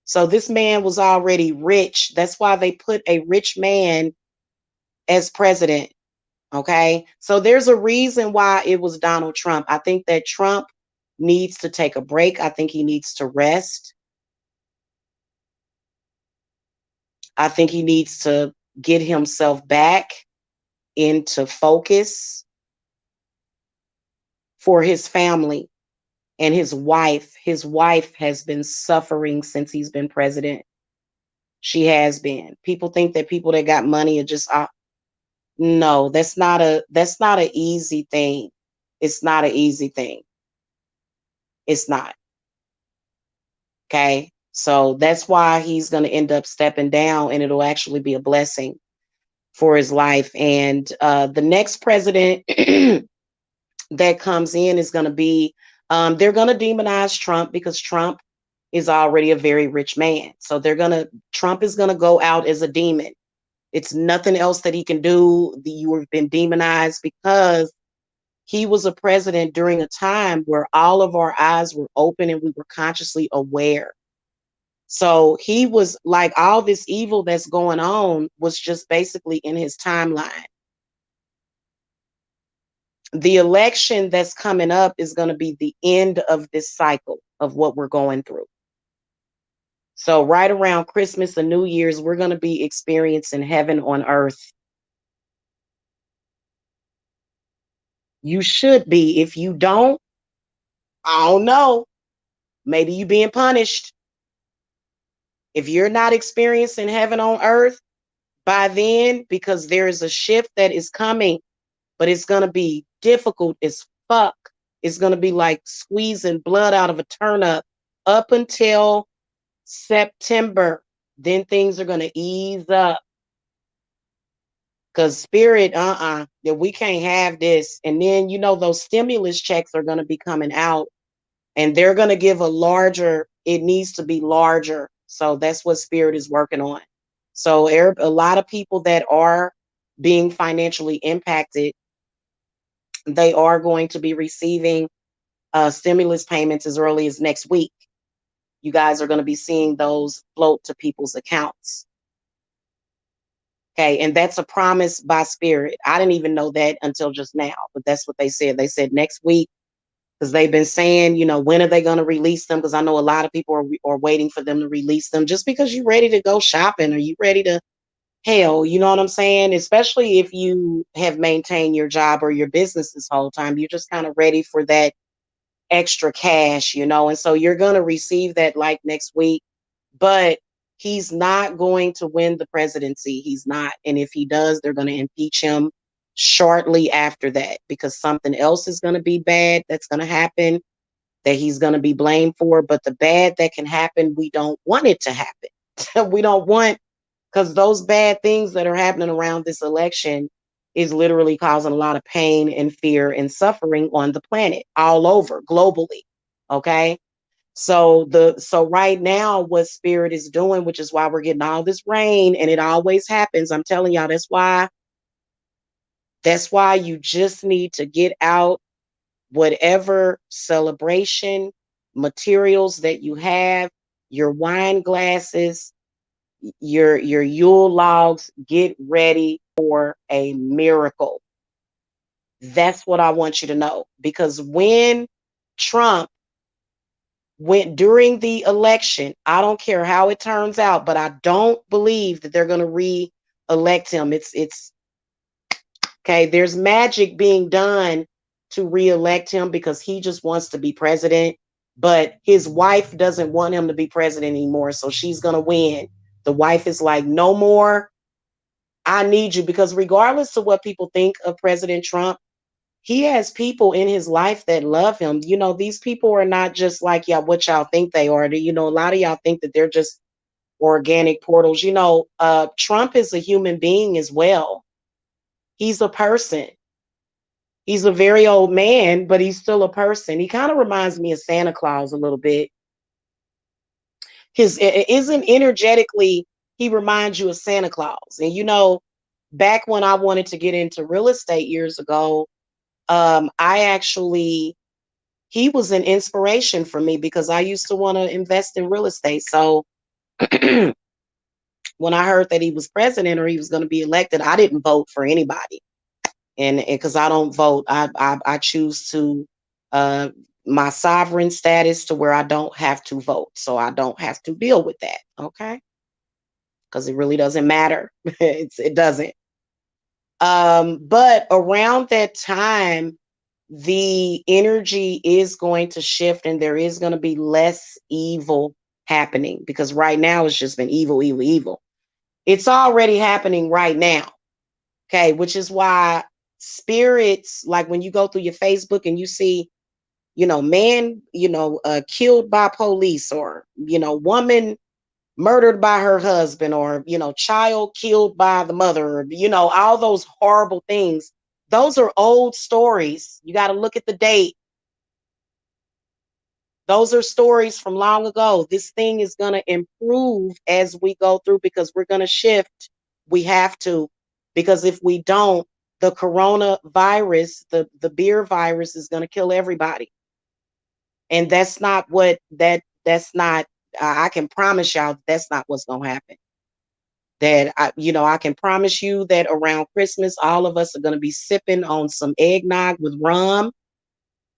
So this man was already rich. That's why they put a rich man as president. Okay. So there's a reason why it was Donald Trump. I think that Trump needs to take a break. I think he needs to rest. I think he needs to get himself back into focus for his family and his wife. His wife has been suffering since he's been president. She has been. People think that people that got money are just no, that's not a easy thing. It's not an easy thing. It's not. Okay. So that's why he's going to end up stepping down, and it'll actually be a blessing for his life. And the next president that comes in is going to be, they're going to demonize Trump because Trump is already a very rich man. So Trump is going to go out as a demon. It's nothing else that he can do. You have been demonized because he was a president during a time where all of our eyes were open and we were consciously aware. So he was like, all this evil that's going on was just basically in his timeline. The election that's coming up is going to be the end of this cycle of what we're going through. So right around Christmas and New Year's, we're going to be experiencing heaven on earth. You should be. If you don't, I don't know. Maybe you being punished. If you're not experiencing heaven on earth by then, because there is a shift that is coming, but it's going to be difficult as fuck. It's going to be like squeezing blood out of a turnip up until September. Then things are going to ease up. Because spirit, that we can't have this. And then, those stimulus checks are going to be coming out, and they're going to give it needs to be larger. So that's what spirit is working on. So a lot of people that are being financially impacted, they are going to be receiving stimulus payments as early as next week. You guys are going to be seeing those float to people's accounts. Okay. And that's a promise by spirit. I didn't even know that until just now, but that's what they said. They said next week, because they've been saying, when are they going to release them? Because I know a lot of people are waiting for them to release them. Just because you're ready to go shopping, or you ready to hell, you know what I'm saying? Especially if you have maintained your job or your business this whole time, you're just kind of ready for that extra cash, and so you're going to receive that like next week. But he's not going to win the presidency. He's not. And if he does, they're going to impeach him shortly after that, because something else is going to be bad that's going to happen that he's going to be blamed for. But the bad that can happen, we don't want it to happen. We don't want, because those bad things that are happening around this election is literally causing a lot of pain and fear and suffering on the planet all over globally. Okay. So right now what spirit is doing, which is why we're getting all this rain, and it always happens. I'm telling y'all, that's why you just need to get out whatever celebration materials that you have, your wine glasses, your Yule logs, get ready for a miracle. That's what I want you to know. Because when Trump went during the election, I don't care how it turns out, but I don't believe that they're going to re-elect him. It's okay. There's magic being done to reelect him because he just wants to be president. But his wife doesn't want him to be president anymore. So she's going to win. The wife is like, no more. I need you. Because regardless of what people think of President Trump, he has people in his life that love him. These people are not just like, yeah, what y'all think they are. A lot of y'all think that they're just organic portals. Trump is a human being as well. He's a person. He's a very old man, but he's still a person. He kind of reminds me of Santa Claus a little bit. His isn't energetically, he reminds you of Santa Claus. And back when I wanted to get into real estate years ago, I actually, he was an inspiration for me because I used to want to invest in real estate. So when I heard that he was president or he was going to be elected, I didn't vote for anybody. And because I don't vote, I choose to uh, my sovereign status to where I don't have to vote, so I don't have to deal with that. Okay, because it really doesn't matter. It doesn't. But around that time, the energy is going to shift, and there is going to be less evil happening because right now it's just been evil, evil, evil. It's already happening right now. Okay, which is why spirits, like when you go through your Facebook and you see, man, killed by police, or, woman murdered by her husband, or, child killed by the mother, or, all those horrible things. Those are old stories. You got to look at the date. Those are stories from long ago. This thing is going to improve as we go through because we're going to shift. We have to, because if we don't, the coronavirus, the beer virus is going to kill everybody. And that's not, I can promise y'all that's not what's going to happen. I can promise you that around Christmas, all of us are going to be sipping on some eggnog with rum.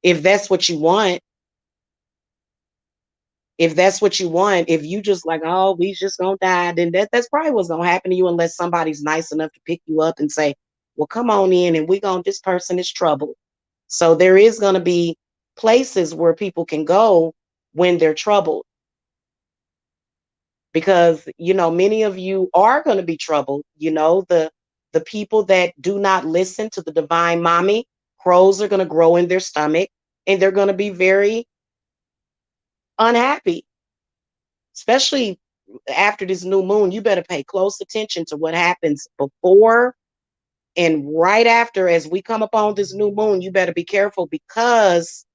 If that's what you want, if you just like, oh, we just gonna die, then that's probably what's gonna happen to you unless somebody's nice enough to pick you up and say, well, come on in and this person is troubled. So there is gonna be places where people can go when they're troubled. Because many of you are gonna be troubled. The people that do not listen to the divine mommy, crows are gonna grow in their stomach and they're gonna be very unhappy, especially after this new moon. You better pay close attention to what happens before and right after. As we come upon this new moon, you better be careful because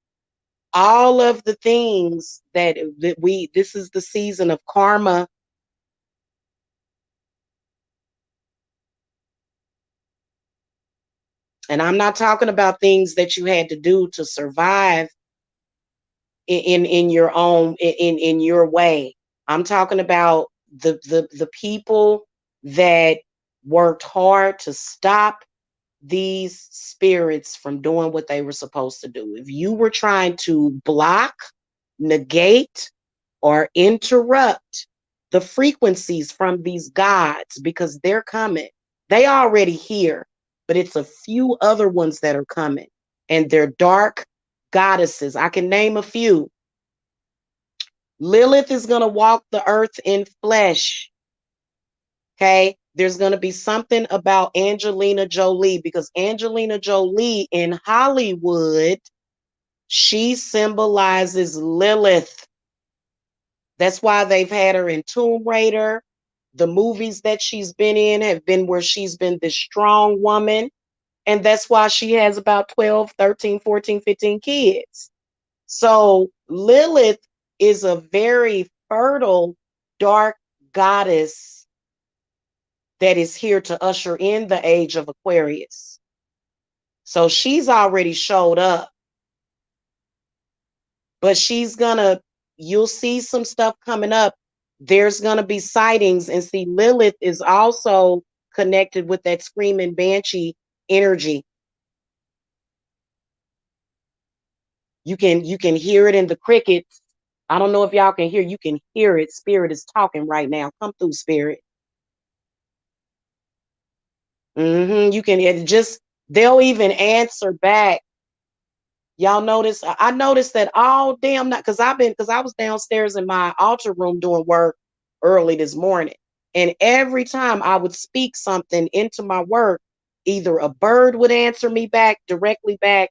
all of the things this is the season of karma. And I'm not talking about things that you had to do to survive in your own, in your way. I'm talking about the people that worked hard to stop these spirits from doing what they were supposed to do. If you were trying to block, negate, or interrupt the frequencies from these gods, because they're coming, they already here, but it's a few other ones that are coming, and they're dark goddesses. I can name a few. Lilith is going to walk the earth in flesh. Okay. There's going to be something about Angelina Jolie, because Angelina Jolie in Hollywood, she symbolizes Lilith. That's why they've had her in Tomb Raider. The movies that she's been in have been where she's been this strong woman. And that's why she has about 12, 13, 14, 15 kids. So Lilith is a very fertile, dark goddess that is here to usher in the age of Aquarius. So she's already showed up, but you'll see some stuff coming up. There's going to be sightings. And see, Lilith is also connected with that screaming banshee energy. You can hear it in the crickets. I don't know if y'all can hear. You can hear it. Spirit is talking right now. Come through, Spirit. You can they'll even answer back Y'all notice? I noticed that all damn night because I was downstairs in my altar room doing work early this morning. And every time I would speak something into my work, either a bird would answer me back directly back,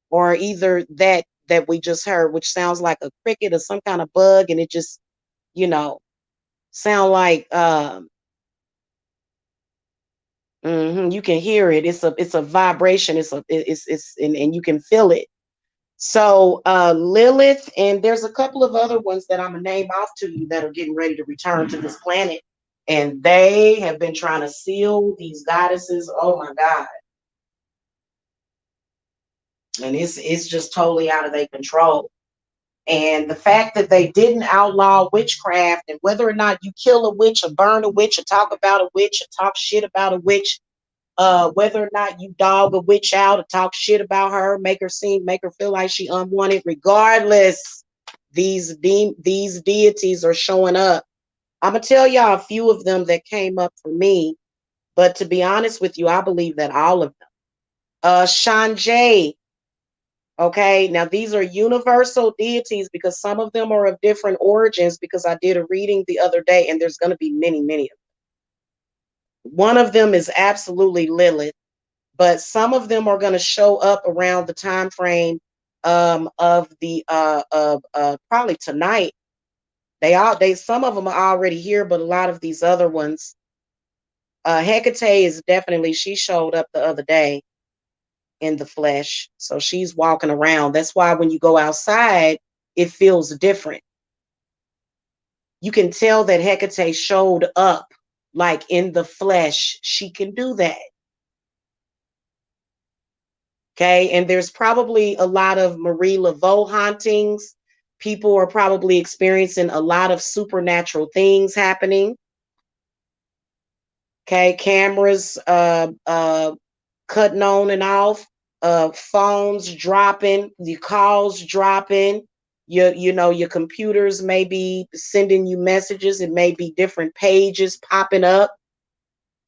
or either that we just heard, which sounds like a cricket or some kind of bug, and it just, you know, sound like you can hear it. It's a vibration. It's and you can feel it. So Lilith, and there's a couple of other ones that I'm gonna name off to you that are getting ready to return to this planet. And they have been trying to seal these goddesses. Oh my God. And it's just totally out of their control. And the fact that they didn't outlaw witchcraft, and whether or not you kill a witch or burn a witch or talk about a witch or talk shit about a witch, whether or not you dog a witch out or talk shit about her, make her feel like she unwanted, regardless, these deities are showing up. I'm gonna tell y'all a few of them that came up for me, but to be honest with you, I believe that all of them. Shanjay. Okay, now these are universal deities because some of them are of different origins. Because I did a reading the other day, and there's going to be many, many of them. One of them is absolutely Lilith, but some of them are going to show up around the time frame of the probably tonight. They some of them are already here, but a lot of these other ones, Hecate is definitely, she showed up the other day in the flesh, so she's walking around. That's why when you go outside, it feels different. You can tell that Hecate showed up like in the flesh. She can do that. Okay. And there's probably a lot of Marie Laveau hauntings. People are probably experiencing a lot of supernatural things happening. Okay. Cameras cutting on and off, phones dropping, the calls dropping. Your computers may be sending you messages. It may be different pages popping up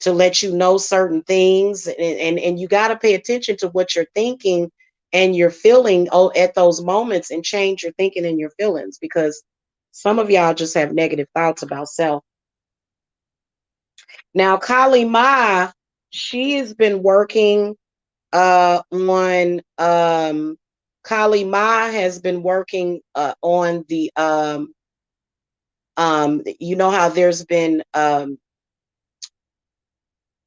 to let you know certain things, and you got to pay attention to what you're thinking and you're feeling at those moments, and change your thinking and your feelings, because some of y'all just have negative thoughts about self. Now Kali Ma, she has been working on Kali Ma has been working on the you know how there's been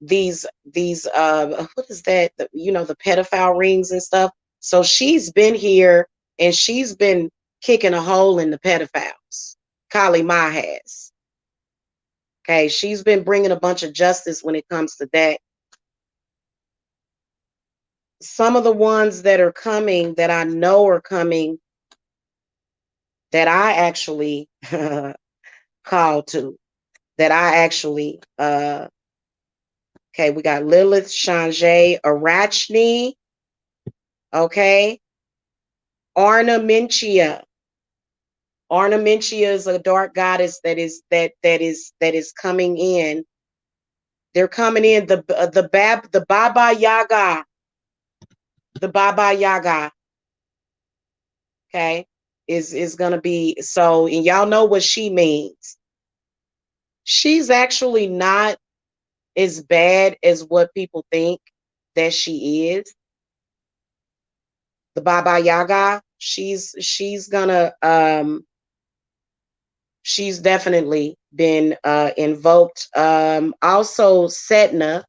these what is that, the pedophile rings and stuff. So she's been here, and she's been kicking a hole in the pedophiles. Kali Ma has. Okay, she's been bringing a bunch of justice when it comes to that. Some of the ones that are coming, that I know are coming, that I actually called to, that I actually okay, we got Lilith, Shanjay, Arachne, okay, Ornamentia. Ornamentia is a dark goddess that is coming in. They're coming in, the Baba Yaga, the Baba Yaga, okay, is gonna be so, and y'all know what she means. She's actually not as bad as what people think that she is. The Baba Yaga, she's gonna she's definitely been invoked. Also Setna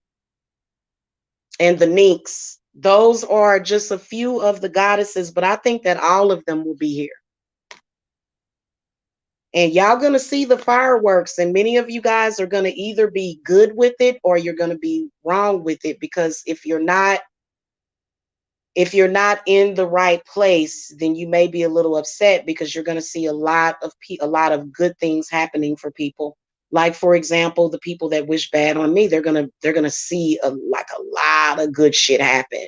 and the Nyx. Those are just a few of the goddesses, but I think that all of them will be here. And y'all gonna see the fireworks, and many of you guys are gonna either be good with it or you're gonna be wrong with it, because if you're not in the right place, then you may be a little upset, because you're going to see a lot of good things happening for people. Like, for example, the people that wish bad on me, they're gonna see a lot of good shit happen.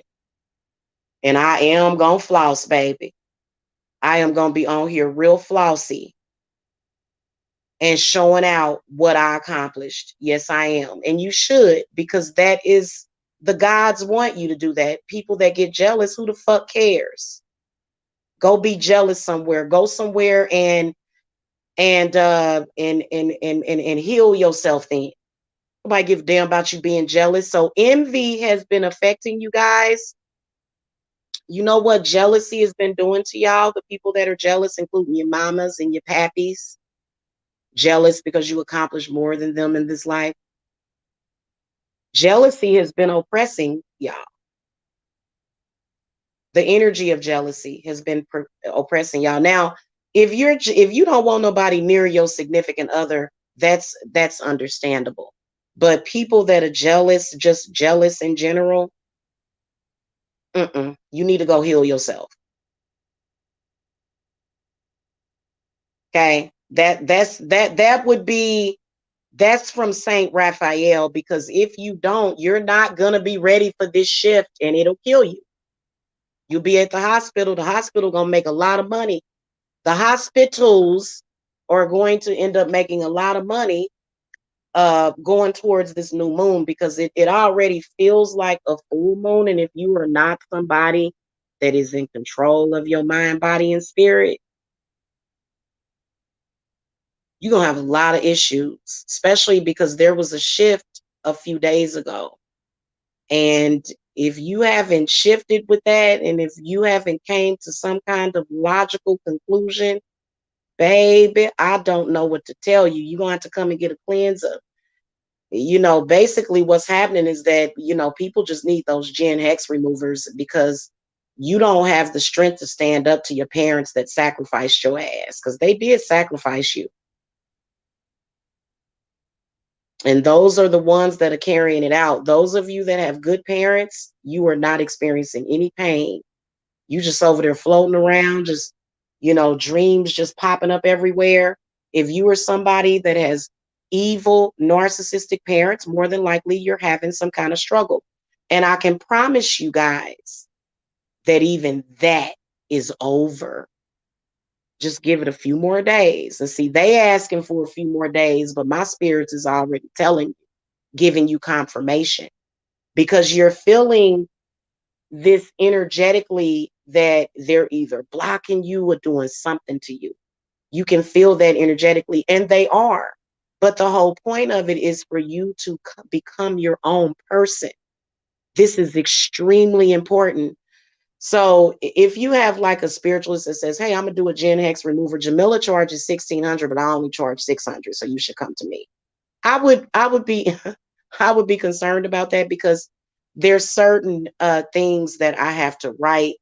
And I am gonna floss, baby. I am gonna be on here real flossy and showing out what I accomplished. Yes, I am. And you should, because that is, the gods want you to do that. People that get jealous, who the fuck cares? Go be jealous somewhere. Go somewhere and heal yourself then. Nobody give a damn about you being jealous. So envy has been affecting you guys. You know what jealousy has been doing to y'all? The people that are jealous, including your mamas and your pappies, jealous because you accomplished more than them in this life. Jealousy has been oppressing y'all. The energy of jealousy has been oppressing y'all. Now, if you don't want nobody near your significant other, that's understandable. But people that are jealous, just jealous in general, you need to go heal yourself. Okay, that would be that's from Saint Raphael, because if you don't, you're not gonna be ready for this shift, and it'll kill you. You'll be at the hospital. The hospital gonna make a lot of money. The hospitals are going to end up making a lot of money going towards this new moon, because it already feels like a full moon. And if you are not somebody that is in control of your mind, body, and spirit, you're going to have a lot of issues, especially because there was a shift a few days ago. And if you haven't shifted with that, and if you haven't came to some kind of logical conclusion, baby, I don't know what to tell you. You're going to have to come and get a cleanser. Basically what's happening is that, people just need those gen hex removers, because you don't have the strength to stand up to your parents that sacrificed your ass, because they did sacrifice you. And those are the ones that are carrying it out. Those of you that have good parents, you are not experiencing any pain. You just over there floating around, just, dreams just popping up everywhere. If you are somebody that has evil, narcissistic parents, more than likely you're having some kind of struggle. And I can promise you guys that even that is over. Just give it a few more days. And see, they asking for a few more days, but my spirits is already telling you, giving you confirmation, because you're feeling this energetically that they're either blocking you or doing something to you. You can feel that energetically, and they are. But the whole point of it is for you to become your own person. This is extremely important. So if you have like a spiritualist that says, "Hey, I'm gonna do a Gen Hex remover. Jamila charges 1,600, but I only charge 600, so you should come to me." I would be I would be concerned about that, because there's certain things that I have to write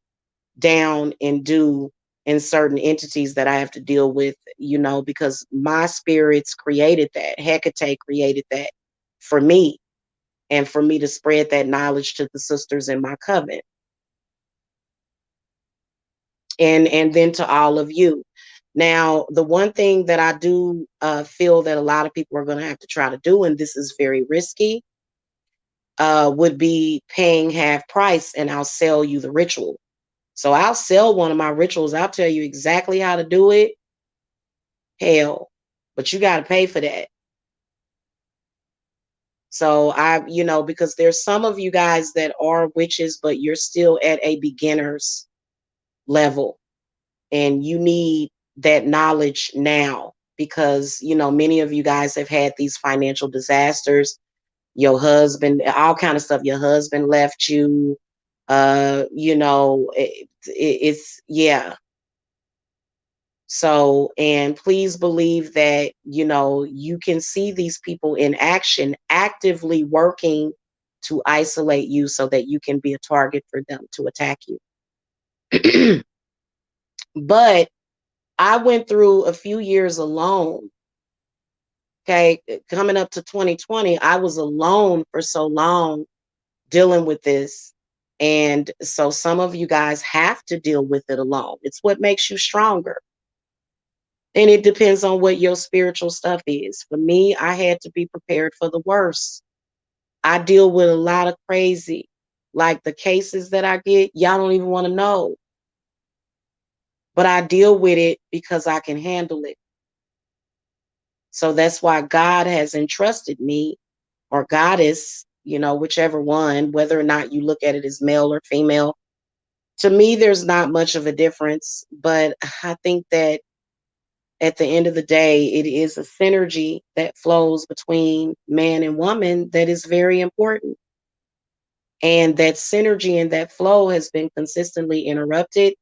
down and do, in certain entities that I have to deal with, because my spirits created that. Hecate created that for me, and for me to spread that knowledge to the sisters in my coven, and then to all of you. Now, the one thing that I do feel that a lot of people are going to have to try to do, and this is very risky, would be paying half price, and I'll sell you the ritual. So I'll sell one of my rituals. I'll tell you exactly how to do it. Hell, but you got to pay for that. So because there's some of you guys that are witches, but you're still at a beginner's level, and you need that knowledge now, because, many of you guys have had these financial disasters. Your husband, all kind of stuff. Your husband left you. It's, yeah. So, and please believe that, you can see these people in action, actively working to isolate you so that you can be a target for them to attack you. But I went through a few years alone. Okay. Coming up to 2020, I was alone for so long dealing with this. And so some of you guys have to deal with it alone. It's what makes you stronger. And it depends on what your spiritual stuff is. For me, I had to be prepared for the worst. I deal with a lot of crazy, like the cases that I get, y'all don't even want to know. But I deal with it because I can handle it. So that's why God has entrusted me, or goddess, whichever one, whether or not you look at it as male or female, To me, there's not much of a difference, but I think that at the end of the day, it is a synergy that flows between man and woman that is very important. And that synergy and that flow has been consistently interrupted,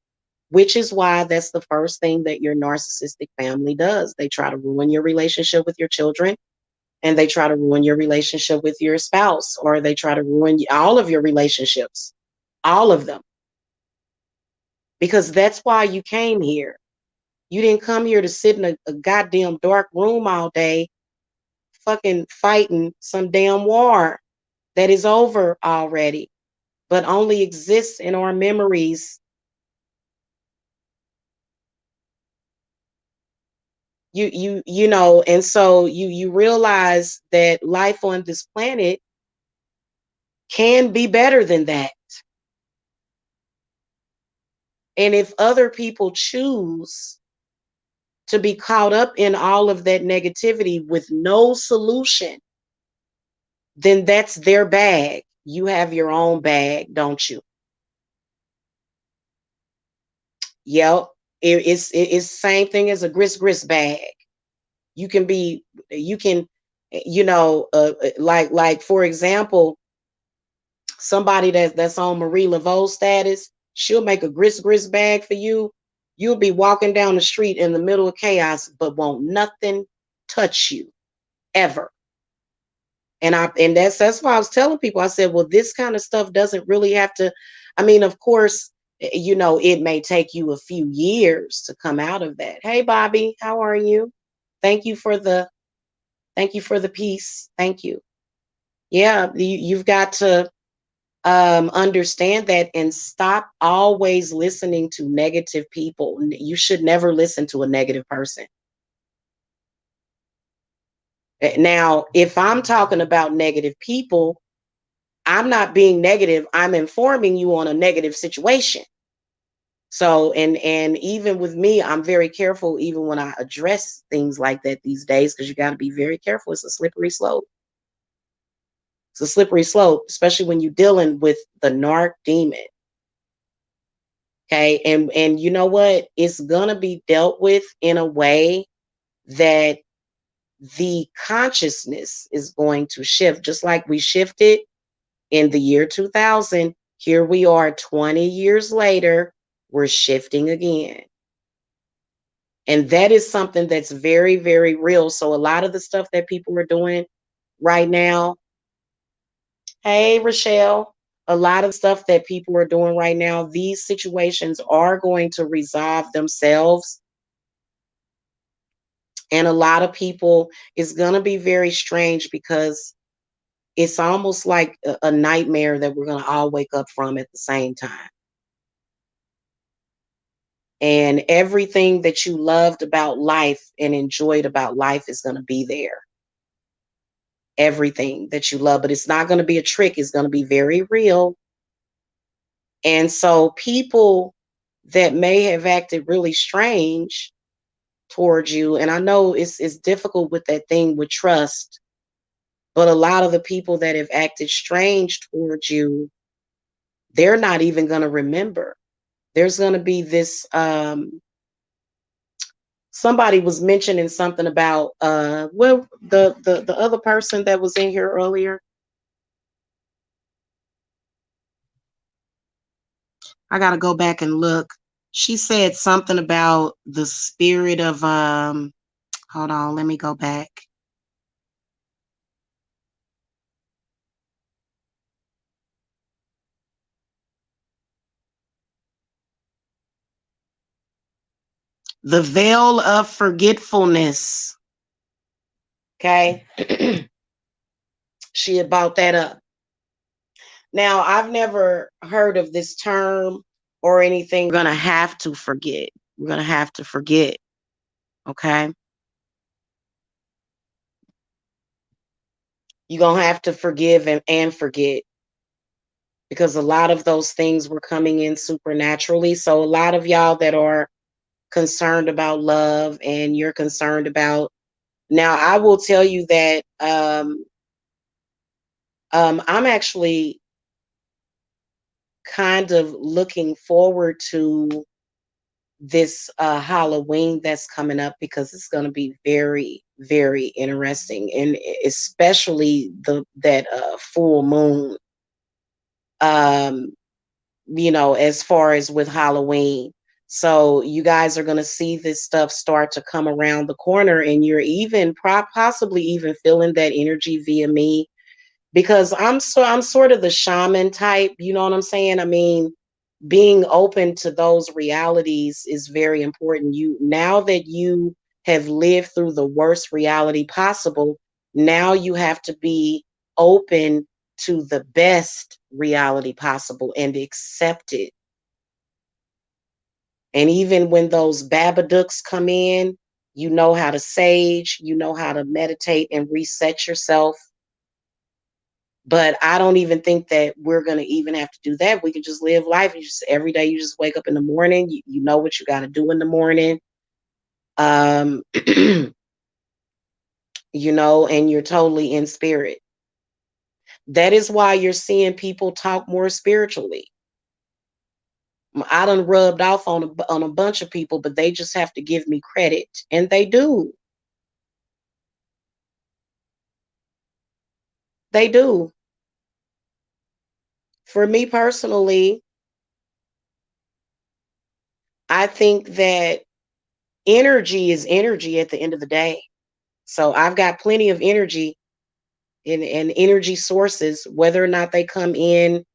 which is why that's the first thing that your narcissistic family does. They try to ruin your relationship with your children, and they try to ruin your relationship with your spouse, or they try to ruin all of your relationships, all of them, because that's why you came here. You didn't come here to sit in a goddamn dark room all day, fucking fighting some damn war that is over already, but only exists in our memories. You know, and so you realize that life on this planet can be better than that. And if other people choose to be caught up in all of that negativity with no solution, then that's their bag. You have your own bag, don't you? Yep. It's the same thing as a grist bag. You can be, you can, like for example, somebody that's on Marie Laveau status, she'll make a grist bag for you. You'll be walking down the street in the middle of chaos, but won't nothing touch you ever. And that's why I was telling people. I said, well, this kind of stuff doesn't really have to. I mean, of course, it may take you a few years to come out of that. Hey, Bobby, how are you? Thank you for the thank you for the peace. Thank you. Yeah, you've got to understand that and stop always listening to negative people. You should never listen to a negative person. Now, if I'm talking about negative people, I'm not being negative. I'm informing you on a negative situation. So, and even with me, I'm very careful even when I address things like that these days, because you got to be very careful. It's a slippery slope. It's a slippery slope, especially when you're dealing with the narc demon. Okay. And you know what? It's gonna be dealt with in a way that the consciousness is going to shift, just like we shifted in the year 2000. Here we are 20 years later, we're shifting again. And that is something that's very, very real. So a lot of the stuff that people are doing right now, hey, Rochelle, a lot of the stuff that people are doing right now, these situations are going to resolve themselves. And a lot of people, it's going to be very strange because it's almost like a nightmare that we're going to all wake up from at the same time. And everything that you loved about life and enjoyed about life is going to be there. Everything that you love, but it's not going to be a trick. It's going to be very real. And so people that may have acted really strange towards you, and I know it's difficult with that thing with trust, but a lot of the people that have acted strange towards you, they're not even going to remember. There's going to be this somebody was mentioning something about well, the other person that was in here earlier. I got to go back and look. She said something about the spirit of hold on, let me go back. The veil of forgetfulness. Okay. She had brought that up. Now, I've never heard of this term or anything. We're going to have to forget. We're going to have to forget. Okay. You're going to have to forgive and forget, because a lot of those things were coming in supernaturally. So, a lot of y'all that are concerned about love and you're concerned about, now, I will tell you that I'm actually kind of looking forward to this Halloween that's coming up because it's going to be very, very interesting, and especially the that full moon. Um, as far as with Halloween. So you guys are going to see this stuff start to come around the corner, and you're even possibly even feeling that energy via me because I'm sort of the shaman type. You know what I'm saying? I mean, being open to those realities is very important. You now that you have lived through the worst reality possible, now you have to be open to the best reality possible and accept it. And even when those babadooks come in, you know how to sage, you know how to meditate and reset yourself. But I don't even think that we're going to even have to do that. We can just live life. You just every day you just wake up in the morning, you know what you got to do in the morning. Um and you're totally in spirit. That is why you're seeing people talk more spiritually. I done rubbed off on a bunch of people, but they just have to give me credit, and they do. They do. For me personally, I think that energy is energy at the end of the day. So I've got plenty of energy and energy sources, whether or not they come in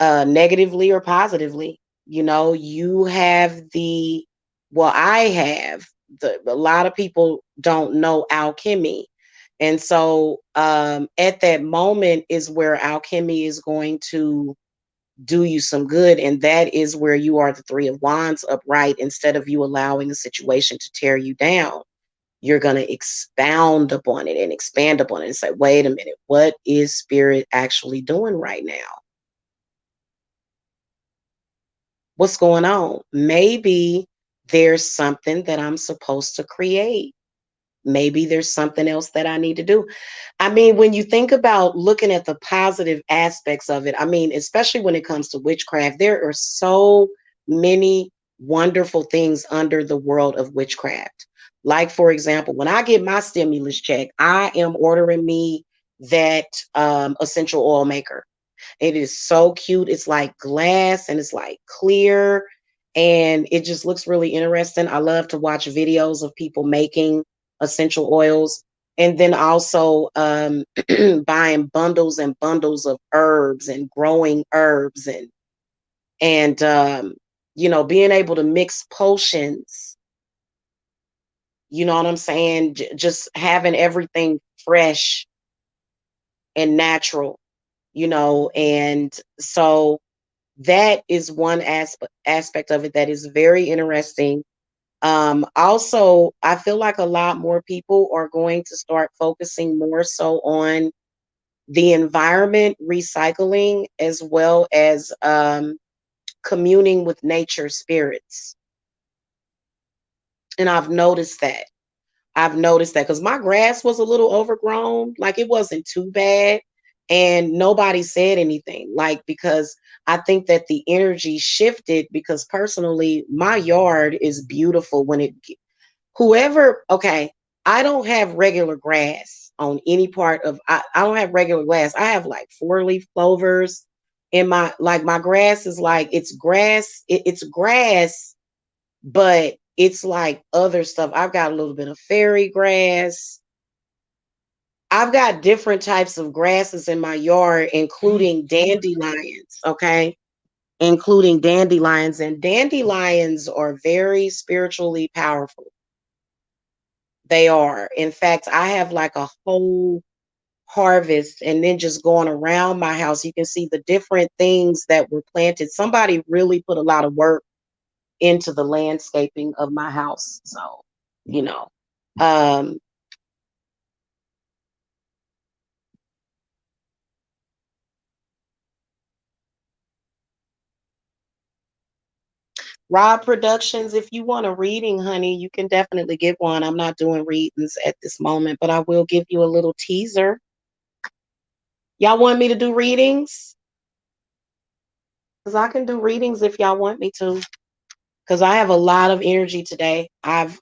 negatively or positively. You have I have a lot of people don't know alchemy. And so at that moment is where alchemy is going to do you some good. And that is where you are the Three of Wands upright instead of you allowing a situation to tear you down. You're going to expound upon it and expand upon it and say, wait a minute, what is spirit actually doing right now? What's going on? Maybe there's something that I'm supposed to create. Maybe there's something else that I need to do. I mean, when you think about looking at the positive aspects of it, I mean, especially when it comes to witchcraft, there are so many wonderful things under the world of witchcraft. Like, for example, when I get my stimulus check, I am ordering me that essential oil maker. It is so cute. It's like glass and it's like clear and it just looks really interesting. I love to watch videos of people making essential oils and then also buying bundles and bundles of herbs and growing herbs and being able to mix potions. You know what I'm saying? Just having everything fresh and natural, and so that is one aspect of it that is very interesting. Also, I feel like a lot more people are going to start focusing more so on the environment, recycling, as well as communing with nature spirits. And I've noticed that because my grass was a little overgrown, like it wasn't too bad, and nobody said anything, like because I think that the energy shifted because personally, my yard is beautiful when okay, I don't have regular grass on any part of, I don't have regular grass. I have like four leaf clovers in my grass is like, it's grass, but it's like other stuff. I've got a little bit of fairy grass. I've got different types of grasses in my yard, including dandelions, okay? Including dandelions. And dandelions are very spiritually powerful. They are. In fact, I have like a whole harvest, and then just going around my house, you can see the different things that were planted. Somebody really put a lot of work into the landscaping of my house. So, you know, um, Rob Productions, if you want a reading, honey, you can definitely get one. I'm not doing readings at this moment, but I will give you a little teaser. Y'all want me to do readings? Because I can do readings if y'all want me to. Because I have a lot of energy today. I've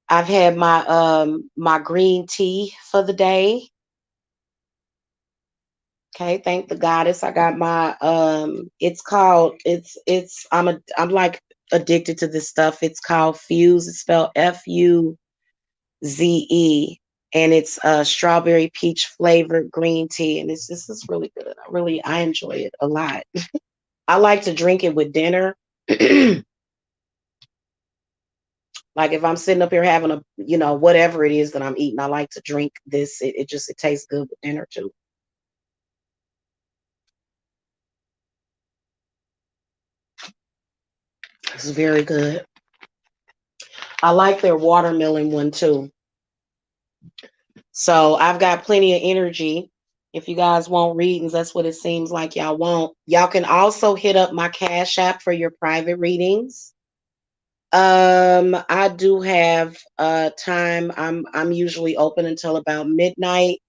had my green tea for the day. Okay, thank the goddess. I got my it's called I'm like addicted to this stuff. It's called Fuse. It's spelled Fuze, and it's strawberry peach flavored green tea, and this is really good. I enjoy it a lot. I like to drink it with dinner. Like if I'm sitting up here having a, whatever it is that I'm eating, I like to drink this. It tastes good with dinner too. It's very good. I like their watermelon one too. So I've got plenty of energy. If you guys want readings, that's what it seems like y'all want. Y'all can also hit up my Cash App for your private readings. I do have time. I'm usually open until about midnight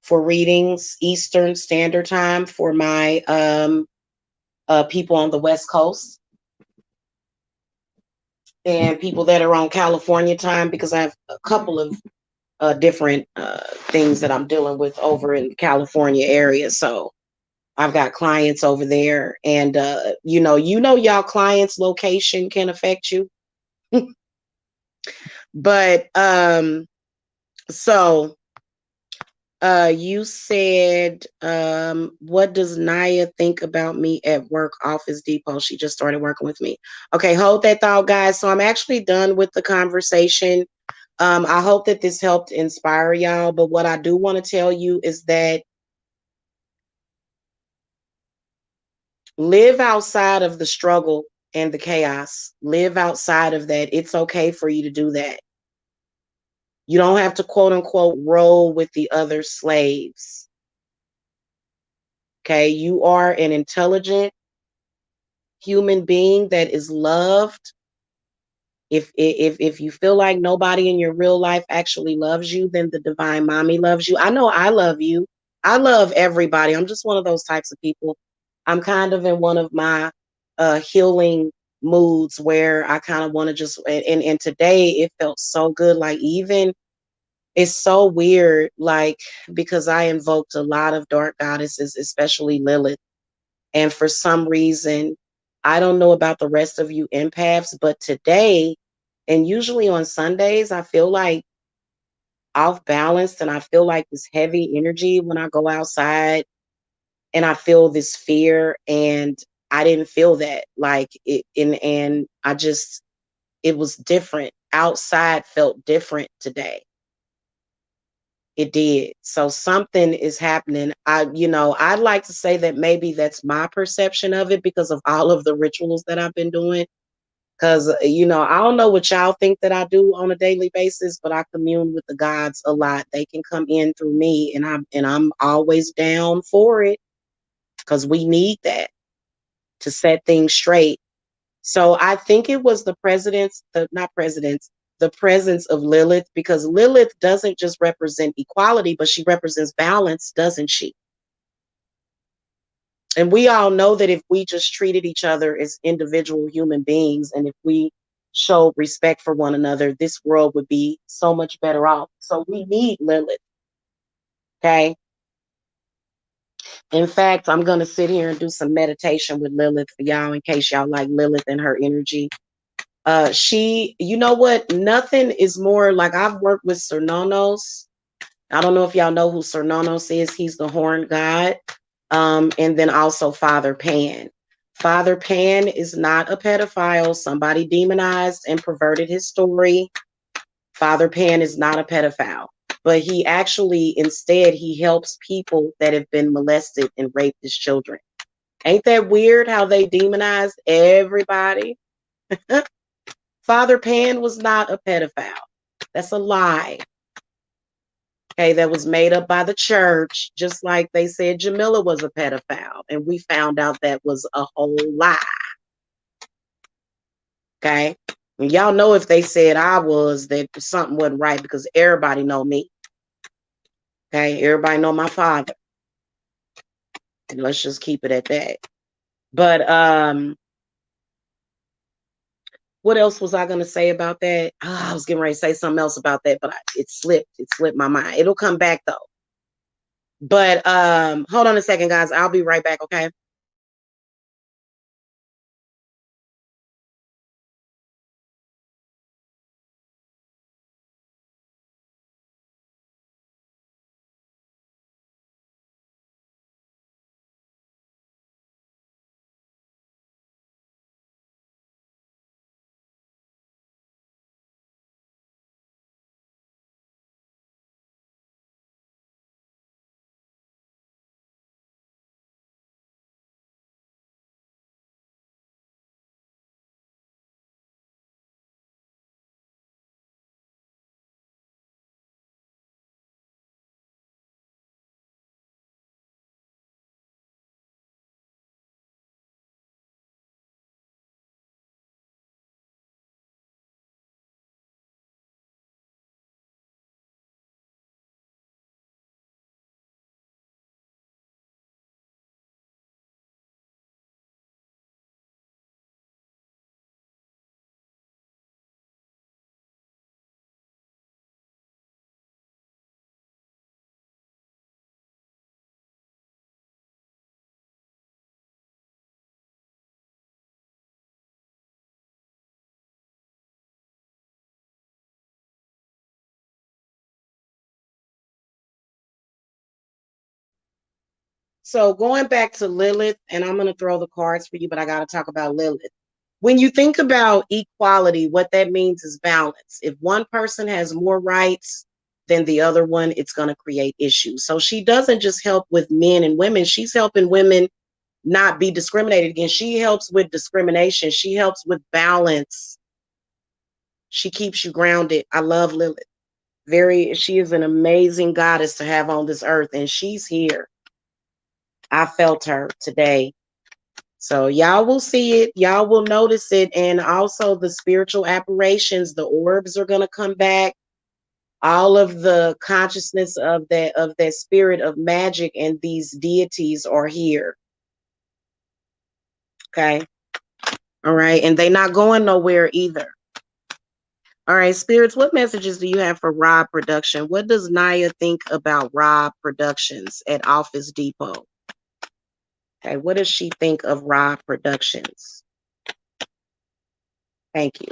for readings, Eastern Standard Time for my people on the West Coast and people that are on California time because I have a couple of different things that I'm dealing with over in the California area. So I've got clients over there, and y'all clients' location can affect you. But so you said, what does Naya think about me at work, Office Depot? She just started working with me. Okay, hold that thought, guys. So I'm actually done with the conversation. I hope that this helped inspire y'all. But what I do want to tell you is that live outside of the struggle and the chaos. Live outside of that. It's okay for you to do that. You don't have to quote unquote roll with the other slaves. Okay. You are an intelligent human being that is loved. If you feel like nobody in your real life actually loves you, then the divine mommy loves you. I know I love you. I love everybody. I'm just one of those types of people. I'm kind of in one of my healing moods where I kind of want to just and today it felt so good. Like even it's so weird, like because I invoked a lot of dark goddesses, especially Lilith. And for some reason, I don't know about the rest of you empaths, but today, and usually on Sundays, I feel like off balanced and I feel like this heavy energy when I go outside and I feel this fear. And I didn't feel that. Like it, and I just, it was different. Outside felt different today. It did. So something is happening. I'd like to say that maybe that's my perception of it because of all of the rituals that I've been doing. Because, I don't know what y'all think that I do on a daily basis, but I commune with the gods a lot. They can come in through me and I'm always down for it because we need that to set things straight. So I think it was the presence of Lilith, because Lilith doesn't just represent equality, but she represents balance, doesn't she? And we all know that if we just treated each other as individual human beings and if we showed respect for one another, this world would be so much better off. So we need Lilith. Okay. In fact, I'm going to sit here and do some meditation with Lilith for y'all in case y'all like Lilith and her energy. You know what? Nothing is more like I've worked with Cernonos. I don't know if y'all know who Cernonos is. He's the horn god. And then also Father Pan. Father Pan is not a pedophile. Somebody demonized and perverted his story. Father Pan is not a pedophile, but he actually, instead, he helps people that have been molested and raped as children. Ain't that weird how they demonized everybody? Father Pan was not a pedophile. That's a lie. Okay, that was made up by the church, just like they said Jamila was a pedophile. And we found out that was a whole lie. Okay. And y'all know if they said I was, that something wasn't right because everybody know me. Okay, everybody know my father. And let's just keep it at that. But what else was I gonna say about that? I was getting ready to say something else about that, but it slipped. It slipped my mind. It'll come back though. But hold on a second, guys. I'll be right back. Okay. So going back to Lilith, and I'm gonna throw the cards for you, but I gotta talk about Lilith. When you think about equality, what that means is balance. If one person has more rights than the other one, it's going to create issues. So she doesn't just help with men and women, she's helping women not be discriminated against. She helps with discrimination, she helps with balance. She keeps you grounded. I love Lilith. She is an amazing goddess to have on this earth, and she's here. I felt her today. So y'all will see it, y'all will notice it, and also the spiritual apparitions, the orbs are gonna come back. All of the consciousness of that spirit of magic and these deities are here. Okay. All right. And they're not going nowhere either. All right, spirits, what messages do you have for Rob Production? What does Naya think about Rob Productions at Office Depot? Okay, what does she think of Rob Productions? Thank you.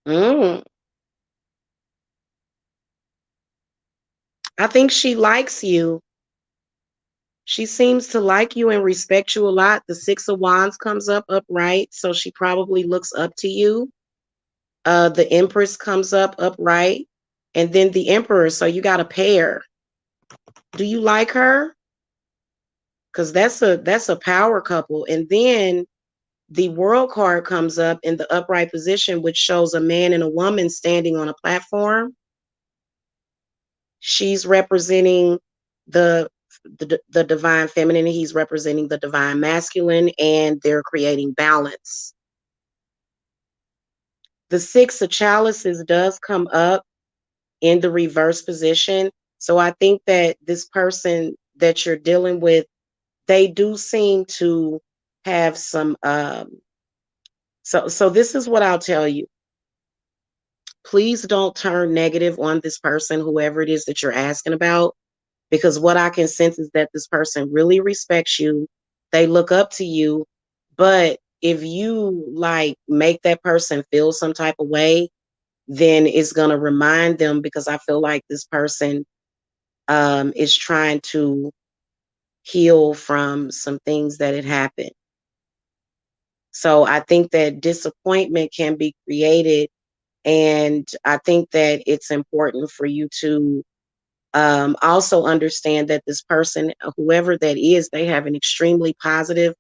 Mm, I think she likes you. She seems to like you and respect you a lot. The Six of Wands comes up upright, so she probably looks up to you. The Empress comes up upright, and then the Emperor. So you got a pair. Do you like her? Because that's a power couple. And then the World card comes up in the upright position, which shows a man and a woman standing on a platform. She's representing the the divine feminine, he's representing the divine masculine, and they're creating balance. The Six of Chalices does come up in the reverse position. So I think that this person that you're dealing with, they do seem to have some so this is what I'll tell you. Please don't turn negative on this person, whoever it is that you're asking about, because what I can sense is that this person really respects you. They look up to you, but if you like make that person feel some type of way, then it's going to remind them, because I feel like this person is trying to heal from some things that had happened. So I think that disappointment can be created. And I think that it's important for you to also understand that this person, whoever that is, they have an extremely positive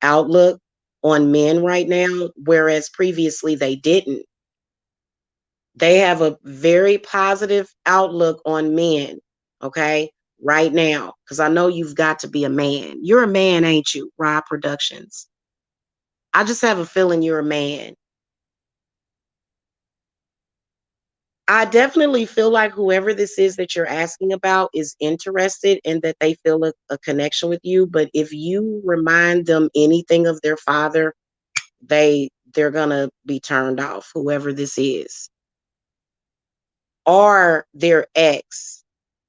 outlook on men right now, whereas previously they didn't. They have a very positive outlook on men, okay, right now. Because I know you've got to be a man. You're a man, ain't you, Rob Productions? I just have a feeling you're a man. I definitely feel like whoever this is that you're asking about is interested and that they feel a connection with you. But if you remind them anything of their father, they're gonna be turned off, whoever this is. Or their ex.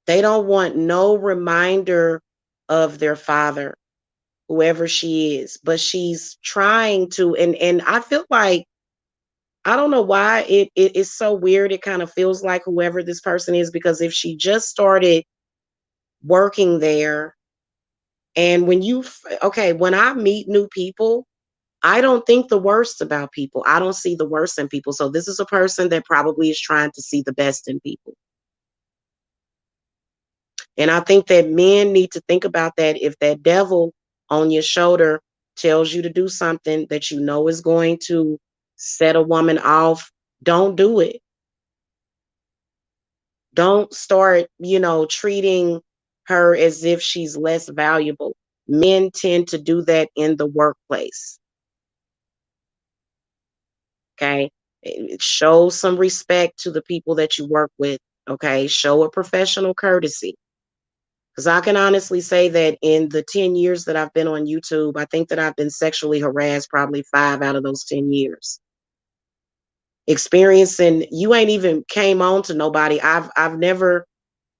They don't want no reminder of their father, whoever she is. But she's trying to, and I feel like I don't know why it is so weird. It kind of feels like whoever this person is, because if she just started working there, and okay, when I meet new people, I don't think the worst about people. I don't see the worst in people. So this is a person that probably is trying to see the best in people. And I think that men need to think about that. If that devil on your shoulder tells you to do something that you know is going to set a woman off, don't do it. Don't start, treating her as if she's less valuable. Men tend to do that in the workplace. Okay. Show some respect to the people that you work with. Okay. Show a professional courtesy. Because I can honestly say that in the 10 years that I've been on YouTube, I think that I've been sexually harassed probably 5 out of those 10 years. Experiencing, you ain't even came on to nobody. I've never,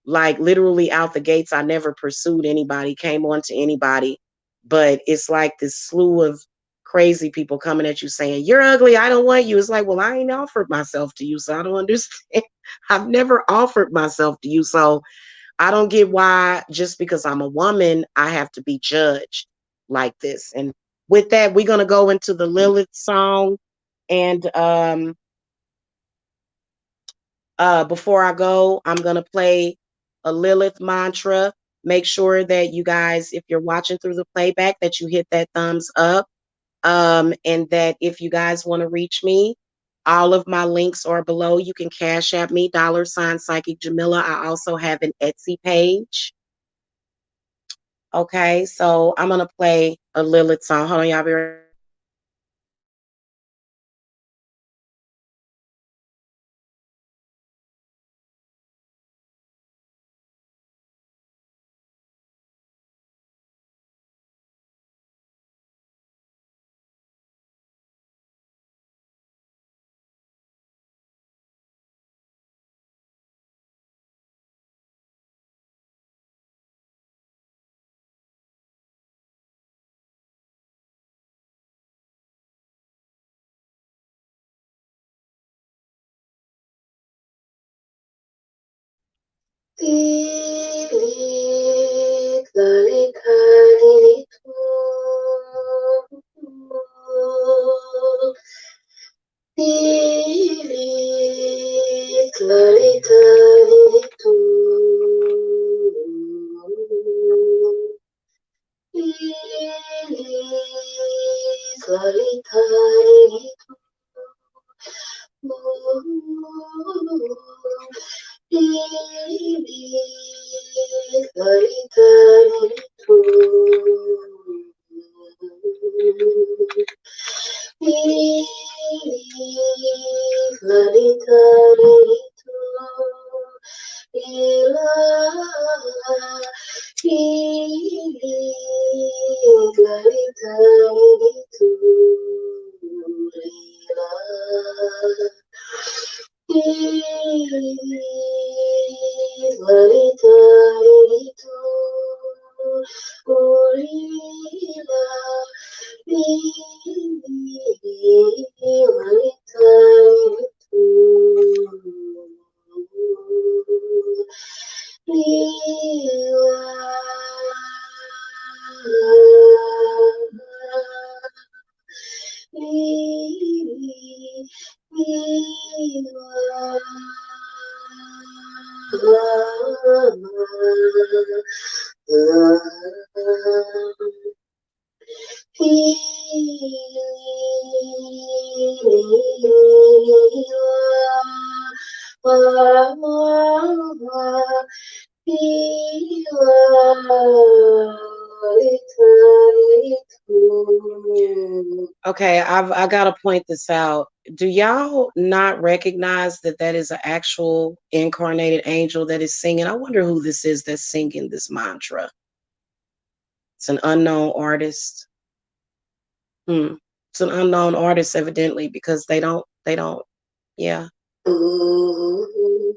like, literally out the gates, I never pursued anybody, came on to anybody. But it's like this slew of crazy people coming at you saying, "You're ugly, I don't want you." It's like, well, I ain't offered myself to you, so I don't understand. I've never offered myself to you. So I don't get why just because I'm a woman, I have to be judged like this. And with that, we're gonna go into the Lilith song. And before I go, I'm gonna play a Lilith mantra. Make sure that you guys, if you're watching through the playback, that you hit that thumbs up. And that if you guys want to reach me, all of my links are below. You can cash at me, $ Psychic Jamila. I also have an Etsy page. Okay, so I'm gonna play a Lilith song. Hold on, y'all be right. Okay, I gotta point this out. Do y'all not recognize that that is an actual incarnated angel that is singing? I wonder who this is that's singing this mantra. It's an unknown artist. Hmm. It's an unknown artist, evidently, because they don't. Yeah. Mhm.